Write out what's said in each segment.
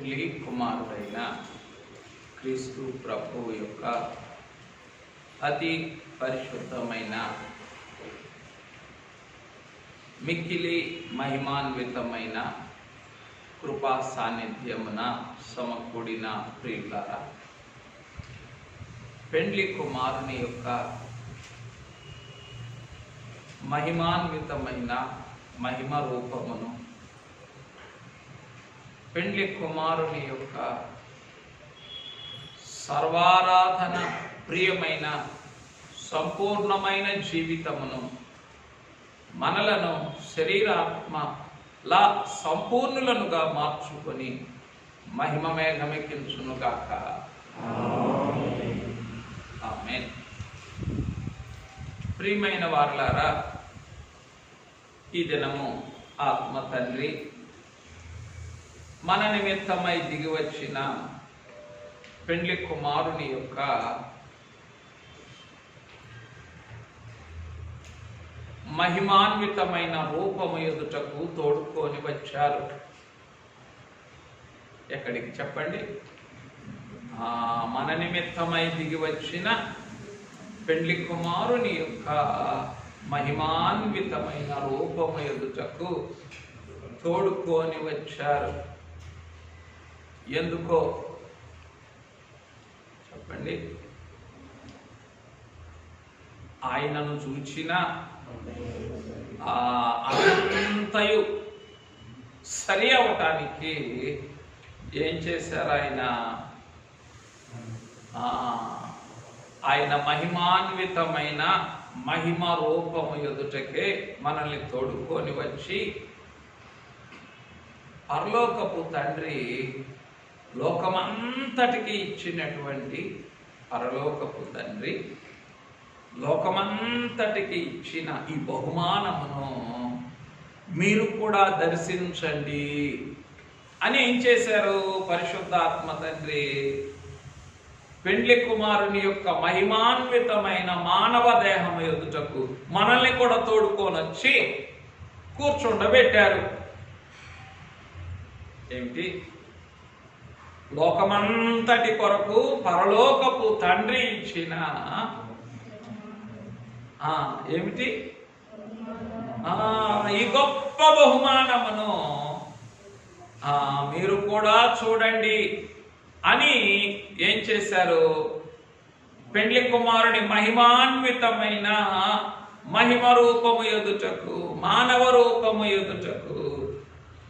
పెండ్లి కుమారుడైన క్రీస్తు ప్రభువు యొక్క అతి పరిశుద్ధమైన మిక్కిలి మహిమాన్వితమైన కృపా సాన్నిధ్యమున సమకూడిన ప్రియులారా, పెండ్లి కుమారుని యొక్క మహిమాన్వితమైన మహిమ రూపమును, పెండ్లి కుమారుని యొక్క సర్వారాధన ప్రియమైన సంపూర్ణమైన జీవితమును మనలను శరీరాత్మలా సంపూర్ణులనుగా మార్చుకొని మహిమమే గమికించునుగాక. ఆమేన్. ప్రియమైన వారలారా, ఈ దినము ఆత్మ తండ్రి మన నిమిత్తమై దిగి వచ్చిన పెండ్లి కుమారుని యొక్క మహిమాన్వితమైన రూపము ఎదుటకు తోడుకొని వచ్చారు. ఎక్కడికి చెప్పండి? మన నిమిత్తమై దిగి వచ్చిన పెండ్లి కుమారుని యొక్క మహిమాన్వితమైన రూపము ఎదుటకు తోడుకొని వచ్చారు. ఎందుకో చెప్పండి? ఆయనను చూచిన అంతయు సరి అవటానికి ఏం చేశారు? ఆయన మహిమాన్వితమైన మహిమ రూపము ఎదుటకే మనల్ని తోడుకొని వచ్చి, పరలోకపు తండ్రి లోకమంతటికి ఇచ్చినటువంటి పరలోకపు తండ్రి లోకమంతటికి ఇచ్చిన ఈ బహుమానమును మీరు కూడా దర్శించండి అని ఏం చేశారు? పరిశుద్ధాత్మ తండ్రి పెండ్లి కుమారుని యొక్క మహిమాన్వితమైన మానవ దేహము ఎదుటకు మనల్ని కూడా తోడుకొని వచ్చి కూర్చుండబెట్టారు. ఏమిటి? లోకమంతటి కొరకు పరలోకపు తండ్రి ఇచ్చిన ఏమిటి? ఈ గొప్ప బహుమానమును మీరు కూడా చూడండి అని ఏం చేశారు? పెండ్లి కుమారుని మహిమాన్వితమైన మహిమ రూపము ఎదుటకు, మానవ రూపము ఎదుటకు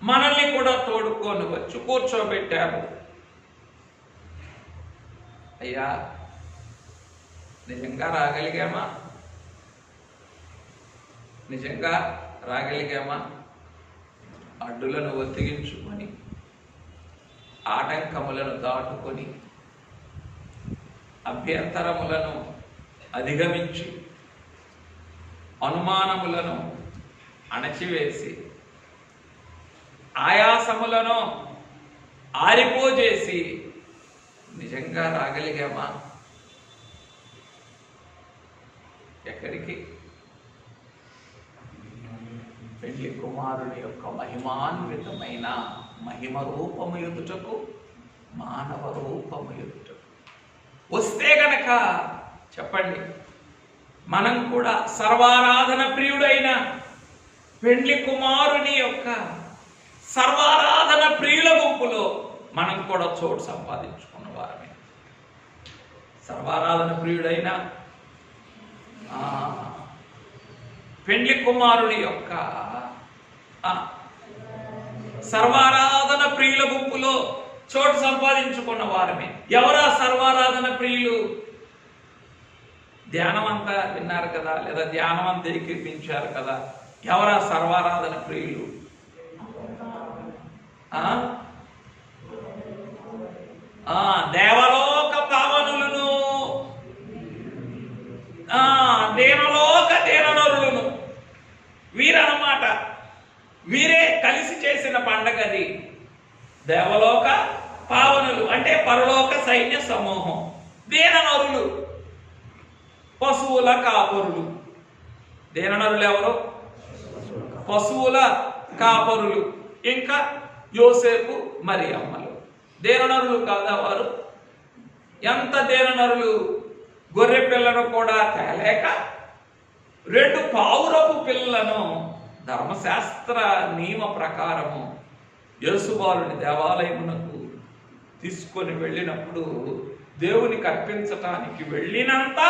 మనల్ని కూడా తోడుకొని వచ్చి కూర్చోబెట్టారు. అయ్యా, నిజంగా రాగలిగామా? నిజంగా రాగలిగామా? అడ్డులను ఒత్తిగించుకొని, ఆటంకములను దాటుకొని, అభ్యంతరములను అధిగమించి, అనుమానములను అణచివేసి, ఆయాసములను ఆరిపోజేసి నిజంగా రాగలిగామా? ఎక్కడికి? పెండ్లి కుమారుని యొక్క మహిమాన్వితమైన మహిమ రూపము ఎదుటకు, మానవ రూపము ఎదుటకు వస్తే గనక చెప్పండి, మనం కూడా సర్వారాధన ప్రియుడైన పెండ్లి కుమారుని యొక్క సర్వారాధన ప్రియుల గుంపులో మనం కూడా చోటు సంపాదించుకున్న వారమే. సర్వారాధన ప్రియుడైన పెండ్లి కుమారుని యొక్క సర్వారాధన ప్రియుల గుంపులో చోటు సంపాదించుకున్న వారమే. ఎవరా సర్వారాధన ప్రియులు? ధ్యానం అంతా విన్నారు కదా, లేదా ధ్యానం అంతా ఏకీపించారు కదా. ఎవరా సర్వారాధన ప్రియులు? దేవలోక పావనులను, దేవలోక దేవనరులను, వీరన్నమాట. వీరే కలిసి చేసిన పండగది. దేవలోక పావనులు అంటే పరలోక సైన్య సమూహం. దేననరులు పశువుల కాపరులు. దేననరులు ఎవరు? పశువుల కాపరులు. ఇంకా యోసేపు మరియమ్మలు. దేననరులు కాదా వారు? ఎంత దేననరులు! గొర్రె పిల్లను కూడా తేలేక 2 పావురపు పిల్లలను ధర్మశాస్త్ర నియమ ప్రకారము యేసుబాలుని దేవాలయమునకు తీసుకొని వెళ్ళినప్పుడు దేవునికి అర్పించటానికి వెళ్ళినంత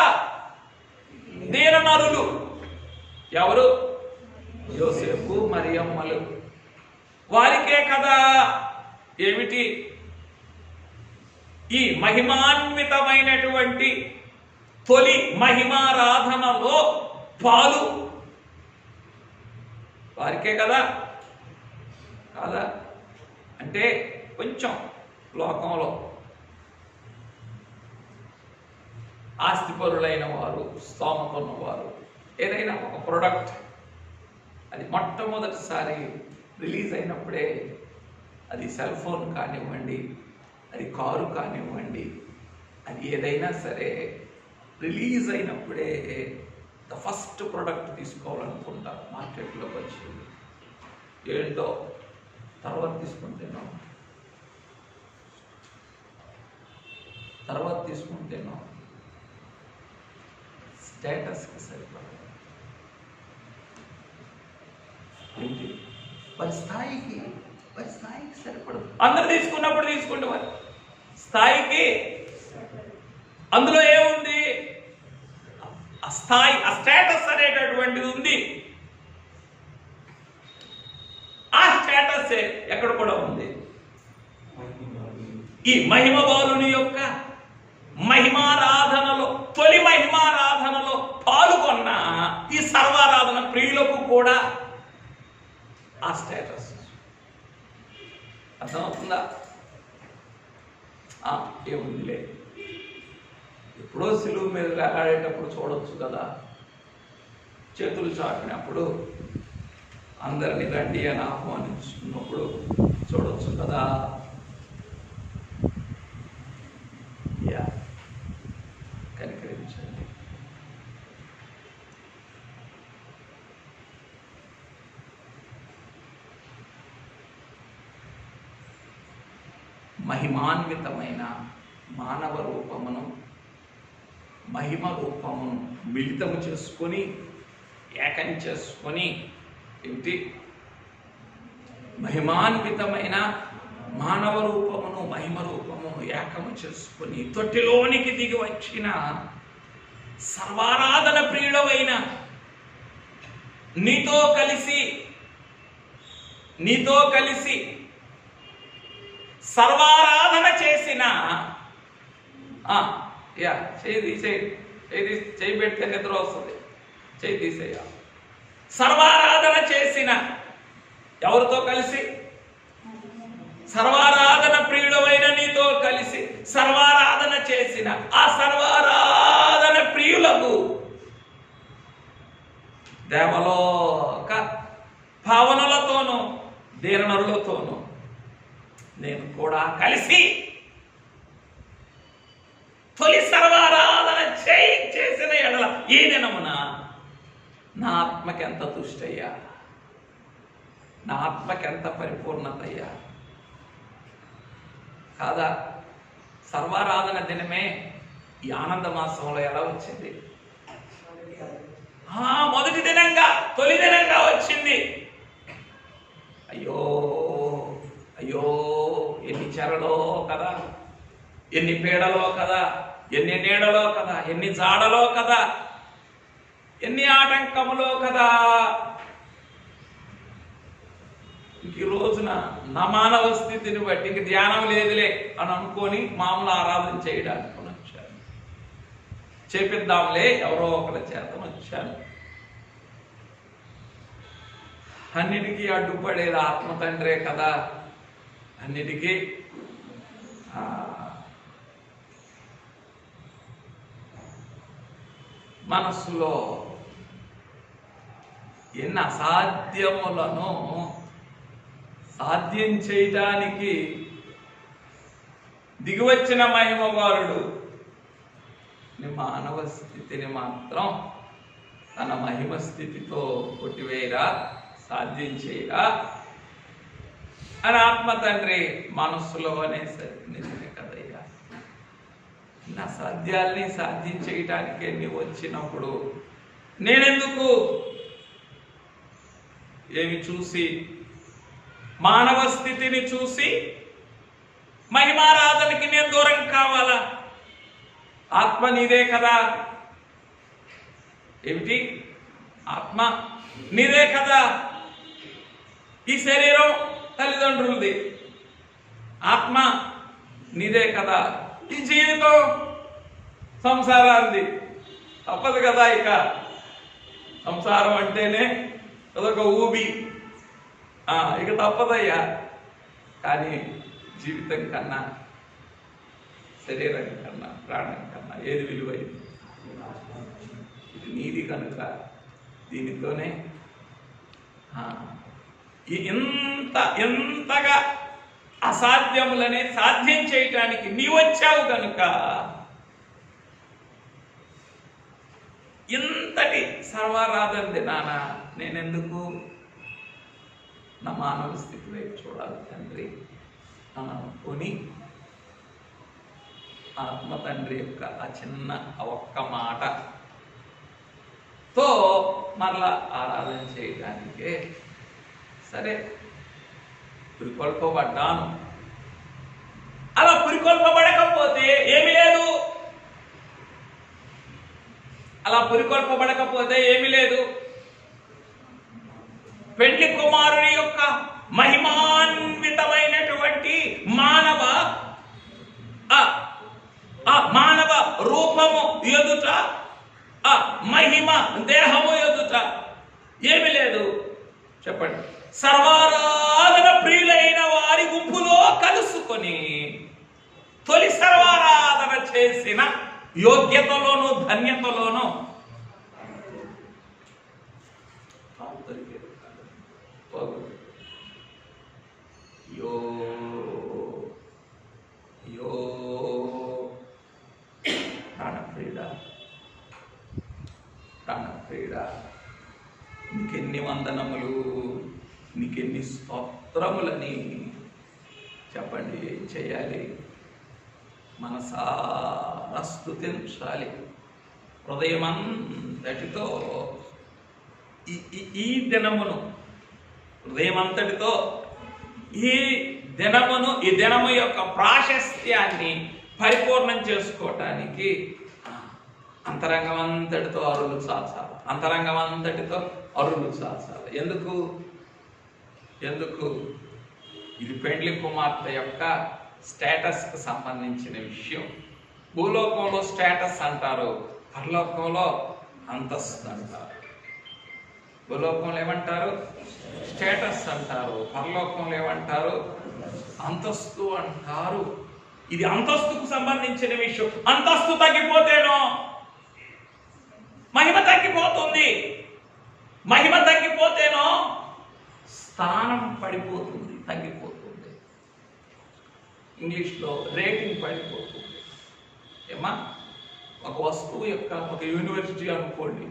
దీననరులు ఎవరు? యోసేపు మరియమ్మలు. వారికే కదా ఏమిటి ఈ మహిమాన్వితమైనటువంటి తొలి మహిమారాధనలో పాలు వారికే కదా కాదా? అంటే కొంచెం లోకంలో ఆస్తిపరులైన వారు, స్తోమత ఉన్నవారు ఏదైనా ఒక ప్రోడక్ట్ అది మొట్టమొదటిసారి రిలీజ్ అయినప్పుడే, అది సెల్ ఫోన్ కానివ్వండి, అది కారు కానివ్వండి, అది ఏదైనా సరే రిలీజ్ అయినప్పుడే ద ఫస్ట్ ప్రోడక్ట్ తీసుకోవాలనుకుంటారు మార్కెట్లోకి వచ్చి. ఏంటో తర్వాత తీసుకుంటేనో స్టేటస్కి సరిపడదు, ఏంటి వారి స్థాయికి సరిపడదు. అందరు తీసుకున్నప్పుడు తీసుకుంటే వారి స్థాయికి అందులో ఏముంది? ఆ స్థాయి, ఆ స్టేటస్ అనేటటువంటిది ఉంది. ఆ స్టేటస్ ఎక్కడ కూడా ఉంది. ఈ మహిమ బాలుని యొక్క మహిమారాధనలో, తొలి మహిమారాధనలో పాల్గొన్న ఈ సర్వారాధన ప్రియులకు కూడా ఆ స్టేటస్ అర్థమవుతుందా? ఏముందిలే, ఎప్పుడో సిలువ మీద వేలాడేటప్పుడు చూడొచ్చు కదా, చేతులు చాపినప్పుడు అందరినీ రండి అని ఆహ్వానించుకున్నప్పుడు చూడొచ్చు కదా. కనికరించండి. మహిమాన్వితమైన మానవ రూపమును, మహిమ రూపమును మిళితము చేసుకొని, ఏకం చేసుకొని, ఏమిటి మహిమాన్వితమైన మానవ రూపమును, మహిమ రూపమును ఏకము చేసుకొని తొట్టిలోనికి దిగి వచ్చిన సర్వారాధన ప్రియుడవైన నీతో కలిసి సర్వారాధన చేసిన చేయి పెడితే నిద్ర వస్తుంది, చేయి తీసేయ. సర్వారాధన చేసిన ఎవరితో కలిసి? సర్వారాధన ప్రియుడవైన నీతో కలిసి సర్వారాధన చేసిన ఆ సర్వారాధన ప్రియులకు దేవలోక భావనలతోనూ దీననరులతోనూ నేను కూడా కలిసి తొలి సర్వారాధన చేసిన ఎడల ఈ దినమున నా ఆత్మకెంత తుష్టయ్యా, నా ఆత్మకెంత పరిపూర్ణతయ్యా కాదా? సర్వారాధన దినమే ఈ ఆనంద మాసంలో ఎలా వచ్చింది? మొదటి దినంగా, తొలి దినంగా వచ్చింది. అయ్యో అయ్యో, ఎన్ని చెరలో కదా, ఎన్ని పీడలో కదా, ఎన్ని నీడలో కదా, ఎన్ని జాడలో కదా, ఎన్ని ఆటంకములో కదా. ఈ రోజున నా మానవ స్థితిని బట్టి ఇంక ధ్యానం లేదులే అని అనుకొని మామూలు ఆరాధన చేయడానికి వచ్చాను. చేపిద్దాంలే ఎవరో ఒకరి చేత వచ్చాను. అన్నిటికీ అడ్డుపడేది ఆత్మ తండ్రే కదా. అన్నిటికీ మనస్సులో ఎన్ని అసాధ్యములను సాధ్యం చేయటానికి దిగివచ్చిన మహిమవారుడు మానవ స్థితిని మాత్రం తన మహిమ స్థితితో కొట్టివేయరా, సాధ్యం చేయరా. అని ఆత్మ తండ్రి మనస్సులో అనేసరికి నిజమే కదయ్యా, నా సాధ్యాల్ని సాధ్యం చేయటానికే నీవు వచ్చినప్పుడు నేనెందుకు ఏమి చూసి, మానవ స్థితిని చూసి మహిమారాధనకి నేను దూరం కావాలా? ఆత్మ నీదే కదా, ఏమిటి ఆత్మ నీదే కదా, ఈ శరీరం తల్లిదండ్రులది, ఆత్మ నీదే కదా, ఈ జీవితం సంసారాన్ని తప్పదు కదా. ఇక సంసారం అంటేనే అదొక ఊబి, ఇక తప్పదయ్యా. కానీ జీవితం కన్నా, శరీరం కన్నా, ప్రాణం కన్నా ఏది విలువైంది? ఇది నీది కనుక దీనితోనే ఎంతగా అసాధ్యములనే సాధ్యం చేయటానికి నీవు వచ్చావు కనుక ఇంతటి సర్వారాధన దినాన నేనెందుకు నా మానవ స్థితి వైపు చూడాలి తండ్రి అని అనుకొని ఆత్మ తండ్రి యొక్క ఆ చిన్న ఒక్క మాటతో మరలా ఆరాధన చేయడానికే సరే పురికొల్పబడ్డాను. అలా పురికొల్పబడకపోతే ఏమి లేదు, అలా పురికొల్పబడకపోతే ఏమి లేదు. పెళ్లి కుమారుని యొక్క మహిమాన్వితమైనటువంటి మానవ రూపము ఎదుట, మహిమ దేహము ఎదుట ఏమి లేదు చెప్పండి. సర్వారాధన ప్రియులైన వారి గుంపులో కలుసుకొని తొలి సర్వారాధన చేసిన యోగ్యతలోను ధన్యతలోను ప్రాణప్రియుడా, నీకెన్ని వందనములు, నీకెన్ని స్తోత్రములని చెప్పండి. ఏం చేయాలి? మనసారా స్తుతించాలి హృదయమంతటితో. ఈ దినమును హృదయమంతటితో ఈ దినము యొక్క ప్రాశస్త్యాన్ని పరిపూర్ణం చేసుకోవటానికి అంతరంగం అంతటితో అరులు చాచాలి. అంతరంగం అంతటితో అరులు చాచాలి. ఎందుకు ఇది పెండ్లి కుమార్తె యొక్క స్టేటస్కి సంబంధించిన విషయం. భూలోకంలో స్టేటస్ అంటారు, పరలోకంలో అంతస్తు అంటారు. భూలోకంలో ఏమంటారు? స్టేటస్ అంటారు. పరలోకంలో ఏమంటారు? అంతస్తు అంటారు. ఇది అంతస్తుకు సంబంధించిన విషయం. అంతస్తు తగ్గిపోతేనో మహిమ తగ్గిపోతుంది. మహిమ తగ్గిపోతేనో స్థానం పడిపోతుంది, తగ్గిపోతుంది. ఇంగ్లీష్లో రేటింగ్ పడిపోతుంది. ఏమా, ఒక వస్తువు యొక్క, ఒక యూనివర్సిటీ అనుకోండి,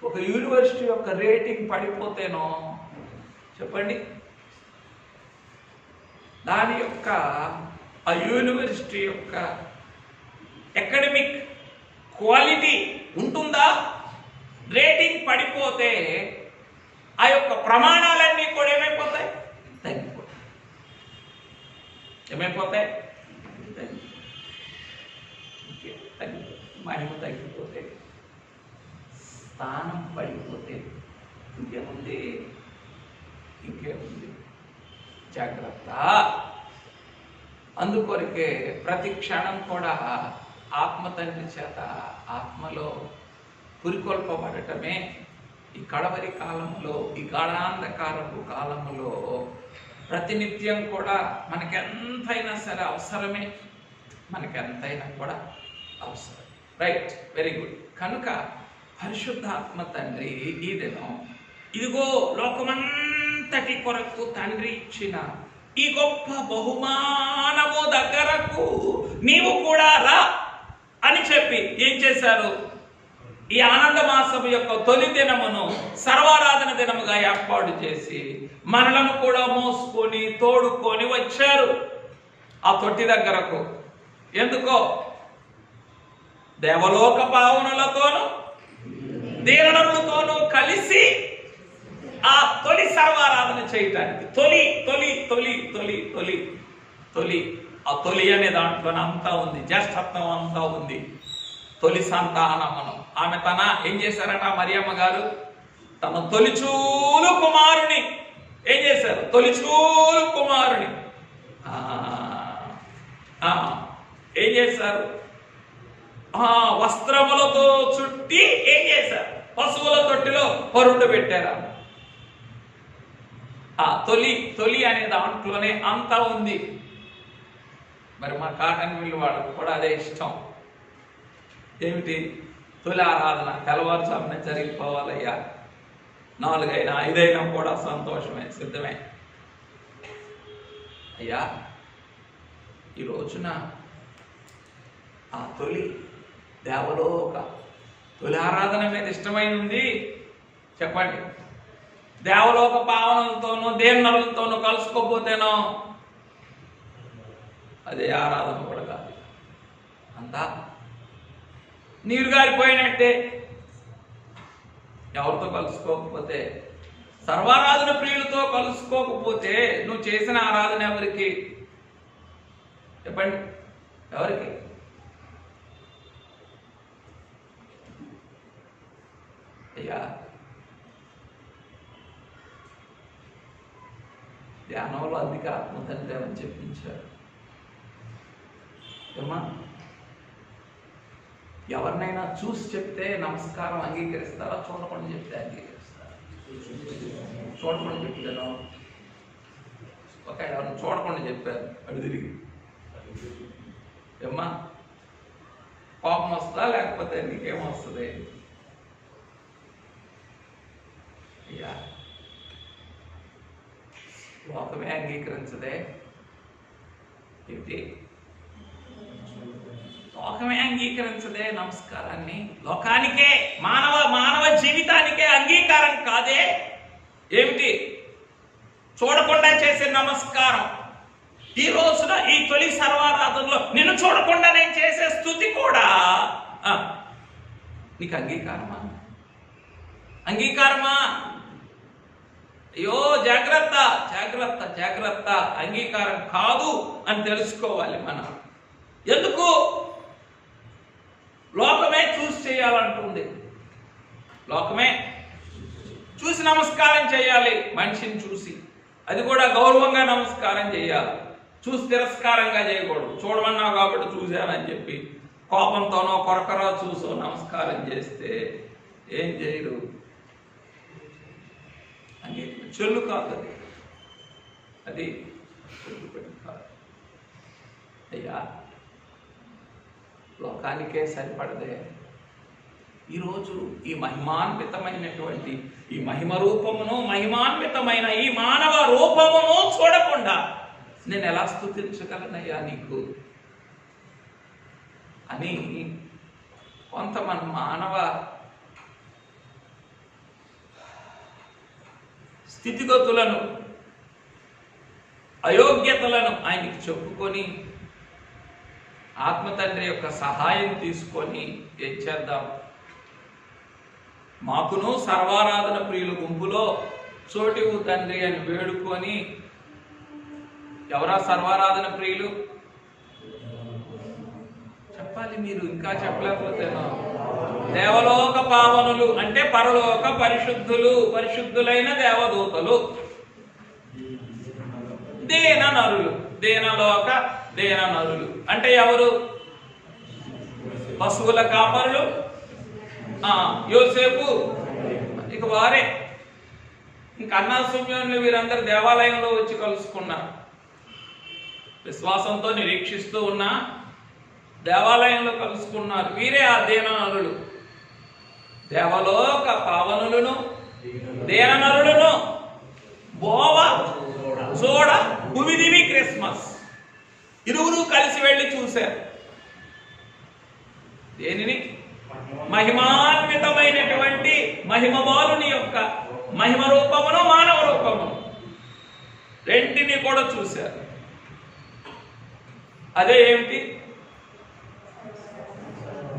ఒక యూనివర్సిటీ యొక్క రేటింగ్ పడిపోతేనో చెప్పండి, దాని యొక్క ఆ యూనివర్సిటీ యొక్క అకాడమిక్ క్వాలిటీ ఉంటుందా? రేటింగ్ పడిపోతే ఆ యొక్క ప్రమాణాలన్నీ కూడా ఏమైపోతాయి? తగ్గిపోతాయి. ఏమైపోతాయి? మహిమ తగ్గిపోతే, స్థానం పడిపోతే ఇంకేముంది? జాగ్రత్త. అందుకొరకే ప్రతి క్షణం కూడా ఆత్మ తండ్రి చేత ఆత్మలో పురికొల్పబడటమే ఈ కడవరి కాలంలో, ఈ గాఢాంధకారపు కాలంలో ప్రతినిత్యం కూడా మనకెంతైనా సరే అవసరమే. మనకెంతైనా కూడా అవసరం. Right, very good. కనుక పరిశుద్ధాత్మ తండ్రి ఈ దినం ఇదిగో లోకమంతటి కొరకు తండ్రి ఇచ్చిన ఈ గొప్ప బహుమానము దగ్గరకు నీవు కూడా రా అని చెప్పి ఏం చేశారు? ఈ ఆనంద మాసము యొక్క తొలి దినమును సర్వారాధన దినముగా ఏర్పాటు చేసి మనలను కూడా మోసుకొని తోడుకొని వచ్చారు ఆ తొట్టి దగ్గరకు. ఎందుకో? దేవలోక పావనులతోనూ దీననరులతోనూ కలిసి ఆ తొలి సర్వారాధన చేయటానికి. తొలి తొలి తొలి తొలి తొలి తొలి ఆ తొలి అనే దాంట్లోనే అంతా ఉంది, జ్యేష్ఠత్వం అంతా ఉంది. తొలి సంతానమనం. ఆమె ఏం చేశారట మరియమ్మ గారు? తన తొలిచూలు కుమారుని ఏం చేశారు? తొలిచూలు కుమారుని ఏం చేశారు? వస్త్రములతో చుట్టి ఏం చేశారు? పశువుల తొట్టిలో పరుండు పెట్టారు. తొలి తొలి అనే దాంట్లోనే అంతా ఉంది. మరి మా కాటన్ మిల్లు వాళ్ళకు కూడా అదే ఇష్టం. ఏమిటి? తొలి ఆరాధన తెల్లవారుజామున జరిగిపోవాలయ్యా. 4 అయినా 5 అయినా కూడా సంతోషమే, సిద్ధమే. అయ్యా, ఈ రోజున ఆ తొలి దేవలోక తొలి ఆరాధన మీద ఇష్టమైన ఉంది. చెప్పండి. దేవలోక పావనులతోనూ దీననరులతోనూ కలుసుకోపోతేనో అదే ఆరాధన కూడా కాదు. అంతా నీరు గారిపోయినట్టే. ఎవరితో కలుసుకోకపోతే, సర్వారాధన ప్రియులతో కలుసుకోకపోతే నువ్వు చేసిన ఆరాధన ఎవరికి? చెప్పండి, ఎవరికి? అయ్యా, ధ్యానంలో అధిక ఆత్మతండ్రి అని చెప్పించారు. ఏమా, ఎవరినైనా చూసి చెప్తే నమస్కారం అంగీకరిస్తారా? చూడకుండా చెప్తే అంగీకరిస్తారా? చూడకుండా చెప్తాను. ఒక ఎవరిని చూడకుండా చెప్పారు, అడు తిరిగి ఏమ్మా కోపం వస్తుందా? లేకపోతే నీకేమొస్తుంది? అయ్యా, లోకమే అంగీకరించదే ఏంటి? లోకమే అంగీకరించదే నమస్కారాన్ని. లోకానికే, మానవ జీవితానికే అంగీకారం కాదే. ఏమిటి? చూడకుండా చేసే నమస్కారం. ఈ రోజున ఈ తొలి సర్వారాధనలో నిన్ను చూడకుండా నేను చేసే స్తుతి కూడా నీకు అంగీకారమా? అంగీకారమా? అయ్యో, జాగ్రత్త జాగ్రత్త జాగ్రత్త. అంగీకారం కాదు అని తెలుసుకోవాలి మనం. ఎందుకు? లోకమే చూసి చేయాలంటుంది. లోకమే చూసి నమస్కారం చేయాలి. మనిషిని చూసి, అది కూడా గౌరవంగా నమస్కారం చేయాలి. చూసి తిరస్కారంగా చేయకూడదు. చూడమన్నావు కాబట్టి చూశానని చెప్పి కోపంతోనో కొరకరో చూసో నమస్కారం చేస్తే ఏం చేయడు. అని చెల్లు కాదు, అది చెల్లుపడి కాదు. అయ్యా, లోకానికే సరిపడదే. ఈరోజు ఈ మహిమాన్వితమైనటువంటి ఈ మహిమ రూపమును, మహిమాన్వితమైన ఈ మానవ రూపమును చూడకుండా నేను ఎలా స్తుతించగలనయ్యా నీకు అని కొంతమంది మానవ స్థితిగతులను, అయోగ్యతలను ఆయనకి చెప్పుకొని ఆత్మతండ్రి యొక్క సహాయం తీసుకొని ఏం చేద్దాం? మాకును సర్వారాధన ప్రియుల గుంపులో చోటివు తండ్రి అని వేడుకొని. ఎవరా సర్వారాధన ప్రియులు? చెప్పాలి మీరు, ఇంకా చెప్పలేకపోతేనో. దేవలోక పావనులు అంటే పరలోక పరిశుద్ధులు, పరిశుద్ధులైన దేవదూతలు. దీన నరులు, దీనలోక దీన నరులు అంటే ఎవరు? పశువుల కాపరులు, యోసేపు, ఇక వారే. ఇంక అన్నా సుమ్యోనులు వీరందరూ దేవాలయంలో వచ్చి కలుసుకున్నారు. విశ్వాసంతో నిరీక్షిస్తూ ఉన్నా దేవాలయంలో కలుసుకున్నారు. వీరే ఆ దీననరులు. దేవలోక పావనులను దీననరులను బోవ చూడ భువిదివి క్రిస్మస్ ఇరువురు కలిసి వెళ్ళి చూశారు. దేనిని? మహిమాన్వితమైనటువంటి మహిమబాలుని యొక్క మహిమ రూపమును, మానవ రూపమును. రెంటిని కూడా చూశారు. అదే ఏమిటి?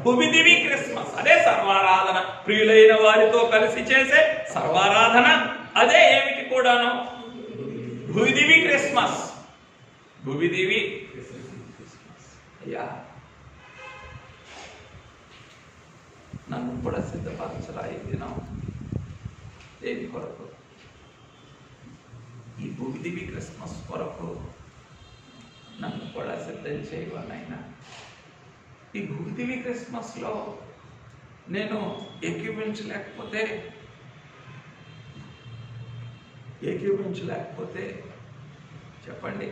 భువిదివి క్రిస్మస్. అదే సర్వారాధన, ప్రియులైన వారితో కలిసి చేసే సర్వారాధన. అదే ఏమిటి కూడాను? భువిదివి క్రిస్మస్. భువిదివి అయ్యా, నన్ను కూడా సిద్ధపరచరా ఈ దినం. దేని కొరకు? ఈ భువిదివి క్రిస్మస్ కొరకు నన్ను కూడా సిద్ధం చేయవనైనా. ఈ భువిదివి క్రిస్మస్లో నేను ఏకీవించలేకపోతే చెప్పండి,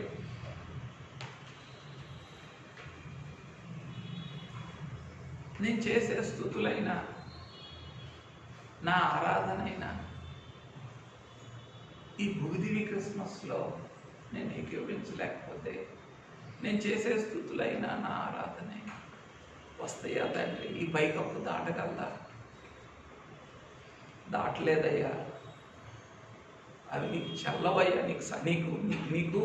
నేను చేసే స్తుతులైనా, నా ఆరాధనైనా ఈ భువిదివి క్రిస్మస్లో నేను ఏకీవించలేకపోతే, నేను చేసే స్తుతులైనా, నా ఆరాధనైనా వస్తాయా తండ్రి? ఈ పైకప్పు దాటగలదా? దాటలేదయ్యా. అవి నీకు చల్లవయ్యా. నీకు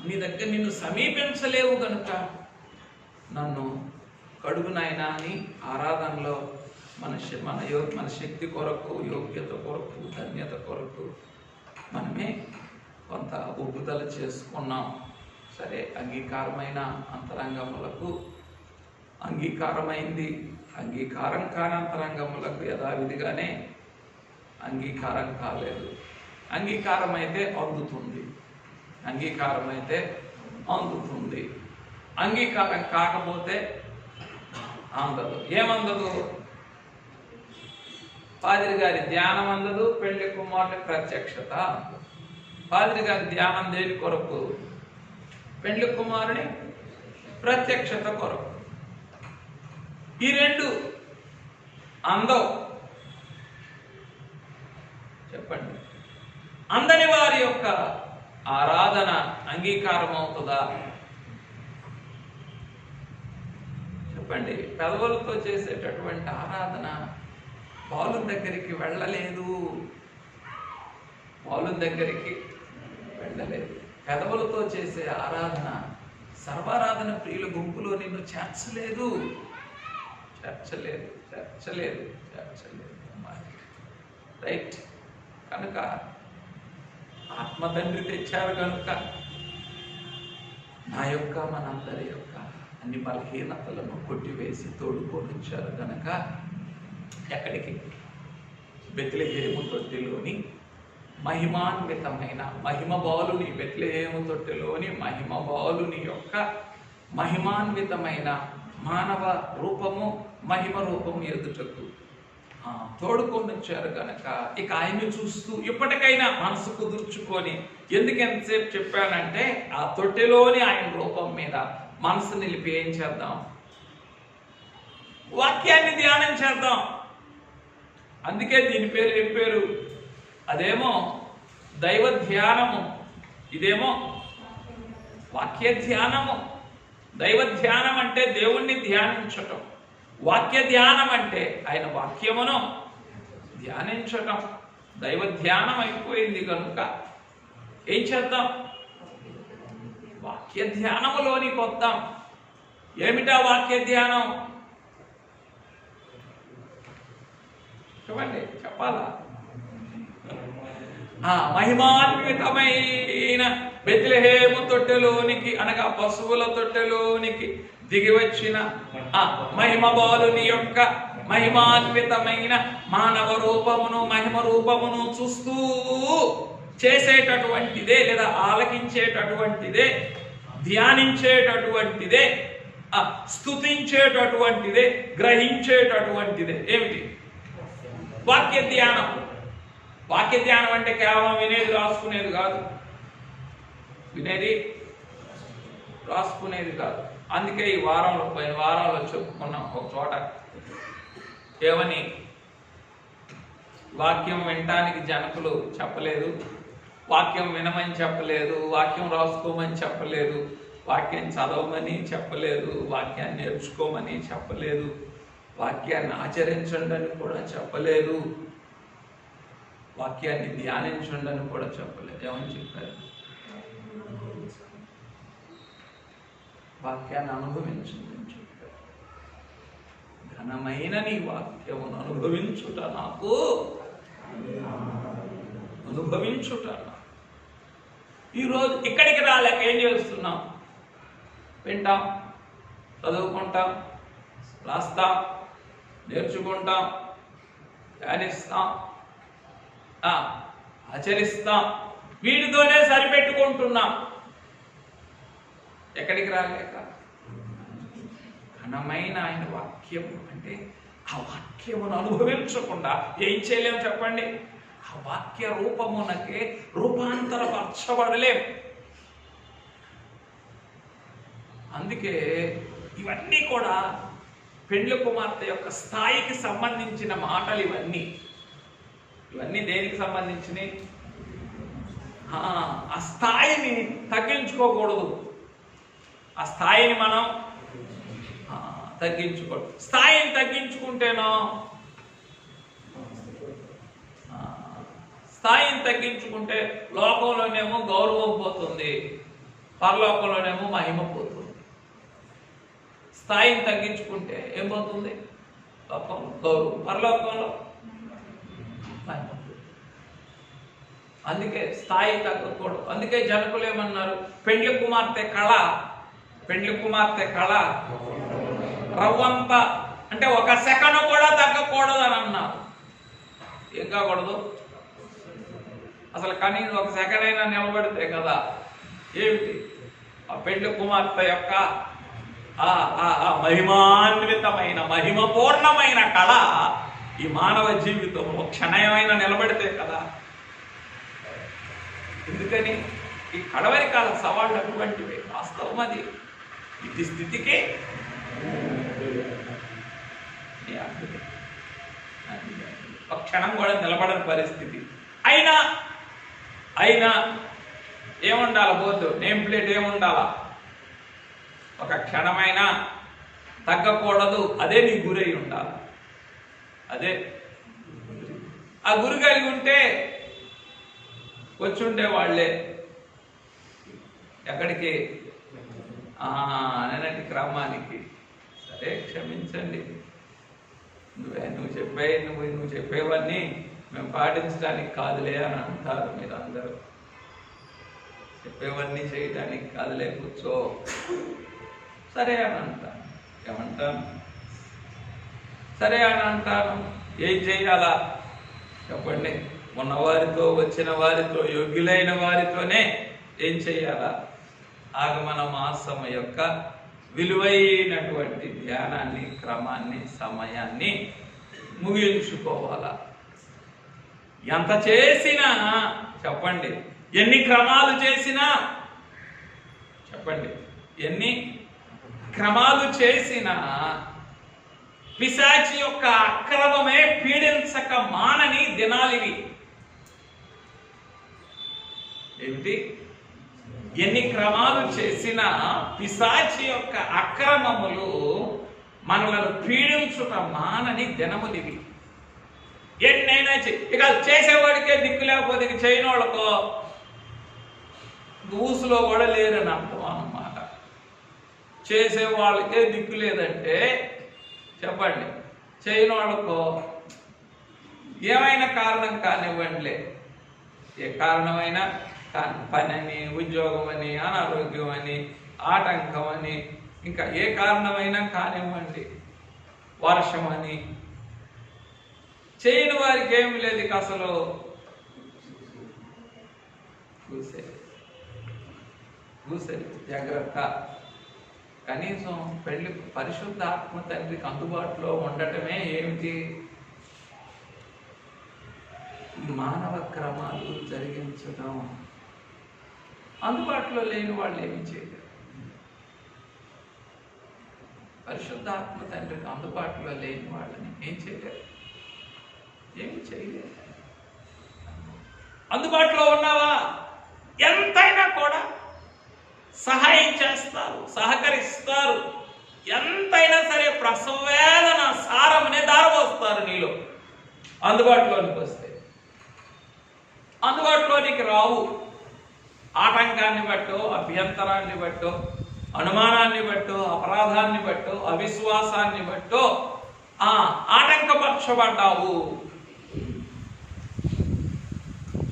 నీ దగ్గర నిన్ను సమీపించలేవు కనుక నన్ను కడుగు నాయనా అని ఆరాధనలో మన శక్తి కొరకు, యోగ్యత కొరకు, ధన్యత కొరకు మనమే కొంత ఒప్పుదల చేసుకున్నాం. సరే, అంగీకారమైన అంతరంగములకు అంగీకారమైంది. అంగీకారం కాని అంతరంగములకు యథావిధిగానే అంగీకారం కాలేదు. అంగీకారం అయితే అందుతుంది. అంగీకారం కాకపోతే అందదు. ఏమందదు? పాదిరి గారి ధ్యానం అందదు, పెళ్లి కుమారుని ప్రత్యక్షత అందదు. పాదిరి గారి ధ్యానం దేని కొరకు? పెళ్లి కుమారుని ప్రత్యక్షత కొరకు. ఈ రెండు అందవు. చెప్పండి, అందని వారి యొక్క ఆరాధన అంగీకారం అవుతుందా? చెప్పండి. పెదవులతో చేసేటటువంటి ఆరాధన పౌలు దగ్గరికి వెళ్ళలేదు. పెదవులతో చేసే ఆరాధన సర్వారాధన ప్రియుల గుంపులో నిన్ను చేర్చలేదు. రైట్. కనుక ఆత్మతండ్రి తెచ్చారు కనుక నా యొక్క మనందరి యొక్క అన్ని బలహీనతలను కొట్టివేసి తోడుకోనిచ్చారు కనుక ఎక్కడికి? బెత్లెహేము తొట్టెలోని మహిమాన్వితమైన మహిమబాలుని, బెత్లెహేము తొట్టెలోని మహిమబాలుని యొక్క మహిమాన్వితమైన మానవ రూపము, మహిమ రూపము ఎదుటకు తోడుకొని వచ్చారు కనుక ఇక ఆయన్ని చూస్తూ ఇప్పటికైనా మనసు కుదుర్చుకొని, ఎందుకు ఎంతసేపు చెప్పానంటే ఆ తొట్టెలోని ఆయన రూపం మీద మనసు నిలిపి ఏం చేద్దాం? వాక్యాన్ని ధ్యానం చేద్దాం. అందుకే దీని పేరు ఏం పేరు? అదేమో దైవ ధ్యానము, ఇదేమో వాక్య ధ్యానము. దైవ ధ్యానం అంటే దేవుణ్ణి ధ్యానించటం. వాక్య ధ్యానం అంటే ఆయన వాక్యమును ధ్యానించటం. దైవ ధ్యానం అయిపోయింది కనుక ఏం చేద్దాం? వాక్య ధ్యానములోనికి వద్దాం. ఏమిటా వాక్య ధ్యానం? చెప్పండి, చెప్పాలా? మహిమాన్వితమైన బెత్లెహేము తొట్టెలోనికి, అనగా పశువుల తొట్టెలోనికి దిగి వచ్చిన మహిమ బాలుని యొక్క మహిమాన్వితమైన మానవ రూపమును, మహిమ రూపమును చూస్తూ చేసేటటువంటిదే, లేదా ఆలకించేటటువంటిదే, ధ్యానించేటటువంటిదే, స్తుతించేటటువంటిదే, గ్రహించేటటువంటిదే. ఏమిటి? వాక్య ధ్యానం. వాక్య ధ్యానం అంటే కేవలం వినేది రాసుకునేది కాదు. రాసుకునేది కాదు. అందుకే ఈ పోయిన వారంలో చెప్పుకున్నాం ఒక చోట ఏమని, వాక్యం వినటానికి జనకులు చెప్పలేదు, వాక్యం వినమని చెప్పలేదు, వాక్యం రాసుకోమని చెప్పలేదు, వాక్యం చదవమని చెప్పలేదు, వాక్యాన్ని నేర్చుకోమని చెప్పలేదు, వాక్యాన్ని ఆచరించండి అని కూడా చెప్పలేదు. వాక్యాన్ని ధ్యానించండి అని కూడా చెప్పలేదు. ఏమని చెప్పారు? వాక్యాన్ని అనుభవించండి అని చెప్పారు. ఘనమైన నీ వాక్యమును అనుభవించుట నాకు ఈరోజు ఇక్కడికి రాలేక ఏం చేస్తున్నాం? వింటాం, చదువుకుంటాం, రాస్తాం, నేర్చుకుంటాం, ధ్యానిస్తాం, ఆచరిస్తాం, వీటితోనే సరిపెట్టుకుంటున్నాం. ఎక్కడికి రాలేక ఘనమైన ఆయన వాక్యము అంటే ఆ వాక్యమును అనుభవించకుండా ఏం చేయలేము చెప్పండి? ఆ వాక్య రూపమునకే రూపాంతరపరచబడలేం. అందుకే ఇవన్నీ కూడా పెండ్లి కుమార్తె యొక్క స్థాయికి సంబంధించిన మాటలు. ఇవన్నీ దేనికి సంబంధించినవి? ఆ స్థాయిని తగ్గించుకోకూడదు. ఆ స్థాయిని మనం తగ్గించుకోవడం. స్థాయిని తగ్గించుకుంటే లోకంలోనేమో గౌరవం పోతుంది, పరలోకంలోనేమో మహిమ పోతుంది. స్థాయిని తగ్గించుకుంటే ఏం పోతుంది? లోకంలో గౌరవం, పరలోకంలో మహిమ పోతుంది. అందుకే స్థాయి తగ్గకూడదు. అందుకే జనకులు ఏమన్నారు? పెండ్లి కుమార్తె కళ రవ్వంత అంటే 1 సెకండ్ కూడా తగ్గకూడదు అని అన్నారు. ఏం కాకూడదు? అసలు కనీసం 1 సెకండ్ అయినా నిలబడితే కదా. ఏమిటి? ఆ పెండ్లి కుమార్తె యొక్క మహిమాన్వితమైన మహిమపూర్ణమైన కళ ఈ మానవ జీవితంలో క్షణమైనా నిలబడితే కదా. ఎందుకని? ఈ కడవరి కాల సవాళ్ళు అటువంటివి. వాస్తవం అది. ఇది స్థితికి ఒక క్షణం కూడా నిలబడని పరిస్థితి. అయినా ఏముండాలి? బోర్డు నేమ్ ప్లేట్ ఏముండాలా? ఒక క్షణమైనా తగ్గకూడదు. అదే నీ గురై ఉండాలి. అదే ఆ గురి కలిగి ఉంటే వచ్చుండే వాళ్ళే ఎక్కడికి? నిన్నటి క్రమానికి. సరే క్షమించండి, నువ్వు చెప్పేవన్నీ మేము పాటించడానికి కాదులే అని అంటారు. మీరు అందరూ చెప్పేవన్నీ చేయడానికి కాదులే, కూర్చో. సరే అని అంటాను. ఏమంటాను? సరే అని అంటాను. ఏం చేయాలా చెప్పండి? ఉన్నవారితో, వచ్చిన వారితో, యోగ్యులైన వారితోనే ఏం చేయాలా? ఆగమన మాసం యొక్క విలువైనటువంటి ధ్యానాన్ని, క్రమాన్ని, సమయాన్ని ముగించుకోవాలా. ఎంత చేసినా చెప్పండి, ఎన్ని క్రమాలు చేసినా చెప్పండి, ఎన్ని క్రమాలు చేసినా పిశాచి యొక్క అక్రమమే పీడించక మానని దినాలివి. ఏమిటి? ఎన్ని క్రమాలు చేసినా పిశాచి యొక్క అక్రమములు మనలను పీడించుట మానని దినములివి. ఎన్నైనా ఇక చేసేవాడికే దిక్కు లేకపోతే ఇక చేయని వాళ్ళకో ఊసులో కూడా లేరని అర్థం అన్నమాట. చేసే వాళ్ళకే దిక్కు లేదంటే చెప్పండి, చేయని వాళ్ళకో ఏమైనా కారణం కానివ్వండిలే, ఏ కారణమైనా పని అని, ఉద్యోగం అని, అనారోగ్యం అని, ఆటంకం అని, ఇంకా ఏ కారణమైనా కానివ్వండి, వర్షం అని, చేయని వారికి ఏమి లేదు. ఇక అసలు కూసేది జాగ్రత్త. కనీసం పెళ్లి పరిశుద్ధ ఆత్మ తండ్రికి అందుబాటులో ఉండటమే ఏమిటి? మానవ క్రమాలు జరిగించడం. అందుబాటులో లేని వాళ్ళు ఏమి చేయలేరు. పరిశుద్ధాత్మ తండ్రికి అందుబాటులో లేని వాళ్ళని ఏం చేయలేరు, ఏమి చేయలేరు. అందుబాటులో ఉన్నావా? ఎంతైనా కూడా సహాయం చేస్తారు, సహకరిస్తారు. ఎంతైనా సరే ప్రసవేదన సారమునే దారవస్తారు నీలో అందుబాటులోనికి వస్తే. ఆటంకాన్ని బట్టో, అభ్యంతరాన్ని బట్టో, అనుమానాన్ని బట్టో, అపరాధాన్ని బట్టో, అవిశ్వాసాన్ని బట్టో ఆటంకపరచబడ్డావు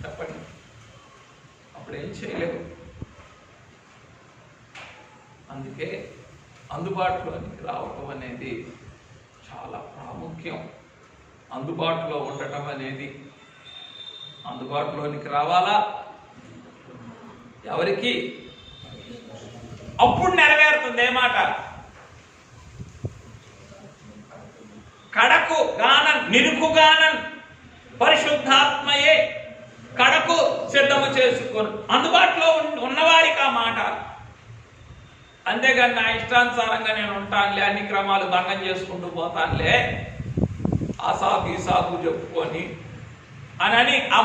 చెప్పండి, అప్పుడేం చేయలేవు. అందుకే అందుబాటులోనికి రావటం అనేది చాలా ప్రాముఖ్యం. అందుబాటులో ఉండటం అనేది, అందుబాటులోనికి రావాలా ఎవరికి? అప్పుడు నెరవేరుతుంది ఏ మాట? కడకు గానం నిరుకుగానం పరిశుద్ధాత్మయే కడకు సిద్ధము చేసుకొని అందుబాటులో ఉన్నవారికి ఆ మాట. అంతేగాని నా ఇష్టానుసారంగా నేను ఉంటానులే, అన్ని క్రమాలు భంగం చేసుకుంటూ పోతానులే, ఆ సాకు ఈ సాకు చెప్పుకొని అని ఆ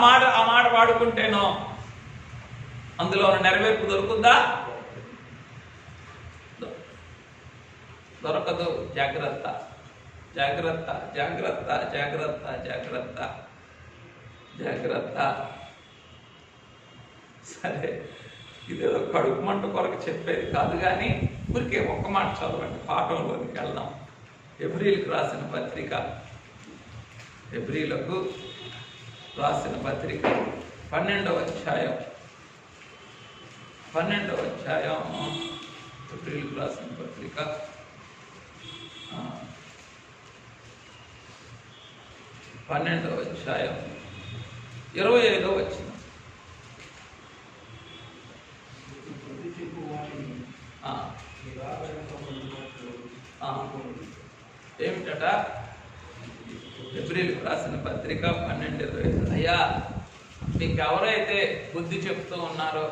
మాట వాడుకుంటేనో అందులో నెరవేర్పు దొరుకుద్దా? దొరకదు. జాగ్రత్త, జాగ్రత్త, జాగ్రత్త, జాగ్రత్త, జాగ్రత్త, జాగ్రత్త. సరే, ఇదేదో కడుపు మంట కొరకు చెప్పేది కాదు, కానీ ఊరికే ఒక్క మాట చదవండి, పాఠంలోనికి వెళ్దాం. హెబ్రీలకు రాసిన పత్రిక, హెబ్రీలకు రాసిన పత్రిక 12వ అధ్యాయం, 12వ అధ్యాయం, హెబ్రీలకు రాసిన పత్రిక 12వ అధ్యాయం 25వ వచనం. ఏమిటట? హెబ్రీలకు రాసిన పత్రిక 12:25. అయ్యా, మీకు ఎవరైతే బుద్ధి చెప్తూ ఉన్నారో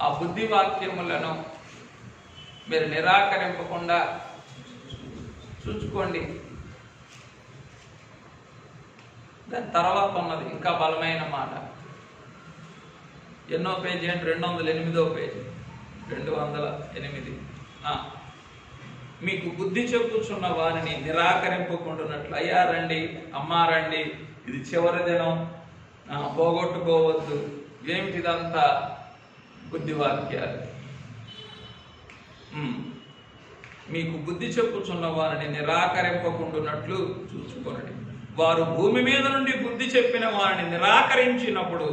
ఆ బుద్ధి వాక్యములను మీరు నిరాకరింపకుండా చూసుకోండి. దాని తర్వాత ఉన్నది ఇంకా బలమైన మాట. ఎన్నో పేజీ అంటే 208వ పేజీ, 208. మీకు బుద్ధి చెప్పుచున్న వారిని నిరాకరింపకుండానట్లు, అయ్యా రండి, అమ్మా రండి, ఇది చివరి దినం, పోగొట్టుకోవద్దు. ఏమిటిదంతా? బుద్ధి వాక్యాలు. మీకు బుద్ధి చెప్పుచున్న వారిని నిరాకరింపకుండానట్లు చూసుకోండి. వారు భూమి మీద నుండి బుద్ధి చెప్పిన వారిని నిరాకరించినప్పుడు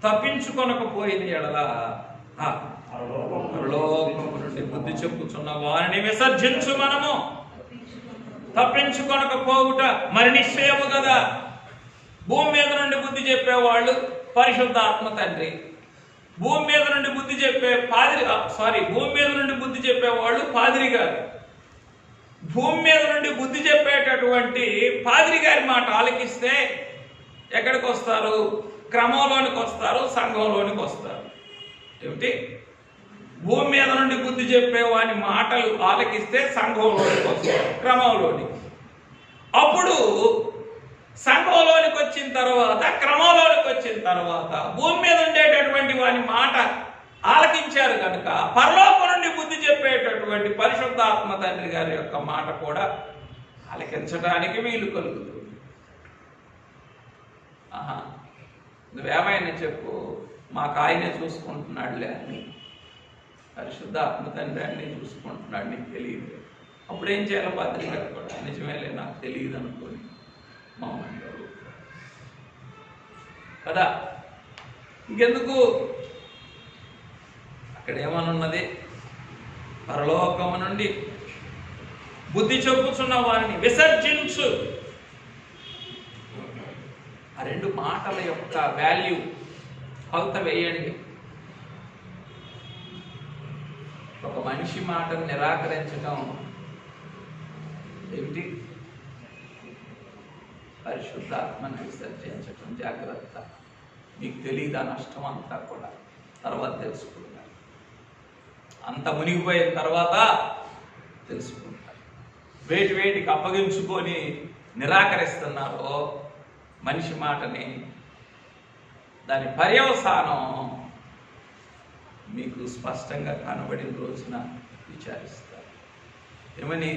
తప్పించుకొనకపోయిన ఎడల పరలోకము నుండి బుద్ధి చెప్పుచున్న వారిని విసర్జించు. మనము తప్పించుకొనకపోవుట మరి నిశ్చయము కదా. భూమి మీద నుండి బుద్ధి చెప్పేవాళ్ళు పరిశుద్ధాత్మ తండ్రి, భూమి మీద నుండి బుద్ధి చెప్పే భూమి మీద నుండి బుద్ధి చెప్పేవాళ్ళు పాదిరి గారు. భూమి మీద నుండి బుద్ధి చెప్పేటటువంటి పాదిరి గారి మాట ఆలకిస్తే ఎక్కడికి వస్తారు? క్రమంలోనికి వస్తారు, సంఘంలోనికి వస్తారు. ఏమిటి? భూమి మీద నుండి బుద్ధి చెప్పేవాని మాటలు ఆలకిస్తే సంఘంలోనికి వస్తారు, క్రమంలోనికి. అప్పుడు సంఘంలోనికి వచ్చిన తర్వాత, క్రమంలోనికి వచ్చిన తర్వాత భూమి మీద ఉండేటటువంటి వాని మాట ఆలకించారు కనుక పరలోకం నుండి బుద్ధి చెప్పేటటువంటి పరిశుద్ధాత్మ తండ్రి గారి యొక్క మాట కూడా ఆలకించడానికి వీలు కలుగుతుంది. నువ్వేమైనా చెప్పు, మాకు ఆయనే చూసుకుంటున్నాడులే అని. పరిశుద్ధాత్మ తండ్రి అన్నీ చూసుకుంటున్నాడు, నీకు తెలియదు. అప్పుడేం చేయాలి? పాత్రి గారు కూడా నిజమేలే, నాకు తెలియదు అనుకోని మౌనంగా కదా. ఇంకెందుకు? అక్కడ ఏమనున్నది? పరలోకము నుండి బుద్ధి చెప్పుచున్న వారిని విసర్జించు. ఆ రెండు మాటల యొక్క వాల్యూ కొలత వేయండి. ఒక మనిషి మాటను నిరాకరించడం ఏమిటి? పరిశుద్ధాత్మను విసర్జించటం. జాగ్రత్త, మీకు తెలియదు ఆ నష్టం అంతా కూడా తర్వాత తెలుసుకుంటారు. అంత మునిగిపోయిన తర్వాత తెలుసుకుంటారు. వేటికి అప్పగించుకొని నిరాకరిస్తున్నారో మనిషి మాటని, దాని పర్యవసానం మీకు స్పష్టంగా కనబడిన రోజున విచారిస్తారు. ఏమని?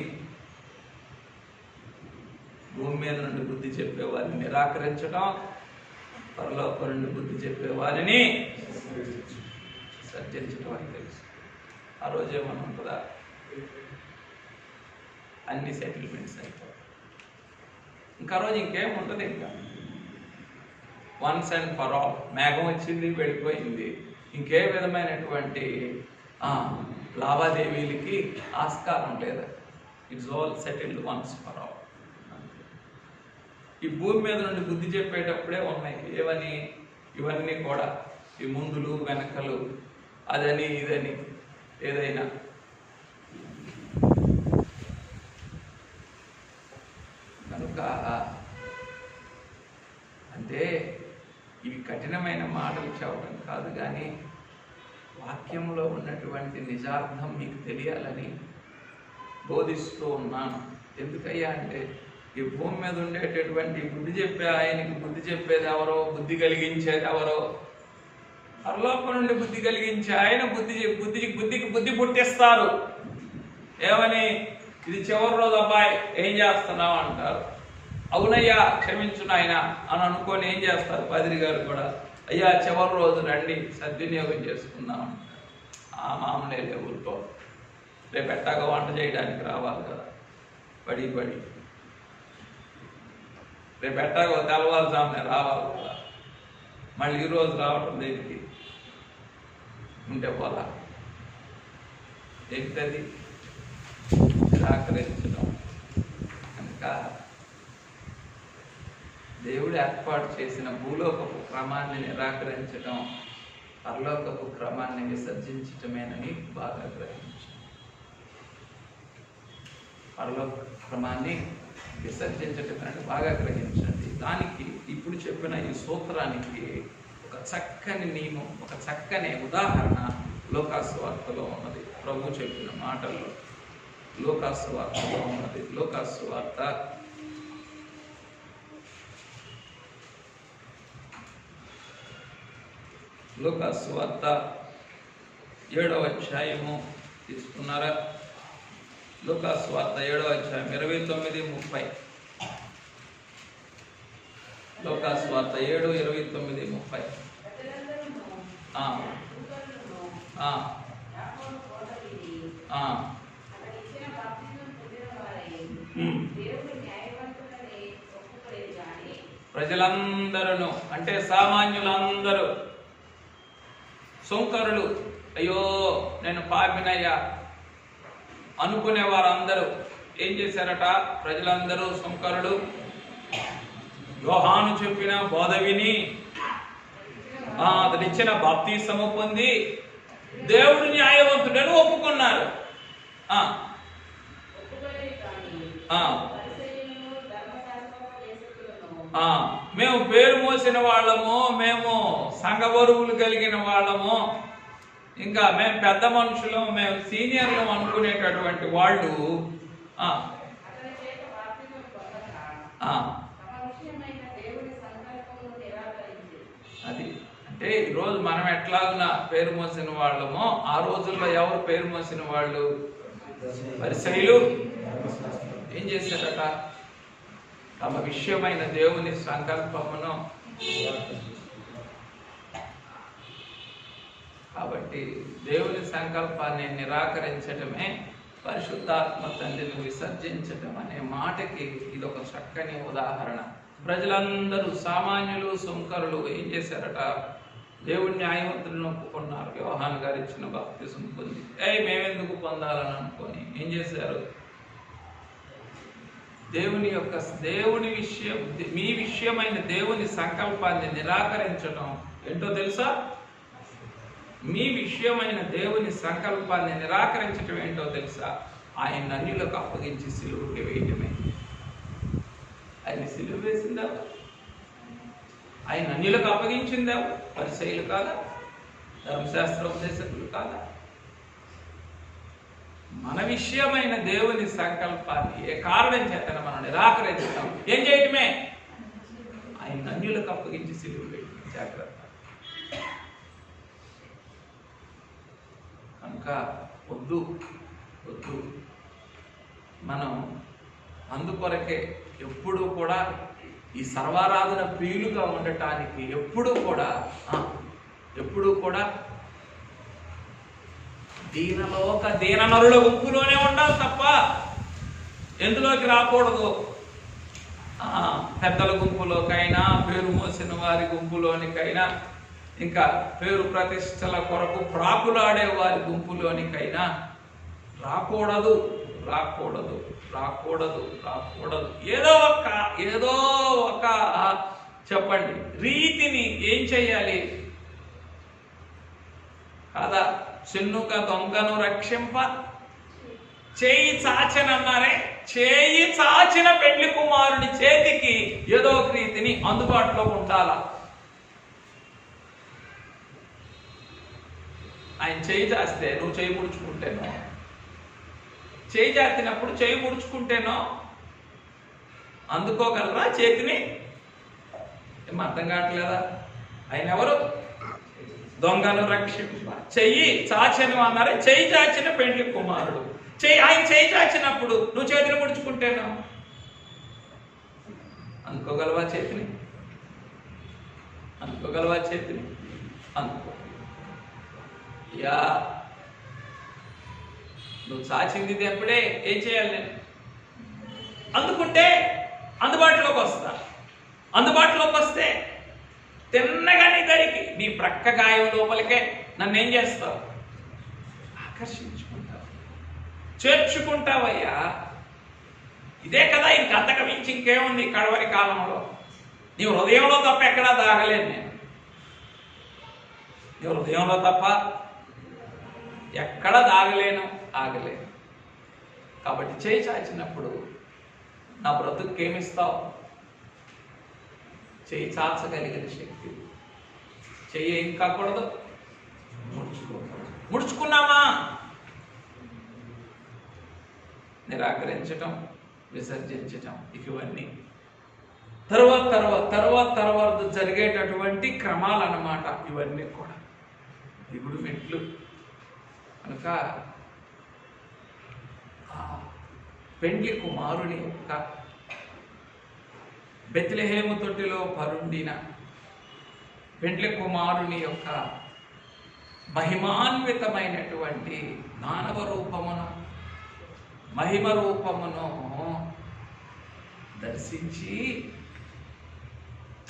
భూమి మీద నుండి బుద్ధి చెప్పేవారిని నిరాకరించడం, పరలోకం నుండి బుద్ధి చెప్పే వారిని సర్జించడం అని తెలుసు. ఆ రోజే మనం ఉంటుందా అన్ని సెటిల్మెంట్స్ అయిపోతాయి. ఇంకా రోజు ఇంకేం ఉంటుంది, ఇంకా వన్స్ అండ్ ఫర్ ఆల్. మేఘం వచ్చింది, వెళ్ళిపోయింది, ఇంకే విధమైనటువంటి లావాదేవీలకి ఆస్కారం లేదు. It's all settled once for all. ఈ భూమి మీద నుండి బుద్ధి చెప్పేటప్పుడే ఉన్నాయి ఏవని, ఇవన్నీ కూడా ఈ ముందులు వెనకలు, అదని ఇదని ఏదైనా. కనుక అంటే ఇవి కఠినమైన మాటలు చెప్పడం కాదు, కానీ వాక్యంలో ఉన్నటువంటి నిజార్థం మీకు తెలియాలని బోధిస్తూ ఉన్నాను. ఎందుకయ్యా అంటే ఈ భూమి మీద ఉండేటటువంటి బుద్ధి చెప్పే ఆయనకి బుద్ధి చెప్పేది ఎవరో, బుద్ధి కలిగించేది ఎవరో? పరలోకం నుండి బుద్ధి కలిగించే ఆయన బుద్ధికి బుద్ధి పుట్టిస్తారు. ఏమని? ఇది చివరి రోజు అబ్బాయి, ఏం చేస్తున్నావు అంటారు. అవునయ్యా క్షమించు నాయన అని అనుకొని ఏం చేస్తారు? పాదిరి గారు కూడా, అయ్యా చివరి రోజు రండి సద్వినియోగం చేసుకుందాం అంటారు. ఆ మామూలే ఊరితో రేపు ఎట్టాగా వంట చేయడానికి రావాలి కదా, పడి రేపు ఎట్టాగో తెల్లవారుజామునే రావాలి కదా, మళ్ళీ ఈరోజు రావటం దేనికి? ఉంటే పోలా ఏంటది? నిరాకరించడం. కనుక దేవుడు ఏర్పాటు చేసిన భూలోకపు క్రమాన్ని నిరాకరించడం పరలోకపు క్రమాన్ని విసర్జించటమేనని బాగా గ్రహించాం. పరలోక క్రమాన్ని విసర్జించటమేనని బాగా గ్రహించండి. దానికి ఇప్పుడు చెప్పిన ఈ సూత్రానికి ఒక చక్కని నియమం, ఒక చక్కని ఉదాహరణ లూకాసు వార్తలో ఉన్నది. ప్రభు చెప్పిన మాటల్లో లూకాసు వార్తలో ఉన్నది. లూకాసు వార్త 7వ అధ్యాయము తీసుకున్నారా? లూకాసు వార్త 7వ అధ్యాయం 29-30. లూకాసు వార్త 7:29-30. ప్రజలందరూ అంటే సామాన్యులందరూ, సుంకరులు, అయ్యో నేను పాపినయ్యా అనుకునే వారందరూ ఏం చేశారట? ప్రజలందరూ, సుంకరులు యోహాను చెప్పిన బోధ విని అతడిచ్చిన బాప్తిసము పొంది దేవుడు న్యాయవంతుడని ఒప్పుకున్నారు. మేము పేరు మోసిన వాళ్ళము, మేము సంఘబరువులు కలిగిన వాళ్ళము, ఇంకా మేము పెద్ద మనుషులు, మేము సీనియర్లు అనుకునేటటువంటి వాళ్ళు అది అంటే ఈరోజు మనం ఎట్లాగున్నా పేరు మోసిన వాళ్ళమో ఆ రోజుల్లో ఎవరు పేరు మోసిన వాళ్ళు? పరిసయ్యులు ఏం చేశారట? తమ విషయమైన దేవుని సంకల్పమును. కాబట్టి దేవుని సంకల్పాన్ని నిరాకరించటమే పరిశుద్ధాత్మ తండ్రిని విసర్జించటం అనే మాటకి ఇదొక చక్కని ఉదాహరణ. ప్రజలందరూ సామాన్యులు, సుంకరులు ఏం చేశారట? దేవుని న్యాయవంతులను ఒప్పుకున్నారు. యోహాను గారు ఇచ్చిన బాప్తిసం పొంది మేమెందుకు పొందాలని అనుకొని ఏం చేశారు? దేవుని విషయం, మీ విషయమైన దేవుని సంకల్పాన్ని నిరాకరించడం ఏంటో తెలుసా? మీ విషయమైన దేవుని సంకల్పాన్ని నిరాకరించడం ఏంటో తెలుసా? ఆయన అన్యులకు అప్పగించి సిలువకి వేయటమే. ఆయన సిలువ వేసిందా? ఆయన అన్యులకు అప్పగించిందా? పరిసయ్యులు కాదా? ధర్మశాస్త్ర ఉపదేశకులు కాదా? మన విషయమైన దేవుని సంకల్పాన్ని ఏ కారణం చేతన మనం నిరాకరించడం ఏం చేయటమే? ఆయన అన్యులకు అప్పగించి సిలువ వేయటమే. జాగ్రత్త. కనుక వద్దు మనం అందుకొరకే ఎప్పుడూ కూడా ఈ సర్వారాధన ప్రియులుగా ఉండటానికి ఎప్పుడూ కూడా దీననరుల గుంపులోనే ఉండాలి తప్ప ఎందులోకి రాకూడదు. పెద్దల గుంపులోకైనా, పేరు మోసిన వారి గుంపులోనికైనా, ఇంకా పేరు ప్రతిష్టల కొరకు ప్రాకులాడే వారి గుంపులోనికైనా రాకూడదు. ఏదో ఒక చెప్పండి రీతిని ఏం చెయ్యాలి కాదా? చెన్నుక దొంగను రక్షింప చేయి చాచనన్నారే, చేయి చాచిన పెళ్లి కుమారుని చేతికి ఏదో ఒక రీతిని అందుబాటులో ఉండాలా. ఆయన చేయి చాస్తే నువ్వు చేయి ముడుచుకుంటేనో, చేయి చాచినప్పుడు చేయి ముడుచుకుంటేనో అందుకోగలరా చేతిని? ఏం అర్థం కావట్లేదా? ఆయన ఎవరు? దొంగను రక్షింప చెయ్యి చాచను అన్నారే, చెయ్యి చాచిన పెండ్లి కుమారుడు. ఆయన చేయి చాచినప్పుడు నువ్వు చేతిని ముడుచుకుంటేనో అందుకోగలవా చేతిని? అందుకో. నువ్వు చాచింది ఎప్పుడే ఏం చేయాలి? నేను అందుకుంటే అందుబాటులోకి వస్తే తిన్నగా నీ దరికి నీ ప్రక్క గాయం లోపలికే నన్ను ఏం చేస్తావు? ఆకర్షించుకుంటావు, చేర్చుకుంటావయ్యా. ఇదే కదా ఇంక అంతకు మించి ఇంకేముంది కడవరి కాలంలో? నీ హృదయంలో తప్ప ఎక్కడా దాగలేను నేను. నీ హృదయంలో తప్ప ఎక్కడ ఆగలేను. కాబట్టి చేయి చాచినప్పుడు నా బ్రతుకేమిస్తావు? చేయి చాచగలిగిన శక్తి. చెయ్యి ఏం కాకూడదు? ముడుచుకున్నామా? నిరాకరించటం, విసర్జించటం, ఇవన్నీ తర్వాత జరిగేటటువంటి క్రమాలు అన్నమాట. ఇవన్నీ కూడా దిగుడు మెట్లు కనుక పెండ్లి కుమారుని యొక్క బెత్లెహేము తొట్టిలో పరుండిన పెండ్లి కుమారుని యొక్క మహిమాన్వితమైనటువంటి మానవ రూపమును, మహిమ రూపమును దర్శించి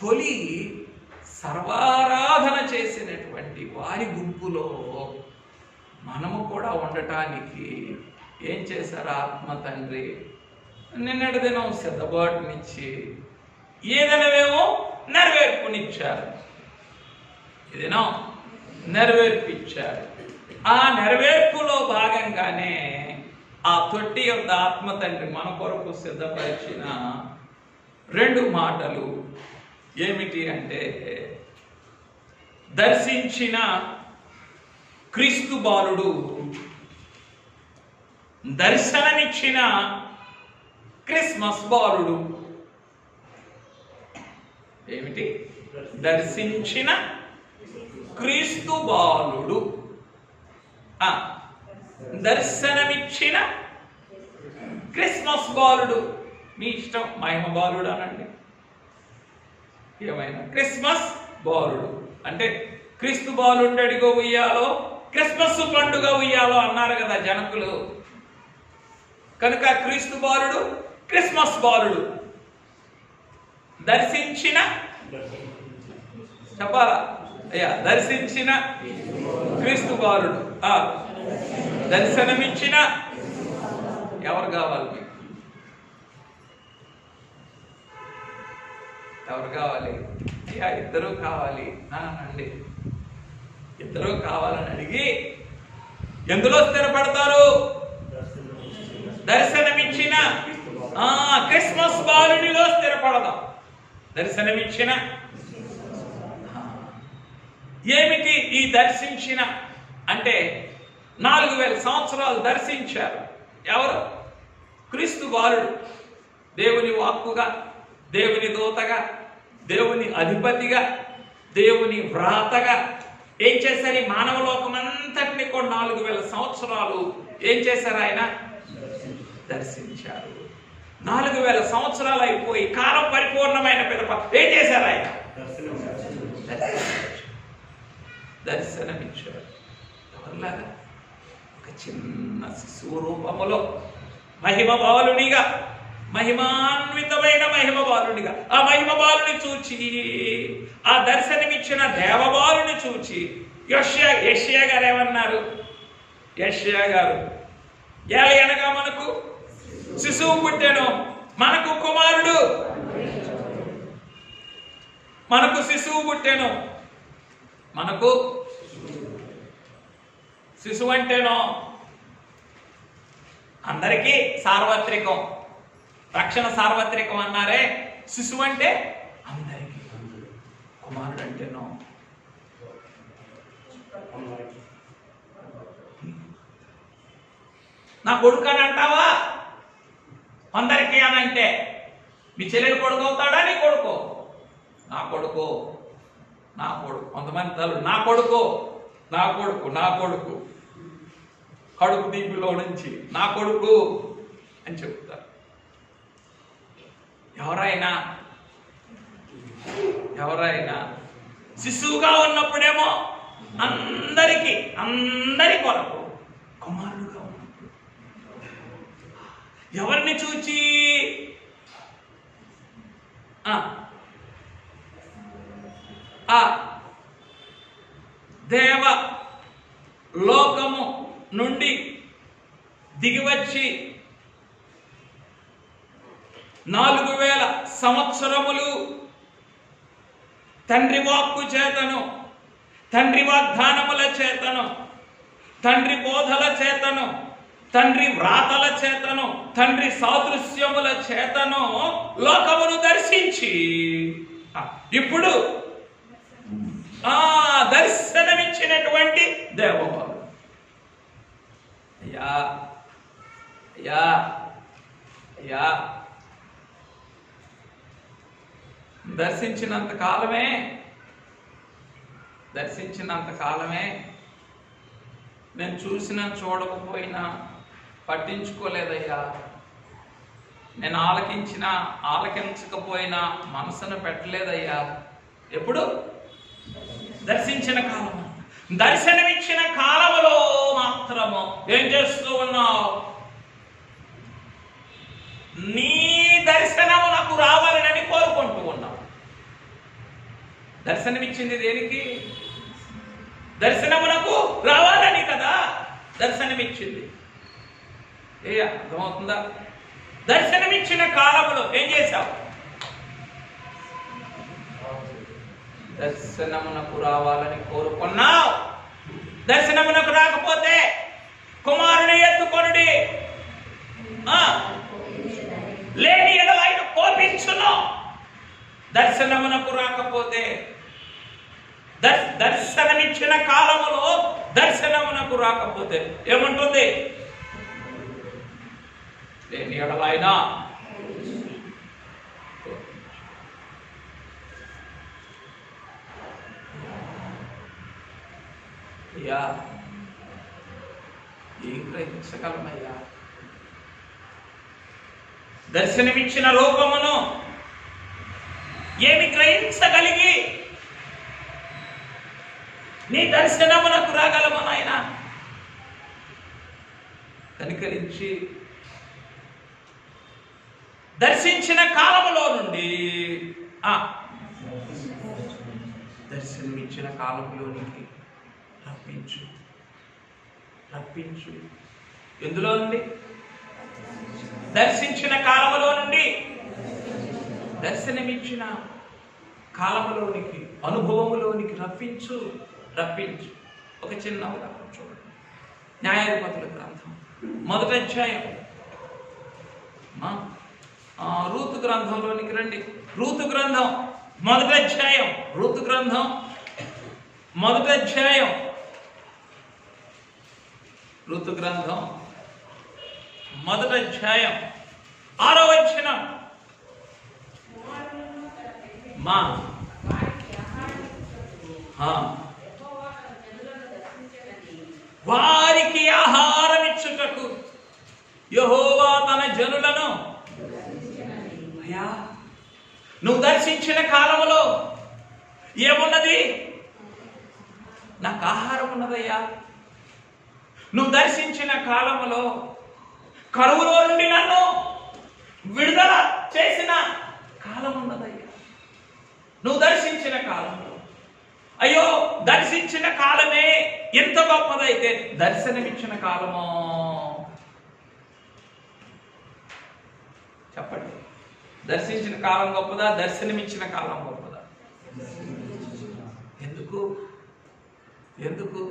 తొలి సర్వారాధన చేసినటువంటి వారి గుంపులో మనము కూడా ఉండటానికి ఏం చేశారు? ఆత్మ తండ్రి నిన్నటి దినం సిద్ధపాటునిచ్చి ఏదైనావేమో నెరవేర్పునిచ్చారు. ఇదేనో నెరవేర్పిచ్చారు. ఆ నెరవేర్పులో భాగంగానే ఆ తొట్టి యొక్క ఆత్మ తండ్రి మన కొరకు సిద్ధపరిచిన 2 మాటలు ఏమిటి అంటే, దర్శించిన క్రీస్తు బాలుడు, దర్శనమిచ్చిన క్రిస్మస్ బాలుడు. ఏమిటి? దర్శించిన క్రీస్తు బాలుడు, దర్శనమిచ్చిన క్రిస్మస్ బాలుడు. మీ ఇష్టం, మహిమ బాలుడు అనండి, ఏమైనా. క్రిస్మస్ బాలుడు అంటే క్రీస్తు బాలుడు అడిగో ఉయ్యాలో, క్రిస్మస్ పండుగ ఉయ్యాలో అన్నారు కదా జనకులు. కనుక క్రీస్తు బాలుడు, క్రిస్మస్ బాలుడు, దర్శించిన, చెప్పాలా అయ్యా? దర్శించిన క్రీస్తు బాలుడు, దర్శనమిచ్చిన. ఎవరు కావాలి మీకు? ఎవరు కావాలి? అయ్యా ఇద్దరూ కావాలి అనండి. ఇద్దరూ కావాలని అడిగి ఎందులో స్థిరపడతారు? దర్శనమిచ్చిన క్రిస్మస్ బాలుడిలో స్థిరపడదాం. దర్శనమిచ్చిన ఏమిటి? ఈ దర్శించిన అంటే 4000 సంవత్సరాలు దర్శించారు. ఎవరు? క్రీస్తు బాలుడు. దేవుని వాక్కుగా, దేవుని దూతగా, దేవుని అధిపతిగా, దేవుని వ్రాతగా ఏం చేశారు? ఈ మానవ లోకమంతటిని కూడా 4000 సంవత్సరాలు ఏం చేశారు? ఆయన దర్శించారు. 4000 సంవత్సరాలు అయిపోయి కాలం పరిపూర్ణమైన పిదప ఏం చేశారు ఆయన? దర్శనమిచ్చారు. ఎవరిలాగా? ఒక చిన్న శిశువు రూపములో మహిమ బాలునిగా, మహిమాన్వితమైన మహిమ బాలునిగా, ఆ మహిమ బాలుని చూచి, ఆ దర్శనమిచ్చిన దేవబాలుని చూచి యెషయా గారు ఏమన్నారు? యెషయా గారు అనగా మనకు శిశువు పుట్టెను, మనకు కుమారుడు, మనకు శిశువు పుట్టెను. మనకు శిశువు అంటేనో అందరికీ సార్వత్రికం, రక్షణ సార్వత్రికం అన్నారే. శిశువు అంటే అందరికీ. కుమారుడు అంటేనో నా కొడుకు అని అంటావా? అందరికీ అని అంటే మీ చెల్లెలు కొడుకు అవుతాడా? నీ కొడుకు? నా కొడుకు, నా కొడుకు. కొంతమంది తల్లు నా కొడుకు, నా కొడుకు, నా కొడుకు, కడుపు దీపిలో నుంచి నా కొడుకు అని చెప్తారు. ఎవరైనా శిశువుగా ఉన్నప్పుడేమో అందరికీ, అందరి కొరకు. కుమారుడుగా ఉన్నప్పుడు ఎవరిని చూచి? దేవ లోకము నుండి దిగివచ్చి 4000 సంవత్సరములు తండ్రి వాక్కు చేతను, తండ్రి వాగ్దానముల చేతను, తండ్రి బోధల చేతను, తండ్రి వ్రాతల చేతను, తండ్రి సాదృశ్యముల చేతను లోకమును దర్శించి ఇప్పుడు దర్శనమిచ్చినటువంటి దేవబాలు. అయ్యా అయ్యా అయ్యా, దర్శించినంత కాలమే నేను చూసినా చూడకపోయినా పట్టించుకోలేదయ్యా. నేను ఆలకించినా ఆలకించకపోయినా మనసును పెట్టలేదయ్యా. ఎప్పుడు? దర్శించిన కాలం. దర్శనమిచ్చిన కాలములో మాత్రము ఏం చేస్తూ ఉన్నావు? నీ దర్శనము నాకు రావాలని కోరుకుంటూ ఉన్నావు. దర్శనమిచ్చింది దేనికి? దర్శనమునకు రావాలని కదా దర్శనమిచ్చింది. అర్థమవుతుందా? దర్శనమిచ్చిన కాలములో ఏం చేశావు? దర్శనమునకు రావాలని కోరుకున్నావు. దర్శనమునకు రాకపోతే కుమారుని ఎత్తుకొనుడి, లేని ఎడల ఆయన కోపించును. దర్శనమునకు రాకపోతే, దర్శనమిచ్చిన కాలములో దర్శనమునకు రాకపోతే ఏమంటుంది? లేని ఎడల ఆయన అయ్యా ఏం గ్రహించగలమయ్యా? దర్శనమిచ్చిన రూపమును ఏమి గ్రహించగలిగి నీ దర్శనమునకు రాగలము నాయన? కనికరించి దర్శించిన కాలములో నుండి దర్శనమిచ్చిన కాలంలోనికి రప్పించు. ఎందులో నుండి? దర్శించిన కాలములో నుండి దర్శనమిచ్చిన కాలములోనికి, అనుభవములోనికి రప్పించు. ఒక చిన్న ఉదాహరణ చూడండి. న్యాయాధిపతుల గ్రంథం 1వ అధ్యాయం. రూతు గ్రంథంలోనికి రండి. రూతు గ్రంథం 1వ అధ్యాయం. రూతు గ్రంథం 1వ అధ్యాయం. రూతు గ్రంథం 1వ అధ్యాయం 6వ వచనం. వారికి ఆహారం ఇచ్చుటకు యెహోవా తన జనులను అయ్యా నువ్వు దర్శించిన కాలములో ఏమున్నది? నాకు ఆహారం ఉన్నదయ్యా. నువ్వు దర్శించిన కాలములో కరువులో నుండి నన్ను విడుదల చేసిన కాలం ఉన్నదయ్యా. నువ్వు దర్శించిన కాలంలో, అయ్యో దర్శించిన కాలమే ఎంత గొప్పదైతే దర్శనమిచ్చిన కాలమో చెప్పండి. దర్శించిన కాలం గొప్పదా, దర్శనమిచ్చిన కాలం గొప్పదా? ఎందుకు ఎందుకు?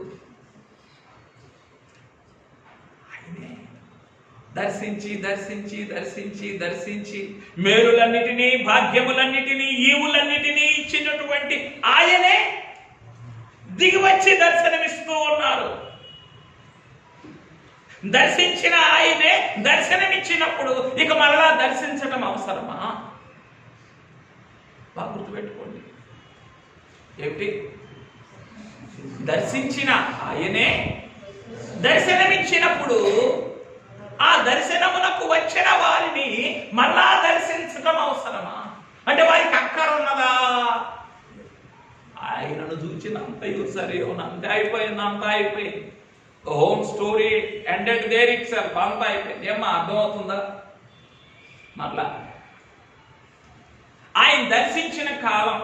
ఆయనే దర్శించి దర్శించి దర్శించి దర్శించి మేలులన్నిటినీ, భాగ్యములన్నిటినీ, ఈవులన్నిటినీ ఇచ్చినటువంటి ఆయనే దిగివచ్చి దర్శనమిస్తూ ఉన్నారు. దర్శించిన ఆయనే దర్శనమిచ్చినప్పుడు ఇక మరలా దర్శించడం అవసరమా? బాగా గుర్తుపెట్టుకోండి. ఏమిటి? దర్శించిన ఆయనే దర్శనమిచ్చినప్పుడు ఆ దర్శనమునకు వచ్చిన వారిని మరలా దర్శించడం అవసరమా? అంటే వారికి అక్కర ఉన్నదా? ఆయనను చూచినంతయు సరే, అంతే అయిపోయింది, అంతా అయిపోయింది. Home story ended there itself, అంతా అయిపోయింది. ఏమ్మా అర్థమవుతుందా? మరలా ఆయన దర్శించిన కాలం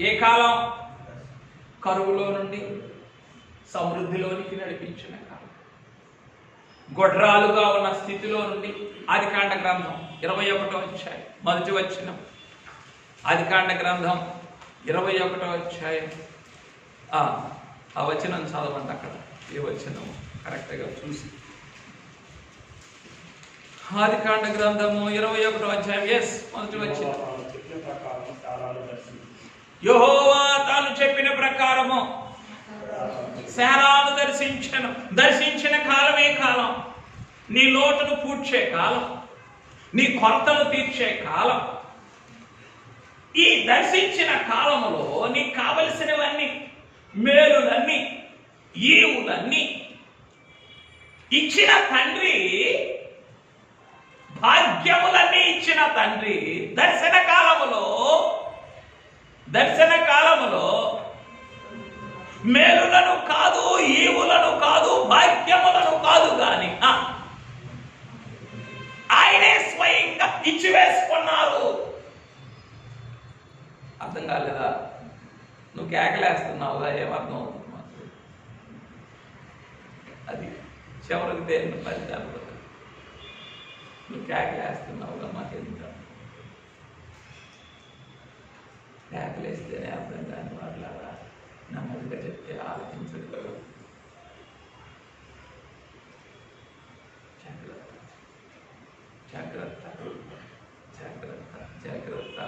ఏ కాలం? కరువులో నుండి సమృద్ధిలోనికి నడిపించిన కాలం. గొడ్రాలుగా ఉన్న స్థితిలో నుండి ఆదికాండ గ్రంథం 21వ అధ్యాయం మొదటి వచనం. ఆదికాండ గ్రంథం 21వ అధ్యాయం ఆ వచనం చదవండి. అక్కడ ఏ వచనం కరెక్ట్గా చూసి. ఆదికాండ గ్రంథము 21వ అధ్యాయం మొదటి వచనం. యెహోవా తాను చెప్పిన ప్రకారము శారాను దర్శించను. దర్శించిన కాలమే కాలం. నీ లోటును పూడ్చే కాలం, నీ కొరతను తీర్చే కాలం. ఈ దర్శించిన కాలములో నీకు కావలసినవన్నీ, మేలులన్నీ, ఈవులన్నీ ఇచ్చిన తండ్రి, భాగ్యములన్నీ ఇచ్చిన తండ్రి దర్శన కాలములో మేలులను కాదు, ఈవులను కాదు, భాగ్యములను కాదు గాని ఆయనే స్వయంగా ఇచ్చివేసుకున్నారు. అర్థం కాలేదా? నువ్వు కేకలేస్తున్నావుగా, ఏమర్థం అవుతుంది మాకు? అది చివరికి దేని ఫలితాలు. నువ్వు కేకలేస్తున్నావుగా, మాకెందుకు? కేకలేస్తేనే అర్థం కాని వాళ్ళరా నెమ్మదిగా చెప్తే ఆలోచించదు కదా. జాగ్రత్త జాగ్రత్త జాగ్రత్త జాగ్రత్త.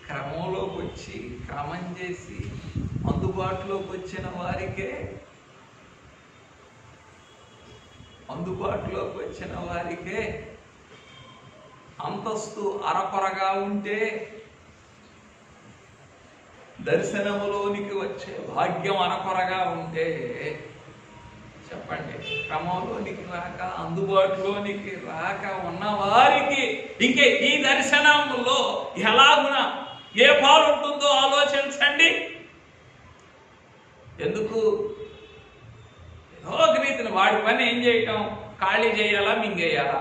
క్రమంలోకి వచ్చి, క్రమం చేసి అందుబాటులోకి వచ్చిన వారికే అంతస్తు అరకొరగా ఉంటే, దర్శనములోనికి వచ్చే భాగ్యం అరకొరగా ఉంటే, చెప్పండి, క్రమంలోనికి రాక, అందుబాటులోనికి రాక ఉన్న వారికి ఇంకే ఈ దర్శనంలో ఎలాగున ఏ పాలు ఉంటుందో ఆలోచించండి. ఎందుకు? ఏదో ఒక రీతిని వాడి పని ఏం చేయటం? ఖాళీ చేయాలా, మింగేయాలా?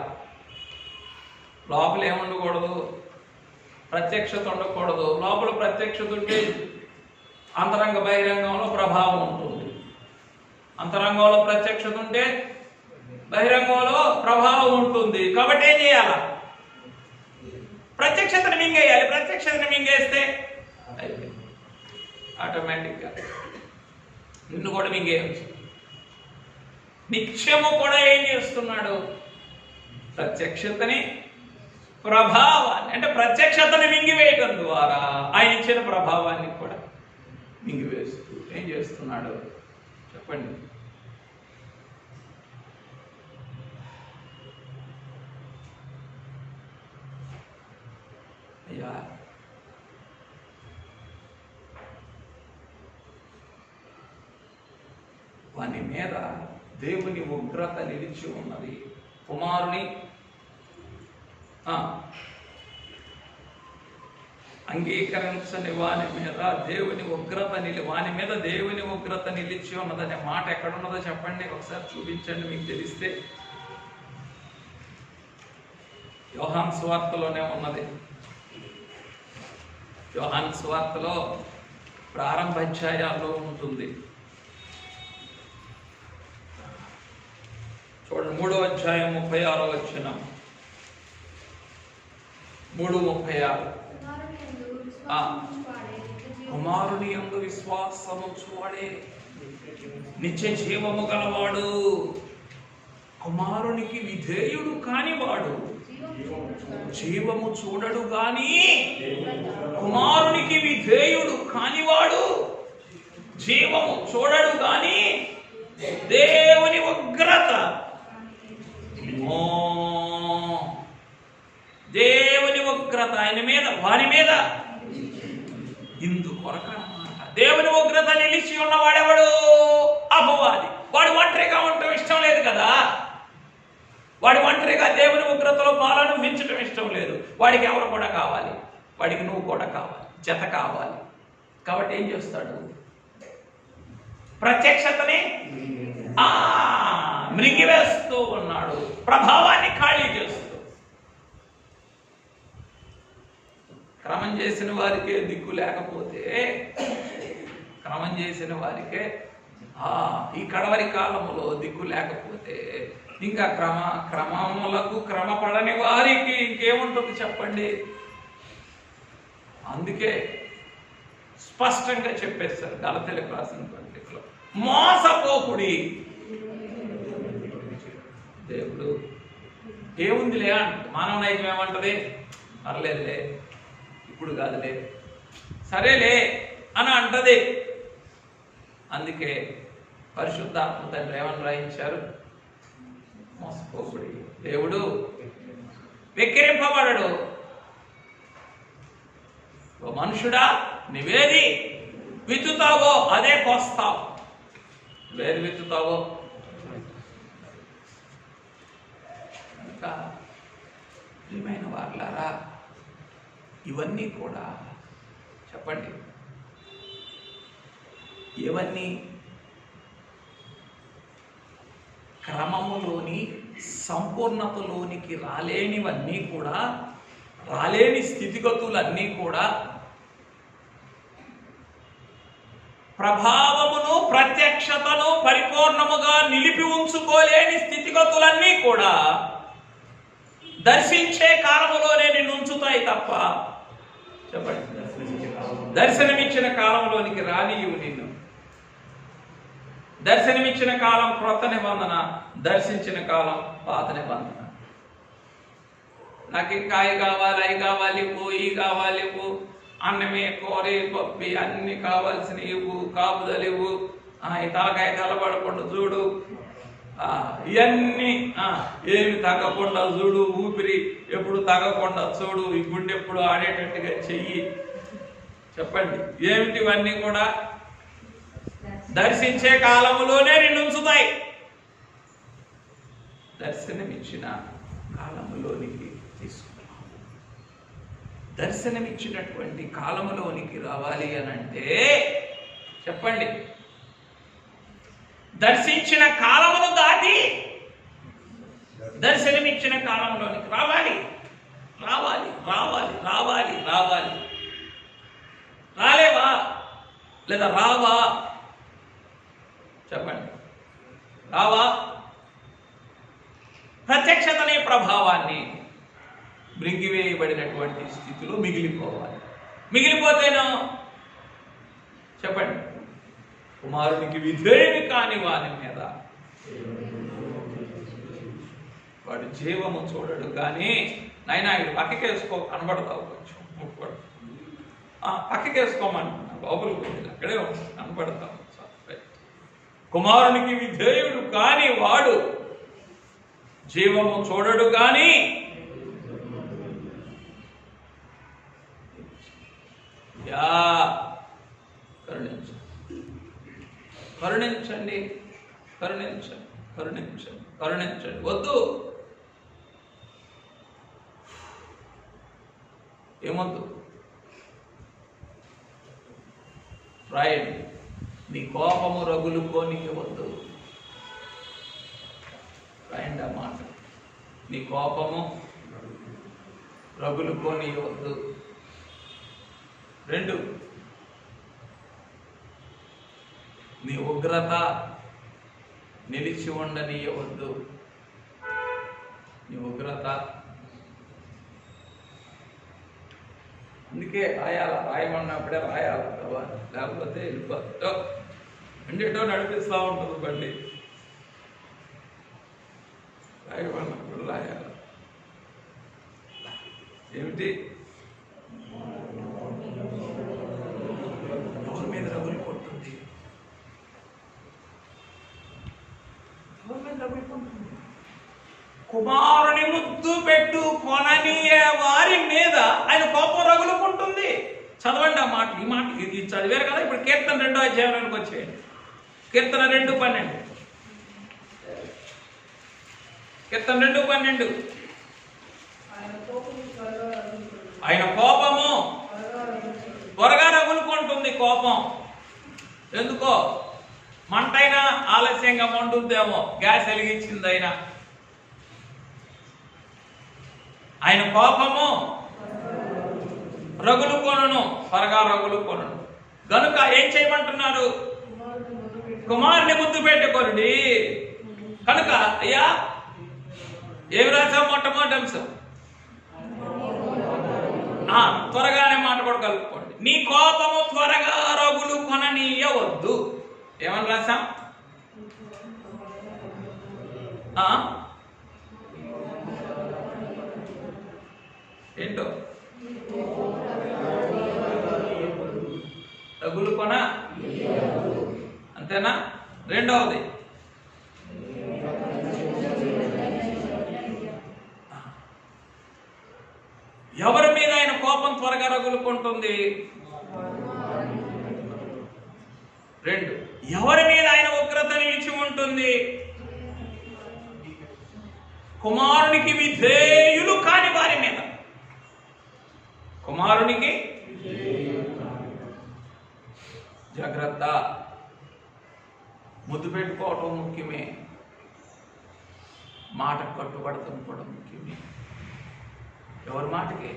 లోపల ఏముండకూడదు? ప్రత్యక్షత ఉండకూడదు. లోపల ప్రత్యక్షత ఉంటే అంతరంగ బహిరంగంలో ప్రభావం ఉంటుంది. అంతరంగంలో ప్రత్యక్షత ఉంటే బహిరంగంలో ప్రభావం ఉంటుంది. కాబట్టి ఏం చేయాలా? ప్రత్యక్షతను మింగేయాలి. ప్రత్యక్షతను మింగేస్తే ఆటోమేటిక్గా నిన్ను కూడా మింగేయచ్చు. నిత్యము కూడా ఏం చేస్తున్నాడు? ప్రత్యక్షతని, ప్రభావాన్ని, అంటే ప్రత్యక్షతని మింగివేయటం ద్వారా ఆయన ఇచ్చిన ప్రభావాన్ని కూడా మింగివేస్తూ ఏం చేస్తున్నాడు? చెప్పండి. వాని మీద దేవుని ఉగ్రత నిలిచి ఉన్నది. కుమారుని అంగీకరించని వాని మీద దేవుని ఉగ్రత నిలిచి ఉన్నదనే మాట ఎక్కడున్నదో చెప్పండి, ఒకసారి చూపించండి మీకు తెలిస్తే. యోహాను సువార్తలోనే ఉన్నది. యోహాను సువార్తలో ప్రారంభ అధ్యాయాల్లో ఉంటుంది. చూడండి, 3వ అధ్యాయం 36వ వచనం. 3:36. కుమారుని యందు విశ్వాసముంచువాడే నిత్య జీవము గలవాడు. కుమారునికి విధేయుడు కానివాడు జీవము చూడడు గాని, కుమారునికి విధేయుడు కానివాడు జీవము చూడడు గాని దేవుని ఉగ్రత, దేవుని ఉగ్రత ఆయన మీద వాని మీద ఇందుకొరకనమాట. దేవుని ఉగ్రత నిలిచి ఉన్నవాడెవడు? అపవాది. వాడు ఒంటరిగా ఉండటం ఇష్టం లేదు కదా. వాడి ఒంటరిగా దేవుని ఉగ్రతలో పాలనుభవించడం ఇష్టం లేదు. వాడికి ఎవరు కూడా కావాలి, వాడికి నువ్వు కూడా కావాలి, జత కావాలి. కాబట్టి ఏం చేస్తాడు? ప్రత్యక్షతని మృంగివేస్తూ ఉన్నాడు, ప్రభావాన్ని ఖాళీ చేస్తూ. క్రమం చేసిన వారికే దిక్కు లేకపోతే, క్రమం చేసిన వారికే ఈ కడవరి కాలములో దిక్కు లేకపోతే, ఇంకా క్రమములకు క్రమపడని వారికి ఇంకేముంటుంది చెప్పండి? అందుకే స్పష్టంగా చెప్పేస్తారు గలతీయులకు రాసిన పత్రికలో, మోసపోకుడి. దేవుడు ఏముందిలే అంట. మానవ నైజం ఏమంటది? పర్లేదులే, ఇప్పుడు కాదులే, సరేలే అని అంటది. అందుకే పరిశుద్ధాత్మ తండ్రి ఏమని రాయించారు? మోసపోకుడి. దేవుడు వెక్కిరింపబడడు. ఓ మనుషుడా, నువ్వేది విత్తుతావో అదే కోస్తావు. వేరు విత్తుతావో కనుక ప్రియమైన వారలారా, ఇవన్నీ కూడా చెప్పండి, ఇవన్నీ క్రమములోని సంపూర్ణతలోనికి రాలేనివన్నీ కూడా, రాలేని స్థితిగతులన్నీ కూడా, ప్రభావమును ప్రత్యక్షతను పరిపూర్ణముగా నిలిపి ఉంచుకోలేని స్థితిగతులన్నీ కూడా దర్శించే కాలములోనే నిన్ను ఉంచుతాయి తప్ప, చెప్పండి, దర్శనమిచ్చిన కాలంలోనికి రానియవు నిన్ను. దర్శనమిచ్చిన కాలం క్రొత్త నిబంధన, దర్శించిన కాలం పాత నిబంధన. నాకు ఇంకా అవి కావాలి, అవి కావాలి, ఈ కావాలి, అన్నమే, కూరే, పప్పి అన్ని కావాల్సిన ఇవ్వు, కాపుదలు ఇవ్వు, ఈ తలకాయ తలబడకుండా చూడు, ఇవన్నీ ఏమి తగ్గకుండా చూడు, ఊపిరి ఎప్పుడు తగ్గకుండా చూడు, ఈ గుండె ఎప్పుడు ఆడేటట్టుగా చెయ్యి. చెప్పండి, ఏమిటి ఇవన్నీ కూడా దర్శించే కాలములోనే నిన్ను ఉంచుతాయి. దర్శనమిచ్చిన కాలములోనికి తీసుకున్నాం. దర్శనమిచ్చినటువంటి కాలములోనికి రావాలి అనంటే చెప్పండి, దర్శించిన కాలమును దాటి దర్శనమిచ్చిన కాలంలోనికి రావాలి. రావాలి రావాలి రావాలి రావాలి. రాలేవా? లేదా రావా? చెప్పండి, రావా? ప్రత్యక్షతనే ప్రభావాన్ని మృంగివేయబడినటువంటి స్థితిలో మిగిలిపోవాలి. మిగిలిపోతేనో చెప్పండి, కుమారునికి విధేయుని కాని వాని మీద వాడు జీవము చూడడు కానీ, నైనా ఇది పక్కకేసుకో, కనబడతావు కొంచెం పక్కకేసుకోమంటున్నా, బాబులు కొంచెం అక్కడే కనబడతావు. కుమారునికి విధేయుడు కాని వాడు జీవము చూడడు కానీ కరుణించండి. కరుణించండి, కరుణించండి, కరుణించండి. వద్దు, ఏమొద్దు. రాయండి, నీ కోపము రగులుకోనివ్వద్దు. రాయండి ఆ మాట, నీ కోపము రగులుకోనివ్వద్దు. 2, నీ ఉగ్రత నిలిచి ఉండనీయవద్దు. నీ ఉగ్రత, అందుకే రాయమన్నప్పుడే రాయాలి, లేకపోతే వెళ్ళిపోతుందో రెండిటో నడిపిస్తూ ఉంటుంది బండి. రాయమన్నప్పుడు రాయాలి. ఏమిటి? ఎవరి మీద రగులు కొడుతుంది? ఎవరి మీద రగులు కొడుతుంది? కుమారుని ముద్దు పెట్టు కొననీయ వారి మీద ఆయన కోపం రగులుకుంటుంది. చదవండి ఆ మాట. ఈ మాట ఇది చదివారు కదా. ఇప్పుడు కీర్తన 2వ అధ్యాయానికి వచ్చేయండి. కీర్తన 2:12. కీర్తన 2:12. ఆయన కోపము త్వరగా రగులుకుంటుంది. కోపం ఎందుకో? మంటైనా ఆలస్యంగా మండుద్దేమో, గ్యాస్ వెలిగించింది అయినా. ఆయన కోపము రగులుకొనును, త్వరగా రగులుకొనును. గనుక ఏం చేయమంటున్నారు? కుమారుని ముద్దు పెట్టుకోండి. కనుక అయ్యా ఏమి రాసాం? మొట్టమొదటి అంశం త్వరగానే మాట కూడా కలుపుకోండి. నీ కోపము త్వరగా రగులుకొననీయవద్దు. ఏమని రాసాం? ఏంటో రగులుకొన, అంతేనా? 2వది ఎవరి మీద ఆయన కోపం త్వరగా రగులుకుంటుంది? 2, ఎవరి మీద ఆయన ఉగ్రత నిలిచి ఉంటుంది? కుమారునికి విధేయులు కాని వారి మీద. కుమారునికి జాగ్రత్త. ముద్దు పెట్టుకోవటం ముఖ్యమే, మాట కట్టుబడటం కూడా ముఖ్యమే. ఎవరి మాటకి?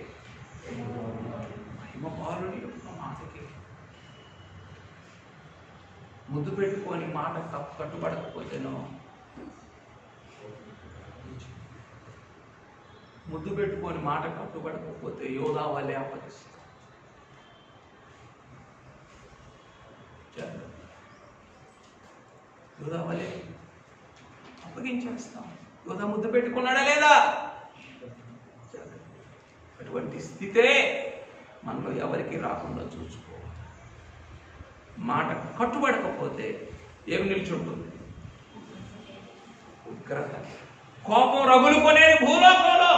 మహిమ బాలుని యొక్క మాటకి. ముద్దు పెట్టుకొని మాట కట్టుబడకపోతేనో, ముద్దు పెట్టుకొని మాట కట్టుబడకపోతే యోధా వలె అప్పగిస్తాం. యోధా వలె అప్పగించేస్తాం. యోధా ముద్దు పెట్టుకున్నాడా లేదా? అటువంటి స్థితే మనలో ఎవరికి రాకుండా చూసుకోవాలి. మాట కట్టుబడకపోతే ఏమి నిల్చుంటుంది? ఉగ్రత. కోపం రగులుకునేది భూలోకంలో,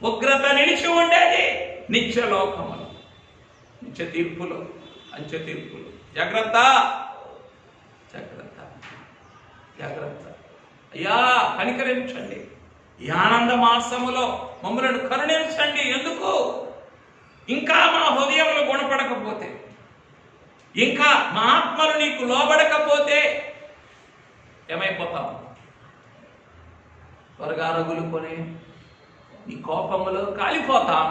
ఉగ్రత నిలిచి ఉండేది నిత్యలోకములో, నిత్య తీర్పులో, అంత్య తీర్పులో. జాగ్రత్త, జాగ్రత్త, జాగ్రత్త. అయ్యా కనికరించండి. ఈ ఆనంద మాసములో మమ్మలను కరుణించండి. ఎందుకు? ఇంకా మా హృదయములు గుణపడకపోతే, ఇంకా మా ఆత్మలు నీకు లోబడకపోతే ఏమైపోతాం? త్వరగా రగులుకొని నీ కోపములో కాలిపోతాం.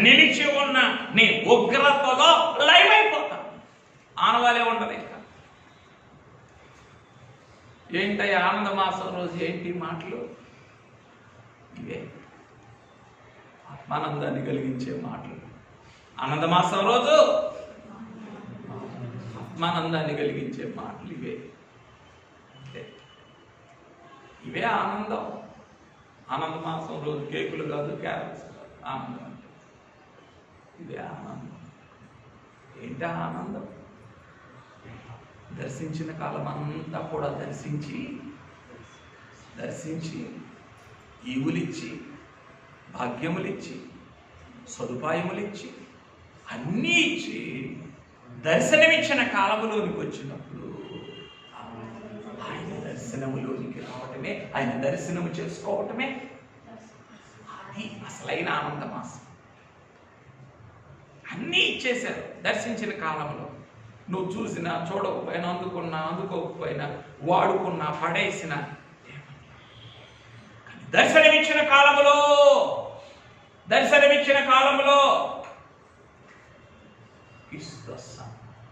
నిలిచి ఉన్న నీ ఉగ్రతలో లైవ్ అయిపోతాం. ఆనవాలే ఉండదు. ఇంకా ఏంటి ఆనంద మాసం రోజు ఏంటి మాటలు? ఇవే ఆత్మానందాన్ని కలిగించే మాటలు. ఆనంద మాసం రోజు ఆత్మానందాన్ని కలిగించే మాటలు ఇవే. ఇవే ఆనందం. ఆనంద మాసం రోజు కేకులు కాదు, క్యారెట్స్ కాదు. ఆనందం అంటే ఇదే ఆనందం. ఏంటి ఆనందం? దర్శించిన కాలం అంతా కూడా దర్శించి ఈవులిచ్చి, భాగ్యములిచ్చి, సదుపాయములిచ్చి, అన్నీ ఇచ్చి దర్శనమిచ్చిన కాలములోనికి వచ్చినప్పుడు ఆయన దర్శనములోనికి రావటమే, ఆయన దర్శనము చేసుకోవటమే అది అసలైన ఆనంద మాసం. అన్నీ ఇచ్చేశారు దర్శించిన కాలంలో. నువ్వు చూసినా, చూడకపోయినా, అందుకున్నా, అందుకోకపోయినా, వాడుకున్నా, పడేసిన, దర్శనమిచ్చిన కాలములో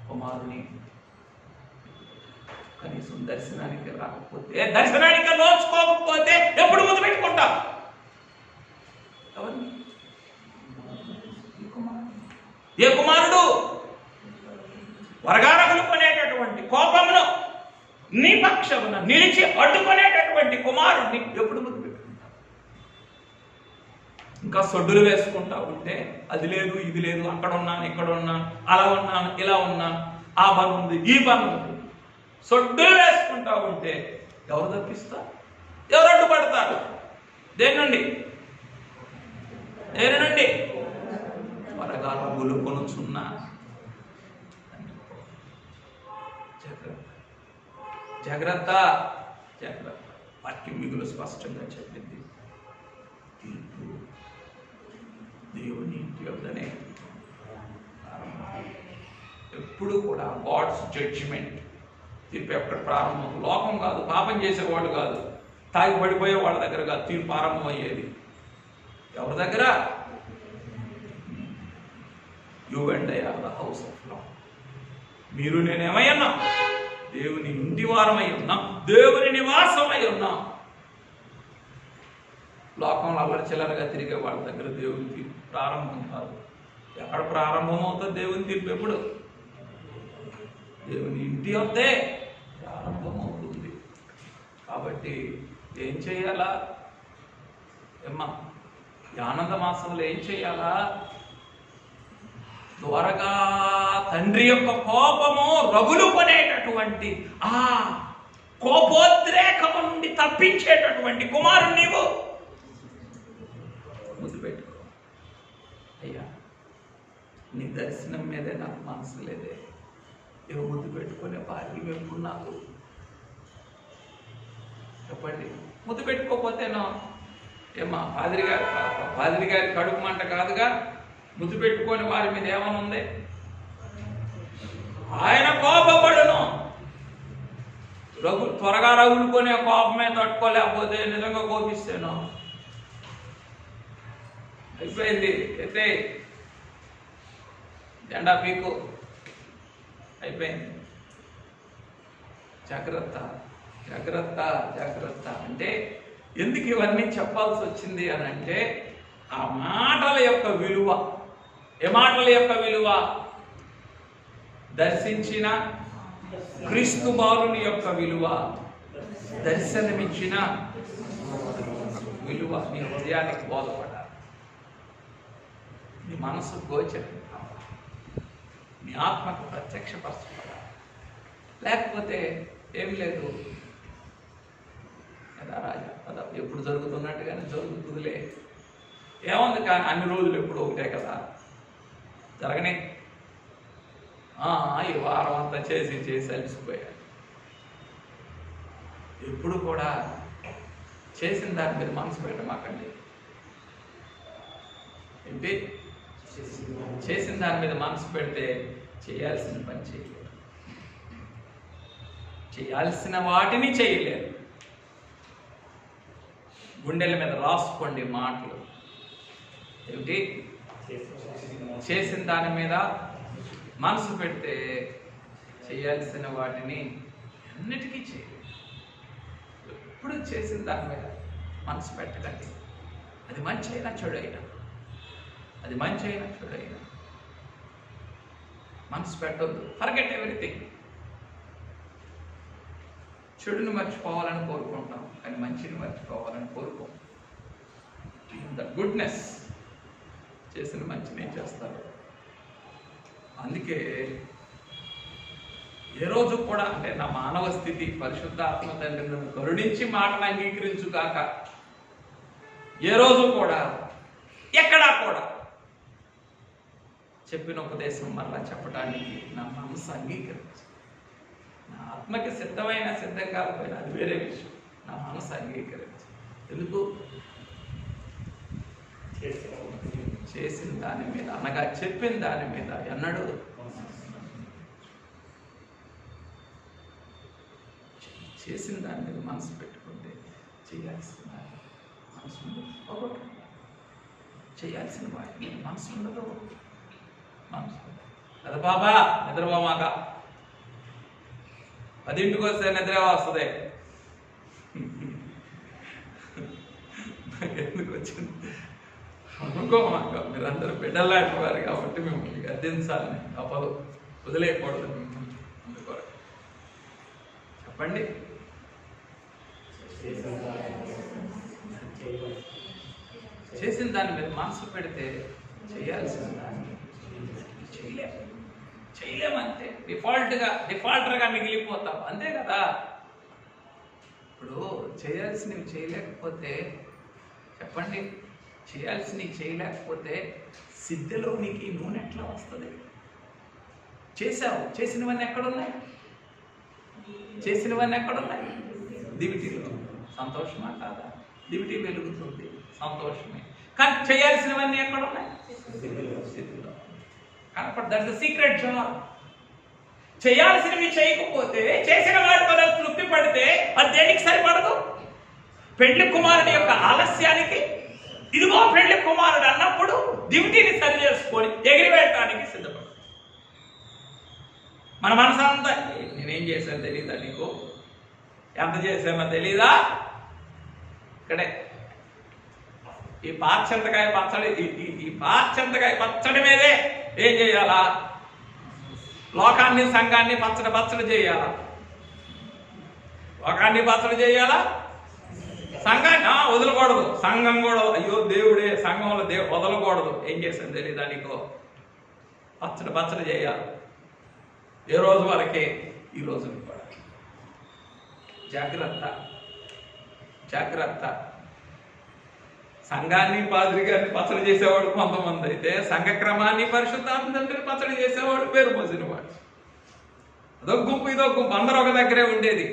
కుమారుని కనీసం దర్శనానికి రాకపోతే, దర్శనానికి నోచుకోకపోతే ఎప్పుడు ముందు పెట్టుకుంటా? ఏ కుమారుడు వరగారకులు కొనేటటువంటి కోపమును నీ పక్షమున నిలిచి అడ్డుకునేటటువంటి కుమారుడిని ఎప్పుడు ముందు పెట్టుకుంటా? ఇంకా సొడ్డులు వేసుకుంటా ఉంటే అది లేదు, ఇది లేదు, అక్కడ ఉన్నాను, ఇక్కడ ఉన్నాను, అలా ఉన్నాను, ఇలా ఉన్నాను, ఆ పని ఉంది, ఈ పని ఉంది, సొడ్డులు వేసుకుంటా ఉంటే ఎవరు తప్పిస్తారు? ఎవరు అడ్డుపడతారు? దేని నుండి? త్వరగా రగులు కొనుచున్నా. జాగ్రత్త. వాక్యం మిగులు స్పష్టంగా చెప్పింది. తీర్పు దేవుని ఇంటి వద్దనే. ఎప్పుడు కూడా గాడ్స్ జడ్జిమెంట్, తీర్పు ఎక్కడ ప్రారంభం? లోకం కాదు, పాపం చేసేవాళ్ళు కాదు, తాగి పడిపోయే వాళ్ళ దగ్గర కాదు తీర్పు ప్రారంభం అయ్యేది. ఎవరి దగ్గర? You and I are the house of lord. మీరు నేనేమై ఉన్నాం? దేవుని ఇంటి వారమై ఉన్నాం, దేవుని నివాసమై ఉన్నాం. లోకంలో అల్లరి చిల్లరగా తిరిగే వాళ్ళ దగ్గర దేవుని తీర్పు ప్రారంభం కాదు. ఎక్కడ ప్రారంభం అవుతుంది దేవుని తీర్పు? ఎప్పుడు? దేవుని ఇంటి వద్దే ప్రారంభం అవుతుంది. కాబట్టి ఏం చేయాలా ఏమ్మా? ఈ ఆనంద మాసంలో ఏం చేయాలా? త్వరగా తండ్రి యొక్క కోపము రగులు కొనేటటువంటి ఆ కోపోద్రేకము నుండి తప్పించేటటువంటి కుమారుడు నీవు ముద్దు పెట్టుకో. అయ్యా, నీ దర్శనం మీదే నాకు మనసు లేదే, ఏమో ముద్దు పెట్టుకునే భాగ్యం ఎప్పుడు నాకు? చెప్పండి. ముద్దు పెట్టుకోకపోతేనో ఏమా పాదిరి గారి కడుపు మంట కాదుగా ముద్దు పెట్టుకొని వారి మీద ఏమని ఉంది? ఆయన కోపపడును. త్వరగా రగులుకొని కోపమే తట్టుకోలేకపోతే నిజంగా కోపిస్తేనో అయిపోయింది. అయితే జెండా పీకు అయిపోయింది. జాగ్రత్త. అంటే ఎందుకు ఇవన్నీ చెప్పాల్సి వచ్చింది అని అంటే, ఆ మాటల యొక్క విలువ. ఏ మాటల యొక్క విలువ? దర్శించిన క్రీస్తు బాలుని యొక్క విలువ, దర్శనమిచ్చిన విలువ నీ హృదయానికి బోధపడాలి, నీ మనసు గోచరం కావాలి, నీ ఆత్మకు ప్రత్యక్షపరచబడాలి. లేకపోతే ఏం లేదు, కదా రాజా కదా ఎప్పుడు జరుగుతున్నట్టుగానే జరుగుతుందిలే, ఏముంది కానీ అన్ని రోజులు ఎప్పుడు ఒకటే కదా, జరగనే. ఈ వారం అంతా చేసి అలసిపోయాడు. ఎప్పుడు కూడా చేసిన దాని మీద మనసు పెట్టమాకండి. ఏంటి? చేసిన దాని మీద మనసు పెడితే చేయాల్సిన పని చేయలేరు, చేయాల్సిన వాటిని చేయలేరు. గుండెల మీద రాసుకోండి మాటలు. ఏమిటి? చేసిన దాని మీద మనసు పెడితే చేయాల్సిన వాటిని అన్నిటికీ చేయలేదు. ఎప్పుడు చేసిన దాని మీద మనసు పెట్టకండి. అది మంచి అయినా చెడైనా, అది మంచి అయినా చెడైనా మనసు పెట్టొద్దు. Forget everything. చెడుని మర్చిపోవాలని కోరుకుంటాం, కానీ మంచిని మర్చిపోవాలని కోరుకోం. ద గుడ్నెస్, చేసిన మంచిని చేస్తారు. అందుకే ఏ రోజు కూడా అంటే నా మానవ స్థితి పరిశుద్ధ ఆత్మ తండ్రి నన్ను కరుణించి మాటను అంగీకరించుగాక, ఏ రోజు కూడా ఎక్కడా కూడా చెప్పిన ఉపదేశం మరలా చెప్పడానికి నా మనసు అంగీకరించు. నా ఆత్మకి సిద్ధమైన సిద్ధం కాకపోయినా అది వేరే విషయం. నా మనసు అంగీకరించు. ఎందుకు? చేసిన దాని మీద అనగా చెప్పిన దాని మీద ఎన్నడూ చేసిన దాని మీద మనసు పెట్టుకుంటే చేయాల్సిన మనసు ఉండదు. చేయాల్సిన వాటి మనసు ఉండదు. మనసు కదా బాబా నిద్రపోమాక 10ంటికి వస్తే నిద్ర వస్తుంది. ఎందుకు వచ్చింది అనుకోమాక. మీరందరూ బిడ్డలాంటి వారు కాబట్టి మిమ్మల్ని గద్దించాలని తప్పదు, వదిలేయకూడదు మిమ్మల్ని. అందుకోరు చెప్పండి. చేసిన దాని మీద మనసు పెడితే చేయాల్సిన దాన్ని చేయలేమంతే. డిఫాల్టర్గా మిగిలిపోతాం అంతే కదా. ఇప్పుడు చేయాల్సినవి చేయలేకపోతే చెప్పండి, చేయాల్సినవి చేయలేకపోతే సిద్ధిలో నీకు నూనె ఎట్లా వస్తుంది? చేసావు, చేసినవన్నీ ఎక్కడున్నాయి? దివిటీలో. సంతోషమా కాదా? దివిటీ వెలుగుతుంది, సంతోషమే. కానీ చేయాల్సినవన్నీ ఎక్కడున్నాయి? స్థితిలో. కనపడ. That is the secret job. చేయాల్సినవి చేయకపోతే, చేసిన వాటి వల్ల తృప్తి పడితే అది దేనికి సరిపడదు? పెళ్లి కుమారుడి యొక్క ఆలస్యానికి ఇదిగో పెళ్లి కుమారుడు అన్నప్పుడు దివిటీని సరి చేసుకొని ఎగిరివేయటానికి సిద్ధపడు. మన మనసంతా నేనేం చేశాను తెలీదా నీకు? ఎంత చేశానో తెలీదా? ఇక్కడే ఈ పార్చంతకాయ పచ్చడి, ఈ పార్చంతకాయ పచ్చడి మీదే ఏం చేయాలా? లోకాన్ని సంఘాన్ని పచ్చడి చేయాలా? లోకాన్ని పచ్చడి చేయాలా? సంఘాన్ని వదలకూడదు. సంఘం కూడా అయ్యో దేవుడే సంఘంలో వదలకూడదు. ఏం చేశాను తెలీదా నీకు? పచ్చడి చేయాలి. ఏ రోజు వరకే? ఈ రోజు కూడా. జాగ్రత్త. సంఘాన్ని పాదిరి గారిని పచ్చడి చేసేవాడు కొంతమంది అయితే, సంఘ క్రమాన్ని పరిశుద్ధాత్మ తండ్రిని పచ్చడి చేసేవాడు పేరు మోసినవాడు. అదొక గుంపు ఇదొక గుంపు, అందరూ ఒక దగ్గరే ఉండేది.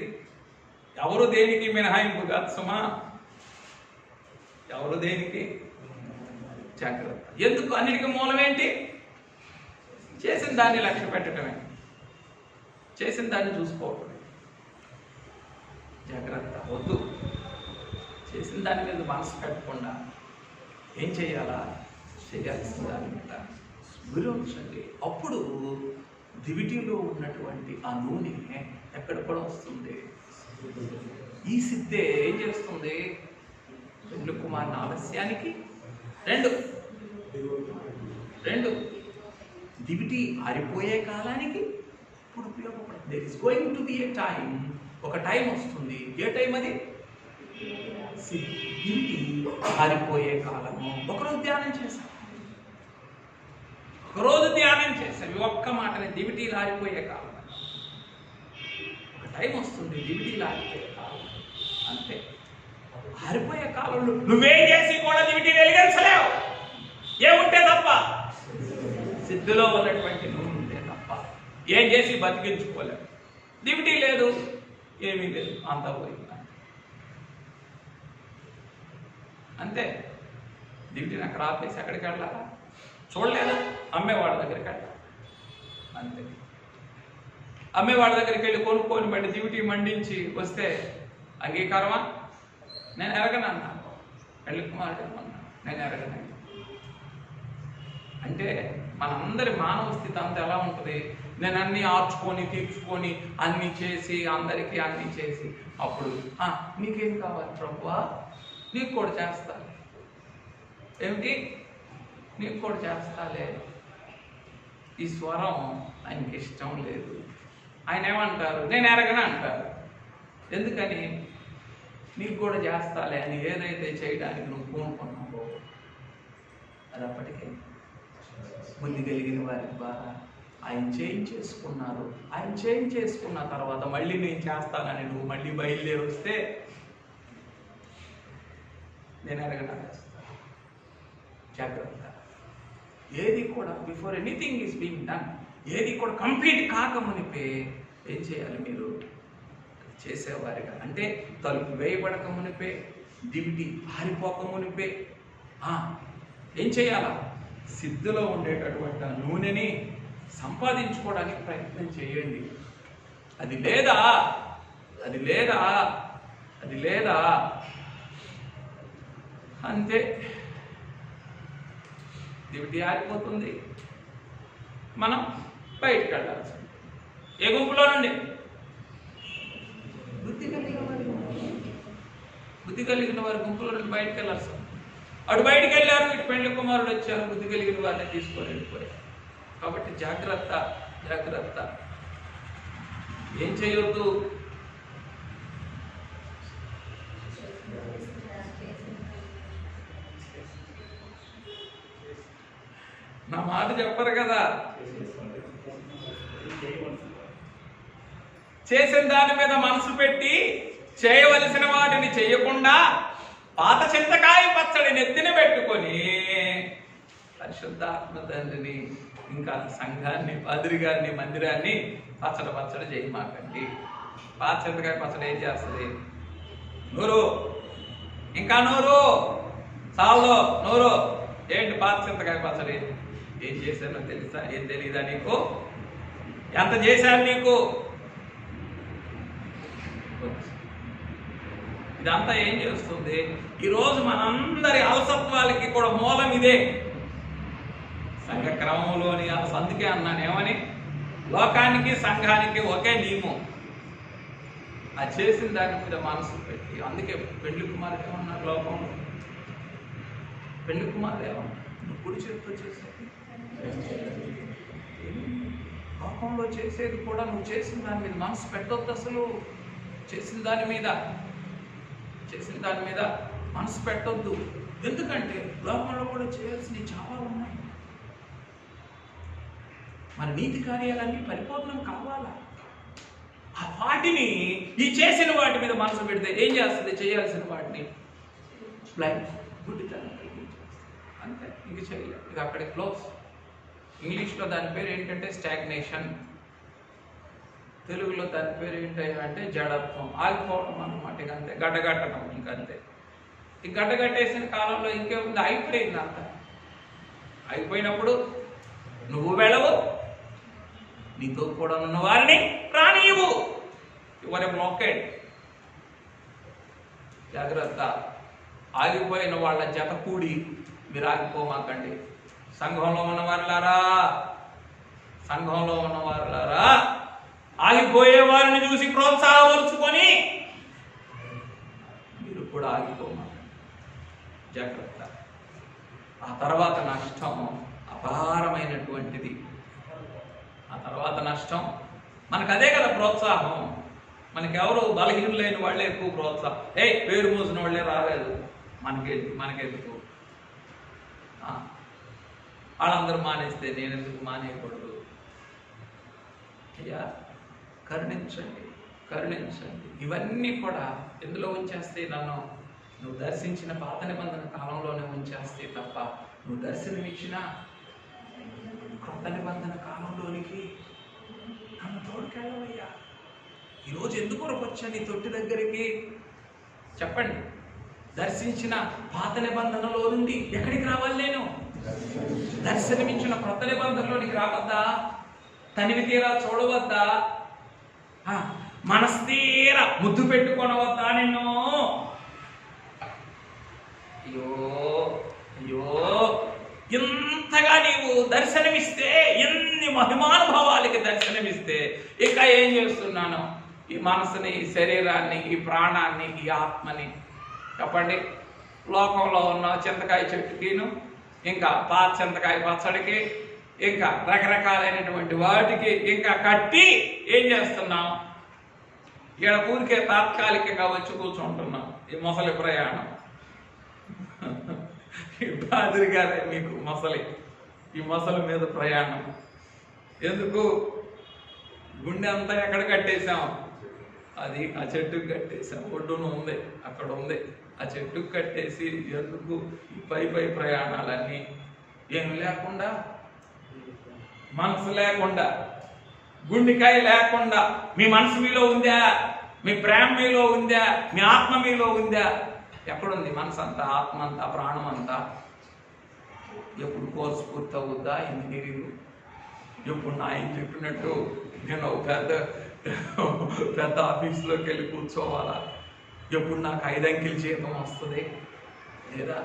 ఎవరు దేనికి మినహాయింపు కాదు సుమా. ఎవరు దేనికి? జాగ్రత్త. ఎందుకు? అన్నిటికీ మూలం ఏంటి? చేసిన దాన్ని లక్ష్య పెట్టడమే, చేసిన దాన్ని చూసుకోవటమే. జాగ్రత్త. వద్దు. చేసిన దాని మీద మనసు పెట్టకుండా ఏం చేయాలా? చేయాల్సిన దాని మీద గురి ఉంచండి. అప్పుడు దివిటీలో ఉన్నటువంటి ఆ నూనె ఎక్కడ కూడా వస్తుంది? ఈ సిద్ధే ఏం చేస్తుంది? పెళ్లి కుమారుని ఆలస్యానికి రెండు దివిటి ఆరిపోయే కాలానికి ఇప్పుడు ఉపయోగపడుతుంది. There is going to be a time. ఒక టైం వస్తుంది. ఏ టైం అది? దివిటి ఆరిపోయే కాలము. ఒకరోజు ధ్యానం చేశాం. ఒక్క మాటని దివిటీలు ఆరిపోయే కాలం. ఒక టైం వస్తుంది దివిటీలు ఆరిపోయే కాలం. అంతే. ఆరిపోయే కాలంలో నువ్వేం చేసి కూడా దివిటీని వెలిగించలేవు. ఏముంటే తప్ప, సిద్ధిలో ఉన్నటువంటి నువ్వు ఉంటే తప్ప ఏం చేసి బతికించుకోలేవు. దివిటీ లేదు, ఏమీ లేదు, అంతా పోయింది అంతే. దివిటీని అక్కడ ఆపేసి ఎక్కడికి వెళ్ళాలా? చూడలేదా? అమ్మేవాడి దగ్గరికి వెళ్ళాలి అంతే. అమ్మేవాడి దగ్గరికి వెళ్ళి కొనుక్కొని బట్టి దివిటీ మండించి వస్తే అంగీకారమా? నేను ఎరగనన్నా. పెళ్లి కుమారుడు అన్నా నేను ఎరగను. అంటే మనందరి మానవ స్థితి అంతా ఎలా ఉంటుంది? నేను అన్నీ ఆర్చుకొని తీర్చుకొని అన్నీ చేసి అందరికీ అన్నీ చేసి అప్పుడు నీకేం కావాలి ప్రభువా? నీకు కూడా చేస్తాను. ఏమిటి? నీకు కూడా చేస్తాలే. ఈ స్వరం ఆయనకి ఇష్టం లేదు. ఆయన ఏమంటారు? నేను ఎరగను అంటారు. ఎందుకని? నీకు కూడా చేస్తాలే అని ఏదైతే చేయడానికి నువ్వు పూనుకున్నావో అది అప్పటికే బుద్ధి కలిగిన వారి ద్వారా ఆయన చేంజ్ చేసుకున్నారు. ఆయన చేంజ్ చేసుకున్న తర్వాత మళ్ళీ నేను చేస్తానని నువ్వు మళ్ళీ బయలుదేరి వస్తే నేను ఎరగనా? జాగ్రత్త. ఏది కూడా before anything is being done, ఏది కూడా కంప్లీట్ కాకమునిపే ఏం చేయాలి మీరు చేసేవారిగా, అంటే తలుపు వేయబడక మునిపే, దివిటి ఆరిపోక మునిపే ఏం చేయాలా, సిద్ధులో ఉండేటటువంటి నూనెని సంపాదించుకోవడానికి ప్రయత్నం చేయండి. అది లేదా అది లేదా అది లేదా అంతే, దివిటి ఆరిపోతుంది, మనం బయటకు వెళ్ళాల్సి. ఏ గుంపులో నుండి? బుద్ధి కలిగిన వారి గుంపులో నుండి బయటకు వెళ్ళాల్సి. అటు బయటికి వెళ్ళారు, ఇటు పెళ్లి కుమారుడు వచ్చారు, బుద్ధి కలిగిన వారిని తీసుకొని వెళ్ళిపోయారు. కాబట్టి జాగ్రత్త జాగ్రత్త, ఏం చేయొద్దు. నా మాట చెప్పరు కదా, చేసిన దాని మీద మనసు పెట్టి చేయవలసిన వాటిని చేయకుండా పాత చింతకాయ పచ్చడి నెత్తిన పెట్టుకొని పరిశుద్ధాత్మ తండ్రిని ఇంకా సంఘాన్ని, పాదిరి గారిని, మందిరాన్ని పచ్చడి చేయమాకండి. పాత చింతకాయ పచ్చడి ఏం చేస్తుంది? నూరు, ఇంకా నూరు, చాలు నూరు. ఏంటి పాత చింతకాయ పచ్చడి? ఏం చేశానో తెలుసా? ఏం తెలీదా నీకు? ఎంత చేశాను నీకు? ఇదంతా ఏం చేస్తుంది? ఈరోజు మనందరి అలసత్వాలకి కూడా మూలం ఇదే. సంఘ క్రమంలోని అందుకే అన్నాను ఏమని, లోకానికి సంఘానికి ఒకే నియమం. అది చేసిన దాని మీద మనసు పెట్టి, అందుకే పెళ్లి కుమారుడు ఏమన్నారు లోకంలో? పెళ్లి కుమారుడు ఏమన్నారు? నువ్వు కుడి చేతితో చేసేది లోకంలో చేసేది కూడా నువ్వు చేసిన దాని మీద మనసు పెట్టొద్దు. అసలు చేసిన దాని మీద మనసు పెట్టొద్దు. ఎందుకంటే లోకంలో కూడా చేయాల్సినవి చాలా ఉన్నాయి. మన నీతి కార్యాలన్నీ పరిపూర్ణం కావాలా? ఆ వాటిని ఈ చేసిన వాటి మీద మనసు పెడితే ఏం చేస్తుంది? చేయాల్సిన వాటిని బ్లైండ్ గుడ్డితనం అంతే, ఇంక చేయలేదు. ఇక అక్కడే క్లోజ్. ఇంగ్లీష్లో దాని పేరు ఏంటంటే స్టాగ్నేషన్, తెలుగులో దాని పేరు ఏంటంటే జడత్వం, ఆగిపోవడం అన్నమాట. ఇక అంతే, గడ్డగట్టడం. ఇంకంతే. ఈ గడ్డగట్టేసిన కాలంలో ఇంకేముంది? అయిపోయింది అంత. అయిపోయినప్పుడు నువ్వు వెళ్ళవు, నీతో కూడా ఉన్న వారిని రానివ్వు. యువర్ ఎ బ్లాకెడ్. జాగ్రత్త. ఆగిపోయిన వాళ్ళ జత కూడి మీరు ఆగిపోమాకండి. సంఘంలో ఉన్నవారులారా ఆగిపోయే వారిని చూసి ప్రోత్సాహపరుచుకొని మీరు కూడా ఆగిపోమాకండి. జాగ్రత్త. ఆ తర్వాత నష్టం అపారమైనటువంటిది. ఆ తర్వాత నష్టం మనకు అదే కదా ప్రోత్సాహం. మనకెవరు బలహీనులైన వాళ్ళే ఎక్కువ ప్రోత్సాహం. పేరు మోసిన వాళ్ళే రాలేదు, మనకెందుకు? వాళ్ళందరూ మానేస్తే నేనెందుకు మానేయకూడదు? అయ్యా కరుణించండి. ఇవన్నీ కూడా ఎందులో ఉంచేస్తే నన్ను నువ్వు దర్శించిన పాత నిబంధన కాలంలోనే ఉంచేస్తే తప్ప, నువ్వు దర్శనమిచ్చిన కొత్త నిబంధన కాలంలోనికి నన్ను తోడుకెళ్ళవయ్యా. ఈరోజు ఎందుకు వచ్చా నీ తొట్టి దగ్గరికి? చెప్పండి. దర్శించిన పాత నిబంధనలో నుండి ఎక్కడికి రావాలి? నేను దర్శనమిచ్చిన కొత్త నిబంధనలోనికి రావద్దా? తనివి తీరా చూడవద్దా? మనస్తీర ముద్దు పెట్టుకోనవద్దా నిన్ను? అయ్యో ఇంతగా నీవు దర్శనమిస్తే, ఎన్ని మహిమానుభవాలకి దర్శనమిస్తే, ఇక ఏం చేస్తున్నాను? ఈ మనసుని, ఈ శరీరాన్ని, ఈ ప్రాణాన్ని, ఈ ఆత్మని చెప్పండి. లోకంలో ఉన్న చింతకాయ చెట్టుకిను, ఇంకా పాత చింతకాయ పచ్చడికి, ఇంకా రకరకాలైనటువంటి వాటికి ఇంకా కట్టి ఏం చేస్తున్నాం? ఈడ ఊరికే తాత్కాలికంగా వచ్చి కూర్చుంటున్నాం. ఈ మొసలి ప్రయాణం. పాదిరి గారే మీకు మొసలి. ఈ మొసలి మీద ప్రయాణం ఎందుకు? గుండె అంతా ఎక్కడ కట్టేశాం? అది ఆ చెట్టుకు కట్టేశాం. ఒడ్డున ఉంది, అక్కడ ఉంది. ఆ చెట్టుకు కట్టేసి ఎందుకు ఈ పై ప్రయాణాలన్నీ? ఏం లేకుండా, మనసు లేకుండా, గుండెకాయ లేకుండా, మీ మనసు మీలో ఉందా? మీ ప్రేమ మీలో ఉందా? మీ ఆత్మ మీలో ఉందా? ఎక్కడుంది మనసు అంతా, ఆత్మ అంతా, ప్రాణం అంతా? ఎప్పుడు కోర్సు పూర్తి అవుద్దా ఇంజనీరింగ్? ఎప్పుడు నా ఆయన చెప్పినట్టు నేను పెద్ద ఆఫీస్లోకి వెళ్ళి కూర్చోవాలా? ఎప్పుడు నాకు 5 అంకెల జీతం వస్తుంది? లేదా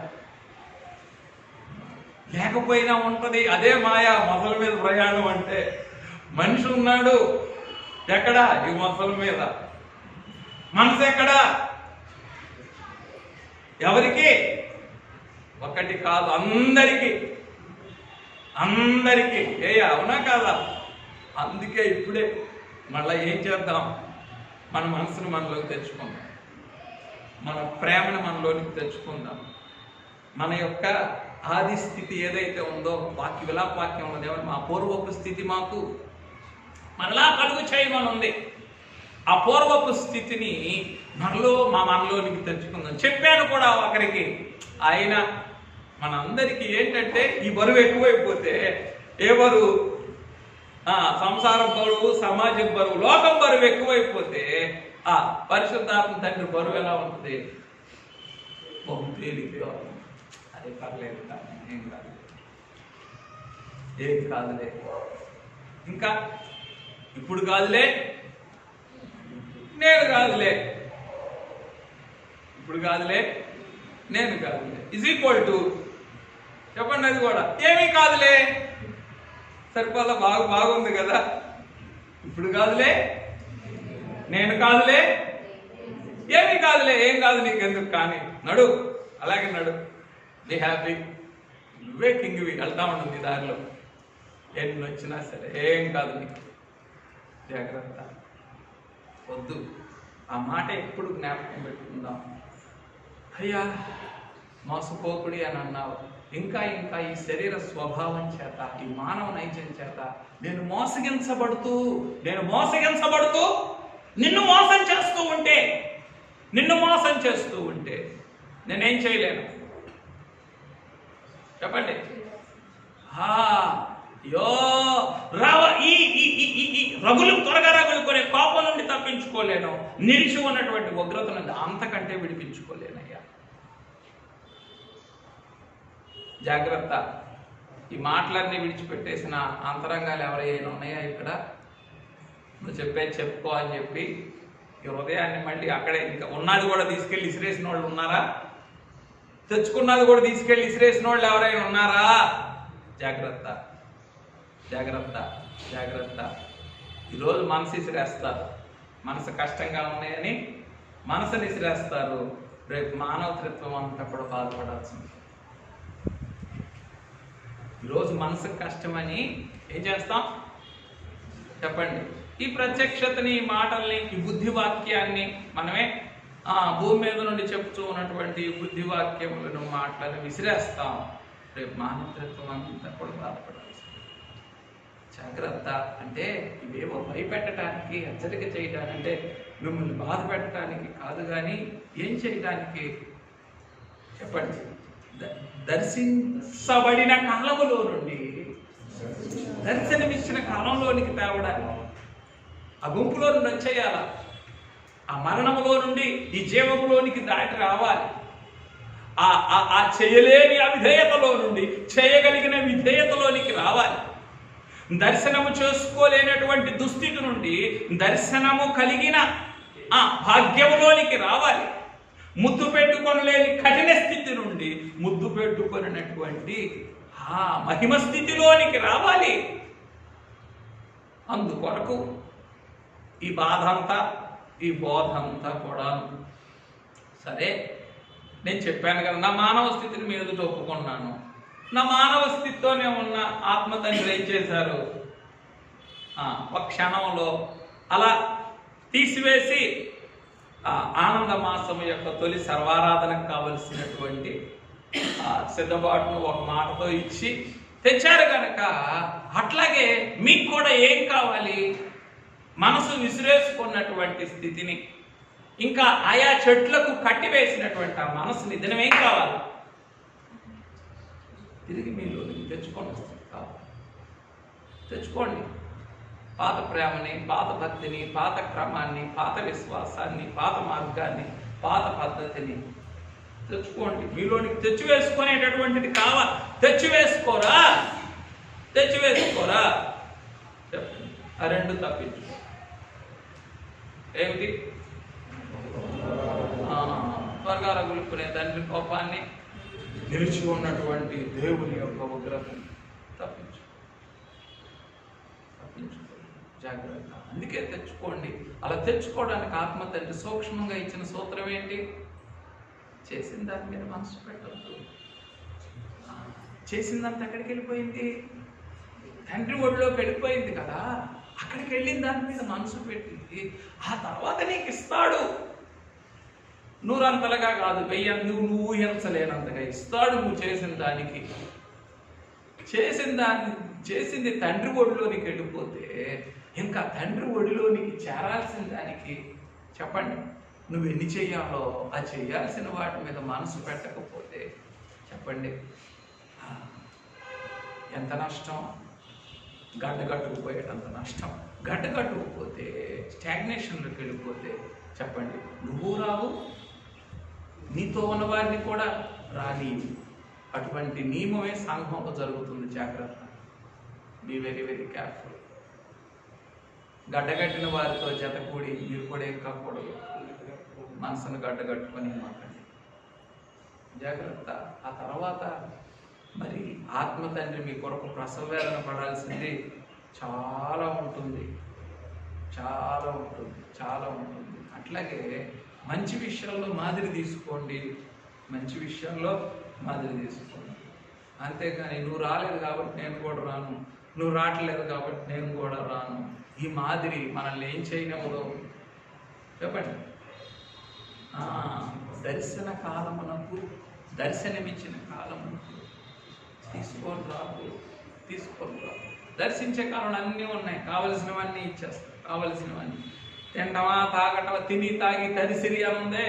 లేకపోయినా ఉంటుంది. అదే మాయా మొసల మీద ప్రయాణం అంటే. మనిషి ఉన్నాడు ఎక్కడా? ఈ మొసల మీద. మనసు ఎక్కడా? ఎవరికి? ఒకటి కాదు, అందరికీ. అందరికీ. అవునా కాదా? అందుకే ఇప్పుడే మళ్ళీ ఏం చేద్దాం? మన మనసును మనలోకి తెచ్చుకుందాం, మన ప్రేమను మనలోనికి తెచ్చుకుందాం. మన యొక్క ఆది స్థితి ఏదైతే ఉందో, విలాపవాక్యం ఉన్నది, మా పూర్వపు స్థితి మాకు మరలా కలుగు చేయమని ఉంది. ఆ పూర్వపు స్థితిని మనలోనికి తెచ్చుకుందాం. చెప్పాను కూడా ఒకరికి, ఆయన మనందరికీ ఏంటంటే ఈ బరువు ఎక్కువైపోతే, ఏ బరువు? సంసార బరువు, సామాజిక బరువు, లోకం బరువు ఎక్కువైపోతే పరిశుద్ధాత్మ తండ్రి బరువు ఎలా ఉంటుంది? బహు తేలికగా. అదే పర్లేదు, ఏం కాదు, ఏం కాదులే, ఇంకా ఇప్పుడు కాదులే, నేను కాదులే, ఇప్పుడు కాదులే, నేను కాదులే = చెప్పండి. అది కూడా ఏమీ కాదులే, సరిపోలా, బాగుంది కదా. ఇప్పుడు కాదులే, నేను కాదులే, ఏమీ కాదులే, ఏం కాదు నీకెందుకు, కానీ నడు, అలాగే నడు, బీ హ్యాపీ, నువ్వే కింగ్వి, వెళ్తా ఉంటుంది దారిలో, ఎన్ని వచ్చినా సరే ఏం కాదు నీకు. జాగ్రత్త, వద్దు. ఆ మాట ఎప్పుడు జ్ఞాపకం పెట్టుకుందాం. అయ్యా మోసపోకుడి అని అన్నావు. ఇంకా ఈ శరీర స్వభావం చేత, ఈ మానవ నైజం చేత నేను మోసగించబడుతూ నిన్ను మోసం చేస్తూ ఉంటే నేనేం చేయలేను? చెప్పండి. త్వరగా రగులుకొనే కోపం నుండి తప్పించుకోలేను, నిలిచి ఉన్నటువంటి ఉగ్రత నుండి అంతకంటే విడిపించుకోలేనయ్యా. జాగ్రత్త. ఈ మాటలన్నీ విడిచిపెట్టేసిన అంతరంగాలు ఎవరైనా ఉన్నాయా ఇక్కడ? నువ్వు చెప్పేది చెప్పుకో అని చెప్పి ఈ హృదయాన్ని మళ్ళీ అక్కడే, ఇంకా ఉన్నది కూడా తీసుకెళ్ళి ఇసిరేసిన వాళ్ళు ఉన్నారా? తెచ్చుకున్నది కూడా తీసుకెళ్ళి ఇసిరేసిన వాళ్ళు ఎవరైనా ఉన్నారా? జాగ్రత్త, జాగ్రత్త, జాగ్రత్త. ఈరోజు మనసు ఇసిరేస్తారు, మనసు కష్టంగా ఉన్నాయని మనసుని ఇసిరేస్తారు. రేపు మానవత్వం అంతా కూడా బాధపడాల్సింది. ఈరోజు మనసుకు కష్టమని ఏం చేస్తాం? చెప్పండి. ఈ ప్రత్యక్షతని, ఈ మాటల్ని, ఈ బుద్ధివాక్యాన్ని మనమే భూమి మీద నుండి చెప్తూ ఉన్నటువంటి బుద్ధివాక్యములను, మాటలను విసిరేస్తాం. రేపు మానవత్వం అంతా కూడా బాధపడాల్సింది. జాగ్రత్త. అంటే ఇవేవో భయపెట్టడానికి, హెచ్చరిక చేయడానికి, అంటే మిమ్మల్ని బాధ పెట్టడానికి కాదు, కానీ ఏం చేయడానికి? చెప్పండి. దర్శించబడిన కాలములో నుండి దర్శనమిచ్చిన కాలంలోనికి తేవడానికి, ఆ గుంపులో నుండి వచ్చేయాల, ఆ మరణములో నుండి ఈ జీవములోనికి దాటి రావాలి. ఆ చేయలేని అవిధేయతలో నుండి చేయగలిగిన విధేయతలోనికి రావాలి. దర్శనము చేసుకోలేనటువంటి దుస్థితి నుండి దర్శనము కలిగిన భాగ్యములోనికి రావాలి. ముద్దు పెట్టుకొనలేని కఠిన స్థితి నుండి ముద్దు పెట్టుకొనినటువంటి మహిమ స్థితిలోనికి రావాలి. అందుకొరకు ఈ బాధ అంతా, ఈ బోధ అంతా కూడా సరే. నేను చెప్పాను కదా, నా మానవ స్థితిని మీ ఎదుట ఒప్పుకున్నాను. నా మానవ స్థితితోనే ఉన్న ఆత్మ తండ్రి ఏం చేశారు? ఒక క్షణంలో అలా తీసివేసి ఆనంద మాసము యొక్క తొలి సర్వారాధనకు కావలసినటువంటి సిద్ధపాటును ఒక మాటతో ఇచ్చి తెచ్చారు కనుక, అట్లాగే మీకు కూడా ఏం కావాలి? మనసు విసిరేసుకున్నటువంటి స్థితిని, ఇంకా ఆయా చెట్లకు కట్టివేసినటువంటి ఆ మనసుని దినమేం కావాలి? తిరిగి మీలో తెచ్చుకోండి, తెచ్చుకోండి. పాత ప్రేమని, పాత భక్తిని, పాత క్రమాన్ని, పాత విశ్వాసాన్ని, పాత మార్గాన్ని, పాత పద్ధతిని తెచ్చుకోండి. మీలోనికి తెచ్చివేసుకునేటటువంటిది కావాలి. తెచ్చివేసుకోరా చెప్పండి. ఆ రెండు తప్పించు. ఏమిటి? త్వరగా గులుక్కునే తండ్రి కోపాన్ని, నిలిచి ఉన్నటువంటి దేవుని యొక్క ఉగ్రతని తప్పించు. జాగ్రత్త. అందుకే తెచ్చుకోండి. అలా తెచ్చుకోవడానికి ఆత్మ తండ్రి సూక్ష్మంగా ఇచ్చిన సూత్రం ఏంటి? చేసిన దాని మీద మనసు పెట్టద్దు. చేసిందంతా ఎక్కడికి వెళ్ళిపోయింది? తండ్రి ఒడిలోకి వెళ్ళిపోయింది కదా. అక్కడికి వెళ్ళిన దాని మీద మనసు పెట్టింది. ఆ తర్వాత నీకు ఇస్తాడు. నూరంతలుగా కాదు, నువ్వు ఊహించలేనంతగా ఇస్తాడు. నువ్వు చేసిన దానికి, చేసింది తండ్రి ఒడిలోనికి వెళ్ళిపోతే ఇంకా తండ్రి ఒడిలోనికి చేరాల్సిన దానికి చెప్పండి, నువ్వు ఎన్ని చెయ్యాలో ఆ చేయాల్సిన వాటి మీద మనసు పెట్టకపోతే చెప్పండి ఎంత నష్టం? గడ్డగట్టుకుపోయేటంత నష్టం. గడ్డగట్టుకుపోతే, స్టాగ్నేషన్లోకి వెళ్ళిపోతే చెప్పండి, నువ్వు రావు, నీతో ఉన్న వారిని కూడా రానీవు. అటువంటి నియమమే సంఘంలో జరుగుతుంది. జాగ్రత్త. Be very very careful. గడ్డగట్టిన వారితో జతకూడి మీరు కూడా ఎక్కకూడదు. మనసును గడ్డగట్టుకొని మాట్లాడి జాగ్రత్త. ఆ తర్వాత మరి ఆత్మ తండ్రి మీ కొరకు ప్రసవ వేదన పడాల్సింది చాలా ఉంటుంది. అట్లాగే మంచి విషయాల్లో మాదిరి తీసుకోండి. అంతేగాని నువ్వు రాలేదు కాబట్టి నేను కూడా రాను, నువ్వు రావట్లేదు కాబట్టి నేను కూడా రాను. ఈ మాదిరి మనల్ని ఏం చేయనివ్వదు చెప్పండి. దర్శన కాలమునకు, దర్శనమిచ్చిన కాలమునకు తీసుకొని రాదు. దర్శించే కాలంలో అన్నీ ఉన్నాయి. కావలసినవన్నీ ఇచ్చేస్తారు. కావలసినవన్నీ తింటవా, తాగటవా, తిని తాగి తరిసిరి అనుందే.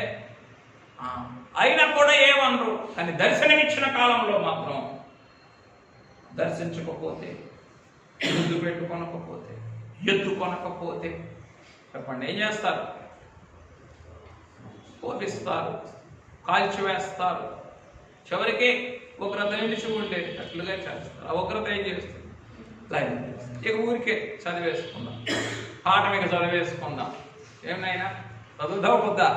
అయినా కూడా ఏమనరు. కానీ దర్శనమిచ్చిన కాలంలో మాత్రం దర్శించకపోతే, ముందు పెట్టుకొనకపోతే, ఎత్తుకొనకపోతే చెప్పండి ఏం చేస్తారు? కోపిస్తారు, కాల్చివేస్తారు. చివరికి ఉగ్రత నిలిచి ఉండేటట్లుగా చేస్తారు. ఆ ఉగ్రత ఏం చేస్తుంది? లైన్ ఇక ఊరికే చదివేసుకుందాం, పాఠం ఇక చదివేసుకుందాం. ఏమైనా చదువుదావు పొద్దా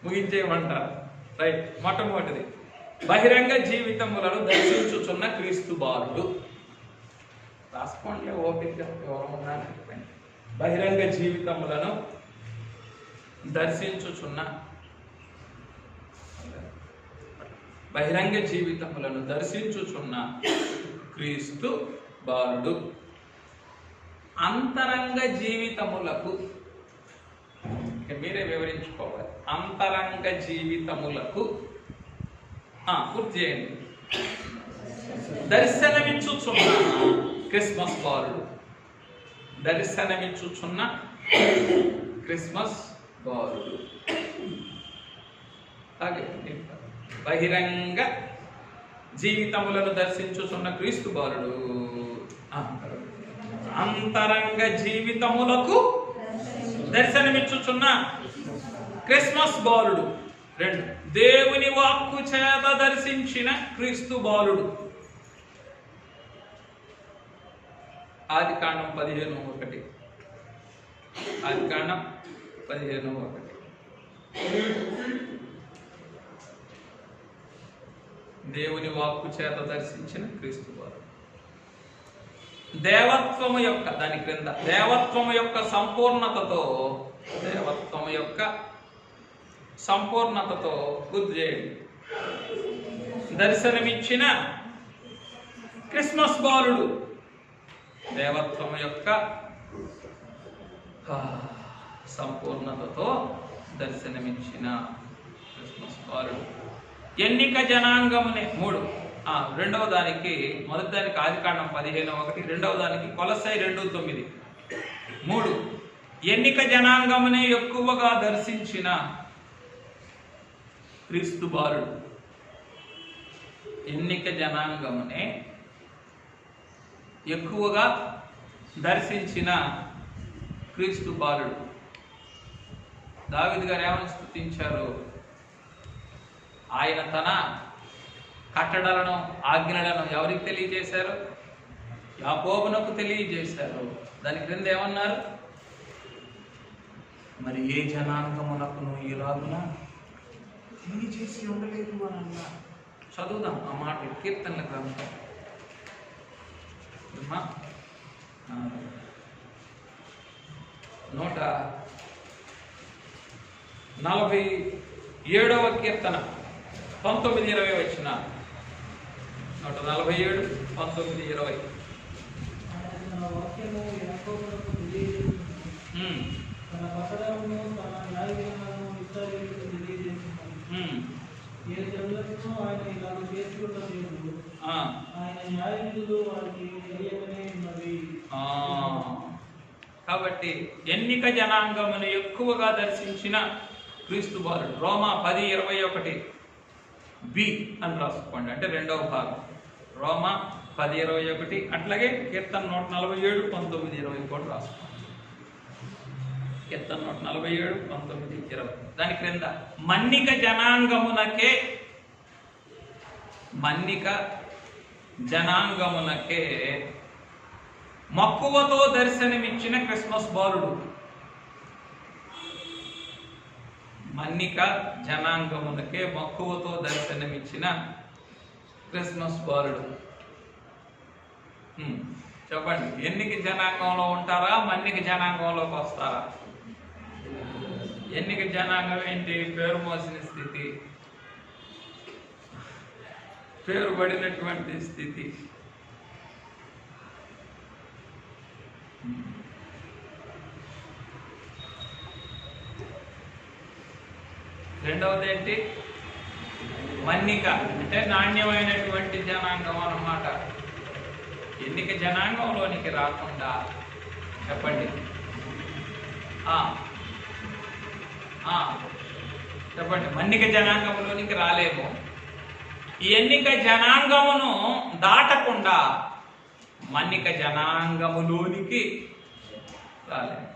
ముగించేయమంటారు. రైట్. మొట్టమొదటిది, బహిరంగ జీవితములను దర్శించుచున్న క్రీస్తు బాలుడు. రాసుకోండి ఓపిక, ఎవరు ఉన్నారు? బహిరంగ జీవితములను దర్శించుచున్న క్రీస్తు బాలుడు. అంతరంగ జీవితములకు మీరే వివరించుకోవాలి. అంతరంగ జీవితములకు పూర్తి చేయండి. దర్శనమిచ్చుచున్న క్రిస్మస్ బాలుడు. బహిరంగ జీవితములను దర్శించుచున్న క్రీస్తు బాలుడు. అంతరంగ జీవితములకు దర్శనమిచ్చుచున్న క్రిస్మస్ బాలుడు. 2, దేవుని వాక్కు చేత దర్శించిన క్రీస్తు బాలుడు. ఆదికాండం 15:1. దేవుని వాక్కు చేత దర్శించిన క్రీస్తు బాలుడు. దేవత్వము యొక్క దాని క్రింద దేవత్వము యొక్క సంపూర్ణతతో గుర్తు చేయండి. దర్శనమిచ్చిన క్రిస్మస్ బాలుడు. దేవత్వము యొక్క సంపూర్ణతతో దర్శనమిచ్చిన క్రిస్మస్ బాలుడు. ఎన్నిక జనాంగమునే 3. రెండవ దానికి, మొదటి దానికి ఆదికాండం 15:1, రెండవ దానికి కొలస్సై 2:9. 3, ఎన్నిక జనాంగమునే ఎక్కువగా దర్శించిన క్రీస్తు బాలుడు. ఎన్నిక జనాంగమునే ఎక్కువగా దర్శించిన క్రీస్తు బాలుడు. దావీదు గారు ఏమని స్తుతించారు? ఆయన తన కట్టడలను ఆజ్ఞలను ఎవరికి తెలియజేశారు? యాకోబునకు తెలియజేశారు. దాని క్రింద ఏమన్నారు? మరి ఏ జనాంగమునకును ఇలాగున తెలియజేసి ఉండలేదు అని అన్నారు. చదువుదాం ఆ మాటలు, కీర్తనల గ్రంథం 147వ కీర్తన 19-20 వచ్చిన 147, 19-20. కాబట్టి ఎన్నిక జనాంగమును ఎక్కువగా దర్శించిన క్రీస్తు బాలుడు. రోమా 10:21 బి అని రాసుకోండి, అంటే రెండవ భాగం. రోమా 10:21. అట్లాగే కీర్తన 147, 19-20 కూడా రాసుకోండి. కీర్తన 147, 19-20. దాని క్రింద మన్నిక జనాంగమునకే మక్కువతో దర్శనమిచ్చిన క్రిస్మస్ బాలుడు. మన్నిక జనాంగమునకే మక్కువతో దర్శనమిచ్చిన క్రిస్మస్ బాలుడు. చెప్పండి, ఎన్నిక జనాంగంలో ఉంటారా, మన్నిక జనాంగంలోకి వస్తారా? ఎన్నిక జనాంగం ఏంటి? పేరు మోసిన స్థితి, పేరు పడినటువంటి స్థితి. రెండవది ఏంటి? మన్నిక, అంటే నాణ్యమైనటువంటి జనాంగం అన్నమాట. ఎన్నిక జనాంగంలోనికి రాకుండా, చెప్పండి, చెప్పండి, మన్నిక జనాంగంలోనికి రాలేము. ఈ ఎన్నిక జనాంగమును దాటకుండా మన్నిక జనాంగములోనికి రాలేము.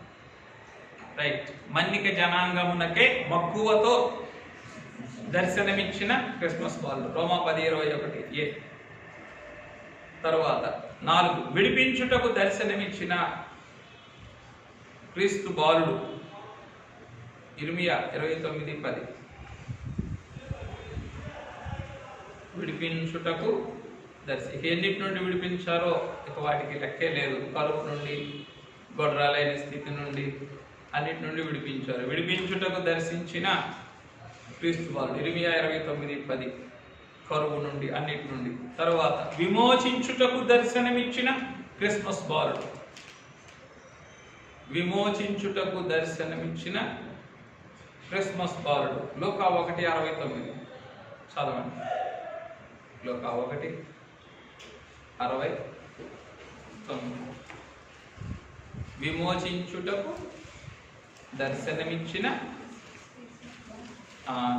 రైట్. మన్నిక జనాంగమునకే మక్కువతో దర్శనమిచ్చిన క్రిస్మస్ బాలుడు. రోమా 10:21 తరువాత 4, విడిపించుటకు దర్శనమిచ్చిన క్రీస్తు బాలుడు. ఇర్మియా 29:10. విడిపించుటకు ఎన్నిటి నుండి విడిపించారో ఇక వాటికి లెక్కే లేదు. కరువు నుండి, గొడ్రాలైన స్థితి నుండి, అన్నిటి నుండి విడిపించారు. విడిపించుటకు దర్శించిన క్రీస్తు బాలుడు. ఇర్మియా 29:10. కరువు నుండి, అన్నిటి నుండి. తరువాత విమోచించుటకు దర్శనమిచ్చిన క్రిస్మస్ బాలుడు. విమోచించుటకు దర్శనమిచ్చిన క్రిస్మస్ బాలుడు. లూకా 1:69 చదవండి. లూకా 1:69. విమోచించుటకు దర్శనమిచ్చిన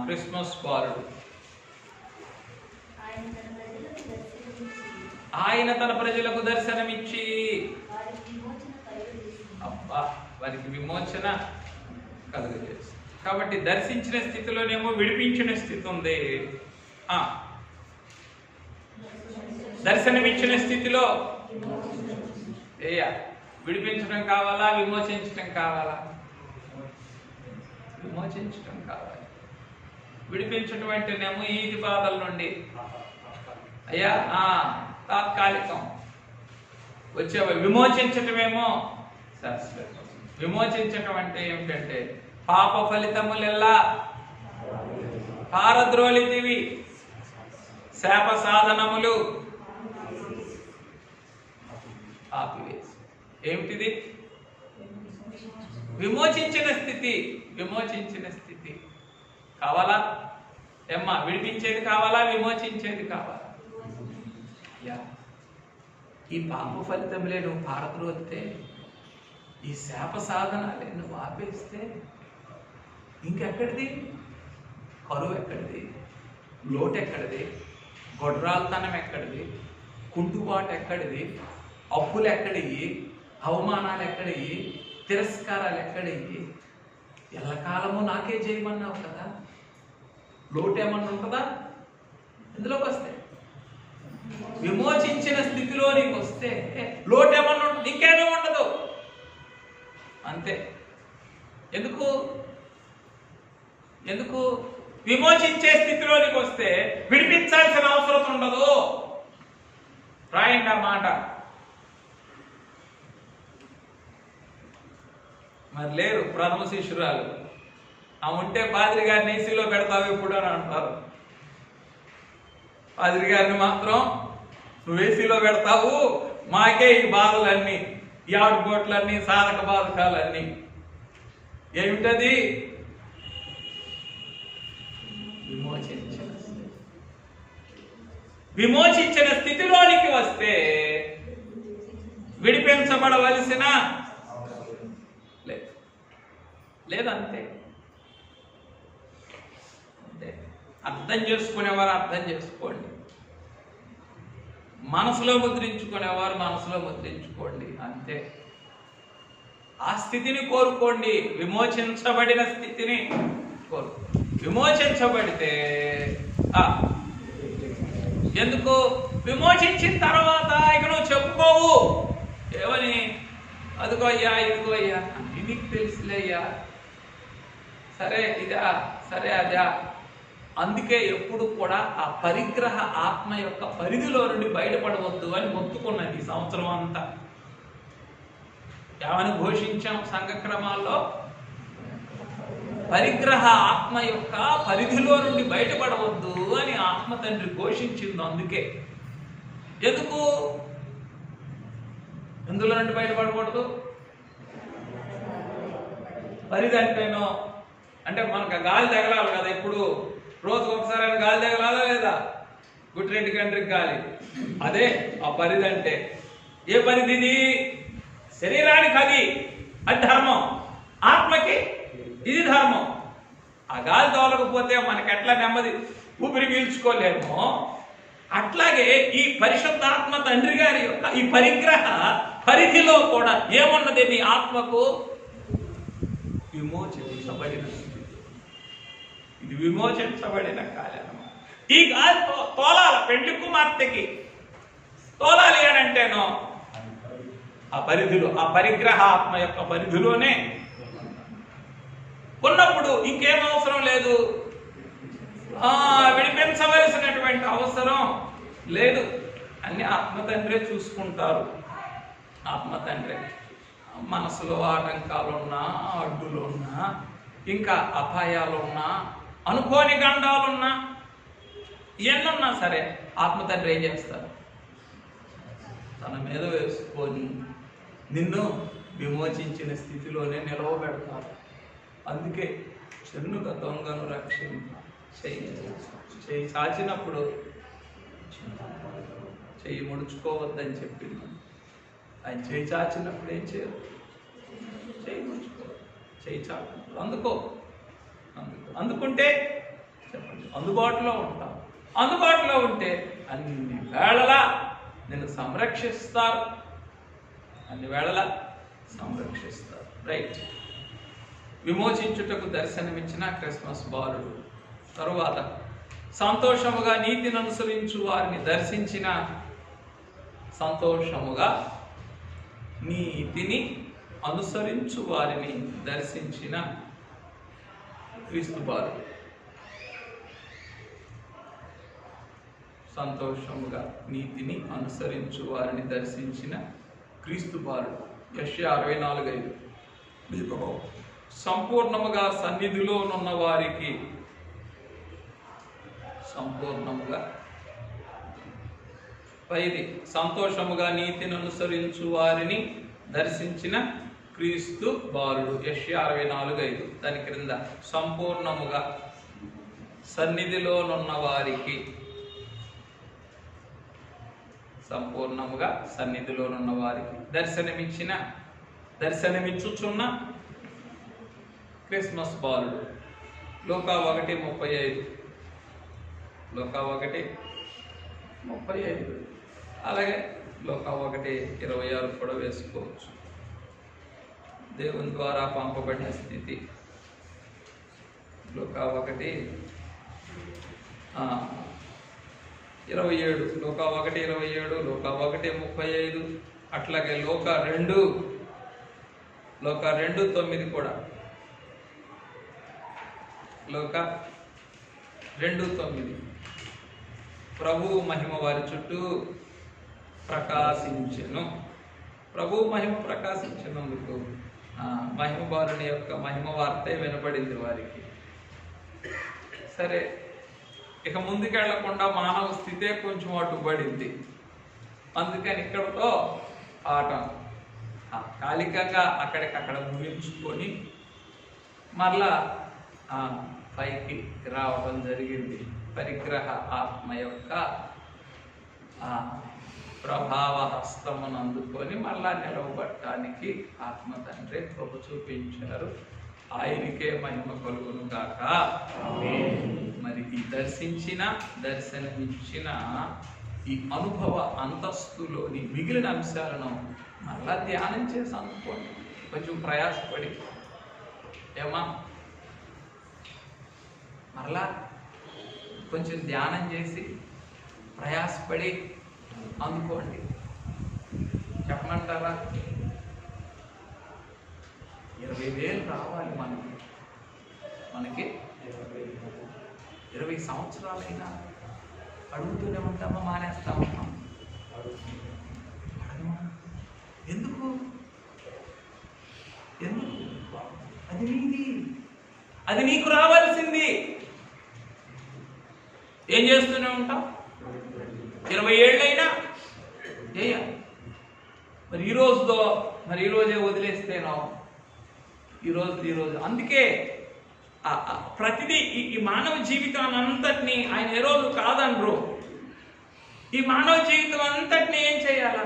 క్రిస్మస్ బాలుడు. ఆయన తన ప్రజలకు దర్శనమిచ్చి వారికి విమోచన కలుగజేసి. కాబట్టి దర్శించిన స్థితిలోనేమో విడిపించిన స్థితి ఉంది. దర్శనమిచ్చిన స్థితిలో విడిపించడం కావాలా, విమోచించడం కావాలా? విమోచించడం కావాలి. విడిపించడం అంటేనేమో ఈది బాధల నుండి అయ్యా తాత్కాలికం వచ్చేవా. విమోచించటమేమో శాశ్వతం. విమోచించటం అంటే ఏమిటంటే పాప ఫలితములెల్లా పారద్రోలితివి, శాప సాధనములు ఆపివేసి. ఏమిటిది? విమోచించిన స్థితి. విమోచించిన స్థితి కావాలా? విడిపించేది కావాలా, విమోచించేది కావాలా? ఈ పాప ఫలితంలే నువ్వు పారద్రోలితే, ఈ శాప సాధనాలే నువ్వు ఆపేస్తే ఇంకెక్కడిది? కరువు ఎక్కడిది? లోటు ఎక్కడిది? గొడ్రాల్తనం ఎక్కడిది? కుంటుబాటు ఎక్కడిది? అప్పులు ఎక్కడయ్యి, అవమానాలు ఎక్కడయ్యి, తిరస్కారాలు ఎక్కడయ్యి? ఎల్లకాలము నాకే చేయమన్నావు కదా, లోటు ఏమన్నా ఉంటుందా? ఎందులోకి వస్తే విమోచించిన స్థితిలోనికి వస్తే లోటు ఏమన్నా ఉంటుంది? ఇంకేమీ ఉండదు, అంతే. ఎందుకు ఎందుకు విమోచించే స్థితిలోనికి వస్తే విడిపించాల్సిన అవసరం ఉండదు. రాయండి ఆ మాట. మరి లేరు ప్రథమ శిష్యురాలు. ఆ ఉంటే పాదిరి గారిని ఏసీలో పెడతావు ఎప్పుడు అని అంటారు. పాదిరి గారిని మాత్రం నువ్వు ఏసీలో పెడతావు, మాకే ఈ బాధలన్నీ, ఈ ఆడుకోట్లన్నీ, సాధక బాధకాలన్నీ. ఏమిటది? విమోచించిన స్థితిలోనికి వస్తే విడిపించబడవలసిన లేదంతే. అంతే. అర్థం చేసుకునేవారు అర్థం చేసుకోండి, మనసులో ముద్రించుకునేవారు మనసులో ముద్రించుకోండి, అంతే. ఆ స్థితిని కోరుకోండి, విమోచించబడిన స్థితిని కోరుకోండి. విమోచించబడితే ఎందుకు విమోచించిన తర్వాత ఇక నువ్వు చెప్పుకోవు ఏమని, అదిగో అయ్యా ఇదిగో అయ్యా అన్ని నీకు తెలుసులే అయ్యా, సరే ఇదా సరే అదా. అందుకే ఎప్పుడు కూడా ఆ పరిగ్రహ ఆత్మ యొక్క పరిధిలో నుండి బయటపడవద్దు అని మొత్తుకున్నది ఈ సంవత్సరం అంతా. ఏమని ఘోషించాం సంఘక్రమాల్లో? పరిగ్రహ ఆత్మ యొక్క పరిధిలో నుండి బయటపడవద్దు అని ఆత్మ తండ్రి ఘోషించింది. అందుకే ఎందుకు ఎందులో నుండి బయటపడకూడదు? పరిధి అంటేనో అంటే మనకు గాలి తగలాలి కదా, ఇప్పుడు రోజుకు ఒకసారి గాలి తగలాలా లేదా? గుట్రెంటి గంటకి గాలి, అదే ఆ పరిధి అంటే. ఏ పరిధిది? శరీరానికి అది ధర్మం, ఆత్మకి ఇది ధర్మం. ఆ గాలి తోలకపోతే మనకి ఎట్లా నెమ్మది ఊపిరి పీల్చుకోలేమో, అట్లాగే ఈ పరిశుద్ధాత్మ తండ్రి గారి యొక్క ఈ పరిగ్రహ పరిధిలో కూడా ఏమున్నది? నీ ఆత్మకు విమోచించబడిన, ఇది విమోచించబడిన కాలం. ఈ గాలి తోలాల, పెండ్లి కుమార్తెకి తోలాలి అని అంటేనో ఆ పరిధిలో, ఆ పరిగ్రహ ఆత్మ యొక్క పరిధిలోనే ఉన్నప్పుడు ఇంకేం అవసరం లేదు, విడిపించవలసినటువంటి అవసరం లేదు. అన్ని ఆత్మ తండ్రే చూసుకుంటారు. ఆత్మ తండ్రే. మనసులో ఆటంకాలున్నా, అడ్డులున్నా, ఇంకా అపాయాలున్నా, అనుకోని గండాలున్నా, ఎన్నున్నా సరే ఆత్మ తండ్రి ఏం చేస్తారు? తన మీద వేసుకొని నిన్ను విమోచించిన స్థితిలోనే నిలవబెడతారు. అందుకే చెన్నుక దొంగను రక్షింప చెయ్యి చాచినప్పుడు చెయ్యి ముడుచుకోవద్దని చెప్పింది. ఆయన చెయ్యి చాచినప్పుడు ఏం చేయరు? చెయ్యి ముడుచుకో, చెయ్యి చాచినప్పుడు అందుకుంటే చెప్పండి, అందుబాటులో ఉంటాం. అందుబాటులో ఉంటే అన్ని వేళలా నిన్ను సంరక్షిస్తారు, అన్ని వేళలా సంరక్షిస్తారు. రైట్. విమోచించుటకు దర్శనమిచ్చిన క్రిస్మస్ బాలుడు. తరువాత సంతోషముగా నీతిని అనుసరించు వారిని దర్శించిన, సంతోషముగా నీతిని అనుసరించు వారిని దర్శించిన క్రీస్తు బాలుడు. సంతోషముగా నీతిని అనుసరించు వారిని దర్శించిన క్రీస్తు బాలుడు. యెషయా 64:5. సంపూర్ణముగా సన్నిధిలో నున్న వారికి, సంపూర్ణముగా పైది సంతోషముగా నీతిని అనుసరించు వారిని దర్శించిన క్రీస్తు బాలుడు. యెషయా 64:5. దాని క్రింద సంపూర్ణముగా సన్నిధిలో నున్న వారికి, సంపూర్ణముగా సన్నిధిలోనున్న వారికి దర్శనమిచ్చుచున్న క్రిస్మస్ బాలుడు. లూకా 1:35. లూకా 1:35. అలాగే లోక 1:26 కూడా వేసుకోవచ్చు. దేవుని ద్వారా పంపబడిన స్థితి. లోక 1:27, లోక 1:27, లోక 1:35, అట్లాగే లోక 2:9 కూడా. లోక 2:9 ప్రభువు మహిమ వారి చుట్టూ ప్రకాశించెను. ప్రభువు మహిమ ప్రకాశించినందుకు మహిమ బాలుని యొక్క మహిమ వార్తే వినపడింది వారికి. సరే, ఇక ముందుకెళ్లకుండా మానవ స్థితే కొంచెం అడ్డుపడింది. అందుకని ఇక్కడతో ఆటం కాలికంగా అక్కడికక్కడ ముగించుకొని మరలా పైకి రావడం జరిగింది. పరిగ్రహ ఆత్మ యొక్క ప్రభావ హస్తమును అందుకొని మళ్ళా నిలవబట్టడానికి ఆత్మ తండ్రి కృప చూపించారు. ఆయనకే మహిమ కలుగును గాక. మరి ఈ దర్శనమిచ్చిన ఈ అనుభవ అంతస్తులోని మిగిలిన అంశాలను మళ్ళా ధ్యానం చేసి అనుకోండి. కొంచెం ప్రయాసపడి ఏమా మరలా కొంచెం ధ్యానం చేసి ప్రయాసపడి అనుకోండి. చెప్పమంటారా? 20,000 రావాలి మనకి 20 సంవత్సరాలైనా అడుగుతూనే ఉంటామా, మానేస్తామా? ఎందుకు? అది నీది, అది నీకు రావాల్సింది. ఏం చేస్తూనే ఉంటాం 20 ఏళ్ళైనా మరి ఈరోజే వదిలేస్తేనో ఈరోజు. అందుకే ప్రతిదీ ఈ మానవ జీవితాన్ని అంతటినీ ఆయన ఏ రోజు కాదనరు. ఈ మానవ జీవితం అంతటినీ ఏం చేయాల?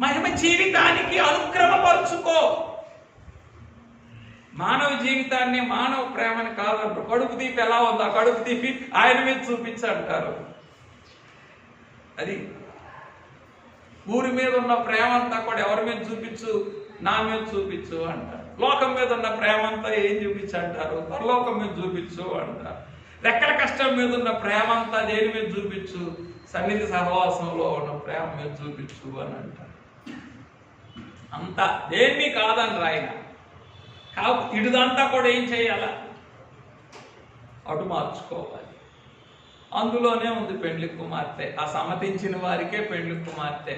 మహిమ జీవితానికి అనుక్రమపరుచుకో. మానవ జీవితాన్ని, మానవ ప్రేమని కాదనరు. కడుపు తీపి ఎలా ఉందో ఆ కడుపు తీపి ఆయన మీద చూపించంటారు. అది ఊరి మీద ఉన్న ప్రేమ అంతా కూడా ఎవరి మీద చూపించు? నా మీద చూపించు అంటారు. లోకం మీద ఉన్న ప్రేమ అంతా ఏం చూపించంటారు? పరలోకం మీద చూపించు అంటారు. రెక్కల కష్టం మీద ఉన్న ప్రేమ అంతా దేని మీద చూపించు? సన్నిధి సహవాసంలో ఉన్న ప్రేమ మీద చూపించు అని అంటారు. అంతా దేన్ని కాదని ఆయన ఇటుదంతా కూడా ఏం చేయాల? అటు మార్చుకోవాలి. అందులోనే ఉంది పెండ్లి కుమార్తె. ఆ సమ్మతించిన వారికే పెండ్లి కుమార్తె.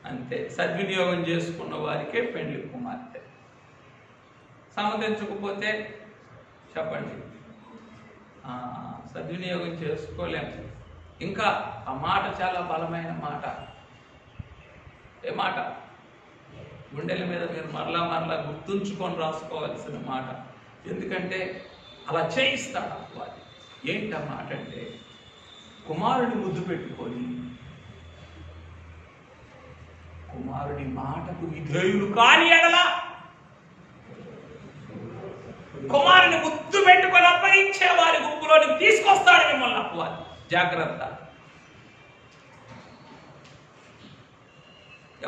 అంతే సద్వినియోగం చేసుకున్న వారికే పెండ్లి కుమార్తె. సమ్మతించకపోతే చెప్పండి, సద్వినియోగం చేసుకోలేము. ఇంకా ఆ మాట చాలా బలమైన మాట. ఏ మాట? గుండెల మీద మీరు మరలా గుర్తుంచుకొని రాసుకోవాల్సిన మాట. ఎందుకంటే అలా చేయిస్తాడు వారి. ఏంటి ఆ మాట అంటే, కుమారుని ముద్దు పెట్టుకొని కుమారుడి మాటకు విధేయులు కాని ఎడల కుమారుని ముద్దు పెట్టుకొని అప్పగించే వారి గుంపులోని తీసుకొస్తాడు మిమ్మల్ని అప్పవారు. జాగ్రత్త.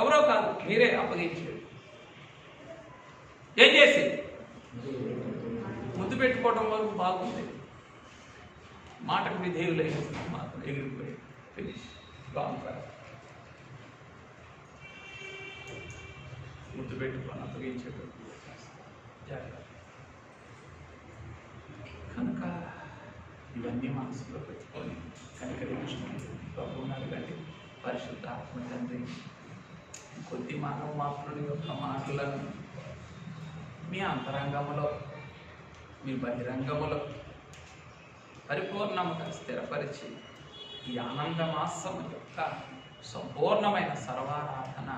ఎవరో కాదు, మీరే అప్పగించేది. ఏం చేసి ముద్దు పెట్టుకోవడం వరకు బాగుంది. మాటకు విధేయులైన మాత్రం ఎగిరిపోయి ముద్దు పెట్టుకొని అప్పగించేటప్పుడు జాగ్రత్త. కనుక ఇవన్నీ మనసులో పెట్టుకొని కనికరించుకొని ప్రభువుని అడగండి. పరిశుద్ధ ఆత్మ తండ్రి, కొద్ది మానవ మాత్రుడి యొక్క మాటలను మీ అంతరంగములో, మీ బహిరంగములో పరిపూర్ణముగా స్థిరపరిచి ఈ ఆనందమాసము యొక్క సంపూర్ణమైన సర్వారాధన,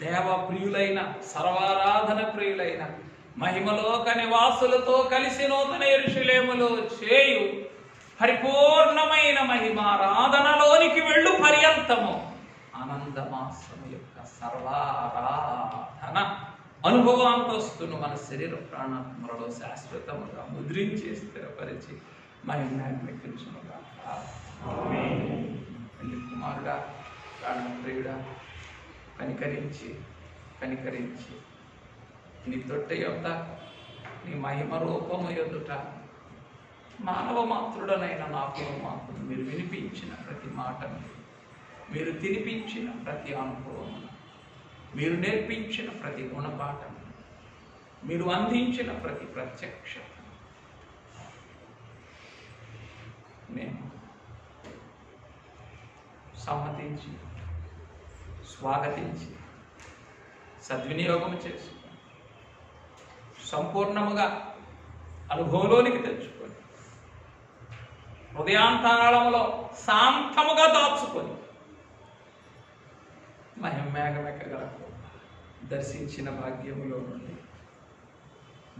దేవప్రియులైన సర్వారాధన ప్రియులైన మహిమలోక నివాసులతో కలిసి నూతన యెరూషలేములో చేయు పరిపూర్ణమైన మహిమారాధనలోనికి వెళ్ళు పర్యంతము ఆనందమాసము యొక్క సర్వారాధన అనుభవాంతస్తును మన శరీర ప్రాణాత్మలలో శాశ్వతముగా ముద్రించి స్థిరపరిచి మహిమను పెళ్లి కుమారుడా, ప్రాణప్రియుడా, కనికరించి నీ తొట్టె యొద్ద నీ మహిమ రూపము ఎదుట మానవ మాతృడనైన నాకు మీరు వినిపించిన ప్రతి మాటను, మీరు తినిపించిన ప్రతి అనుభవము, మీరు నేర్పించిన ప్రతి గుణపాఠం, మీరు అందించిన ప్రతి ప్రత్యక్షత నేను సమ్మతించి, స్వాగతించి, సద్వినియోగం చేసుకొని సంపూర్ణముగా అనుభవంలోనికి తెచ్చుకొని హృదయాంతరాళములో శాంతముగా దాచుకొని మహిమేఘమెక్కగలకు దర్శించిన భాగ్యములో నుండి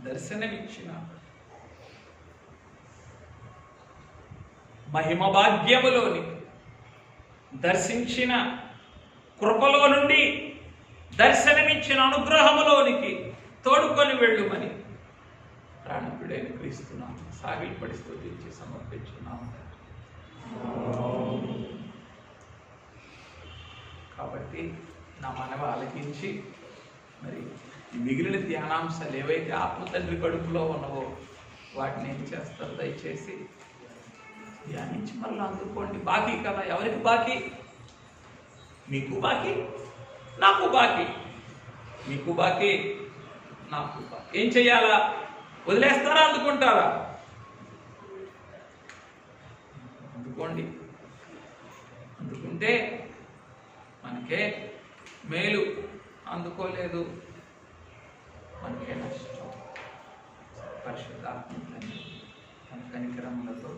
దర్శనమిచ్చిన మహిమ భాగ్యములోని దర్శించిన కృపలో నుండి దర్శనమిచ్చిన అనుగ్రహములోనికి తోడుకొని వెళ్ళుమని ప్రాణప్రియుడైన క్రీస్తున్నాము సాగిలపడి స్తుతించి సమర్పించున్నాము. కాబట్టి నా మనవ ఆలకించి మరి మిగిలిన ధ్యానాంశాలు ఏవైతే ఆత్మతండ్రి కడుపులో ఉన్నవో వాటిని ఏం చేస్తారు దయచేసి ధ్యానించి మళ్ళీ అందుకోండి. బాకీ కదా, ఎవరికి బాకీ? మీకు బాకీ, నాకు బాకీ. మీకు బాకీ, నాకు బాకీ. ఏం చెయ్యాలా? వదిలేస్తారా, అందుకుంటారా? అందుకోండి. అందుకుంటే మనకే మేలు, అందుకోలేదు మనకే నష్టం. పరిశుద్ధాత్మని తన కనికరములతో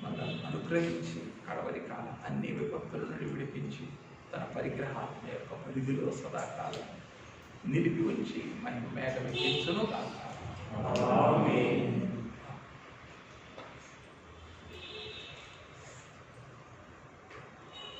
మనల్ని అనుగ్రహించి కడవరి కాలం అన్ని విపత్తుల నుండి విడిపించి తన పరిగ్రహాత్మ యొక్క పరిధిలో సదాకాలం నిలిపి ఉంచి మహిమ మేఘమెక్కించును కాక. ఆమేన్.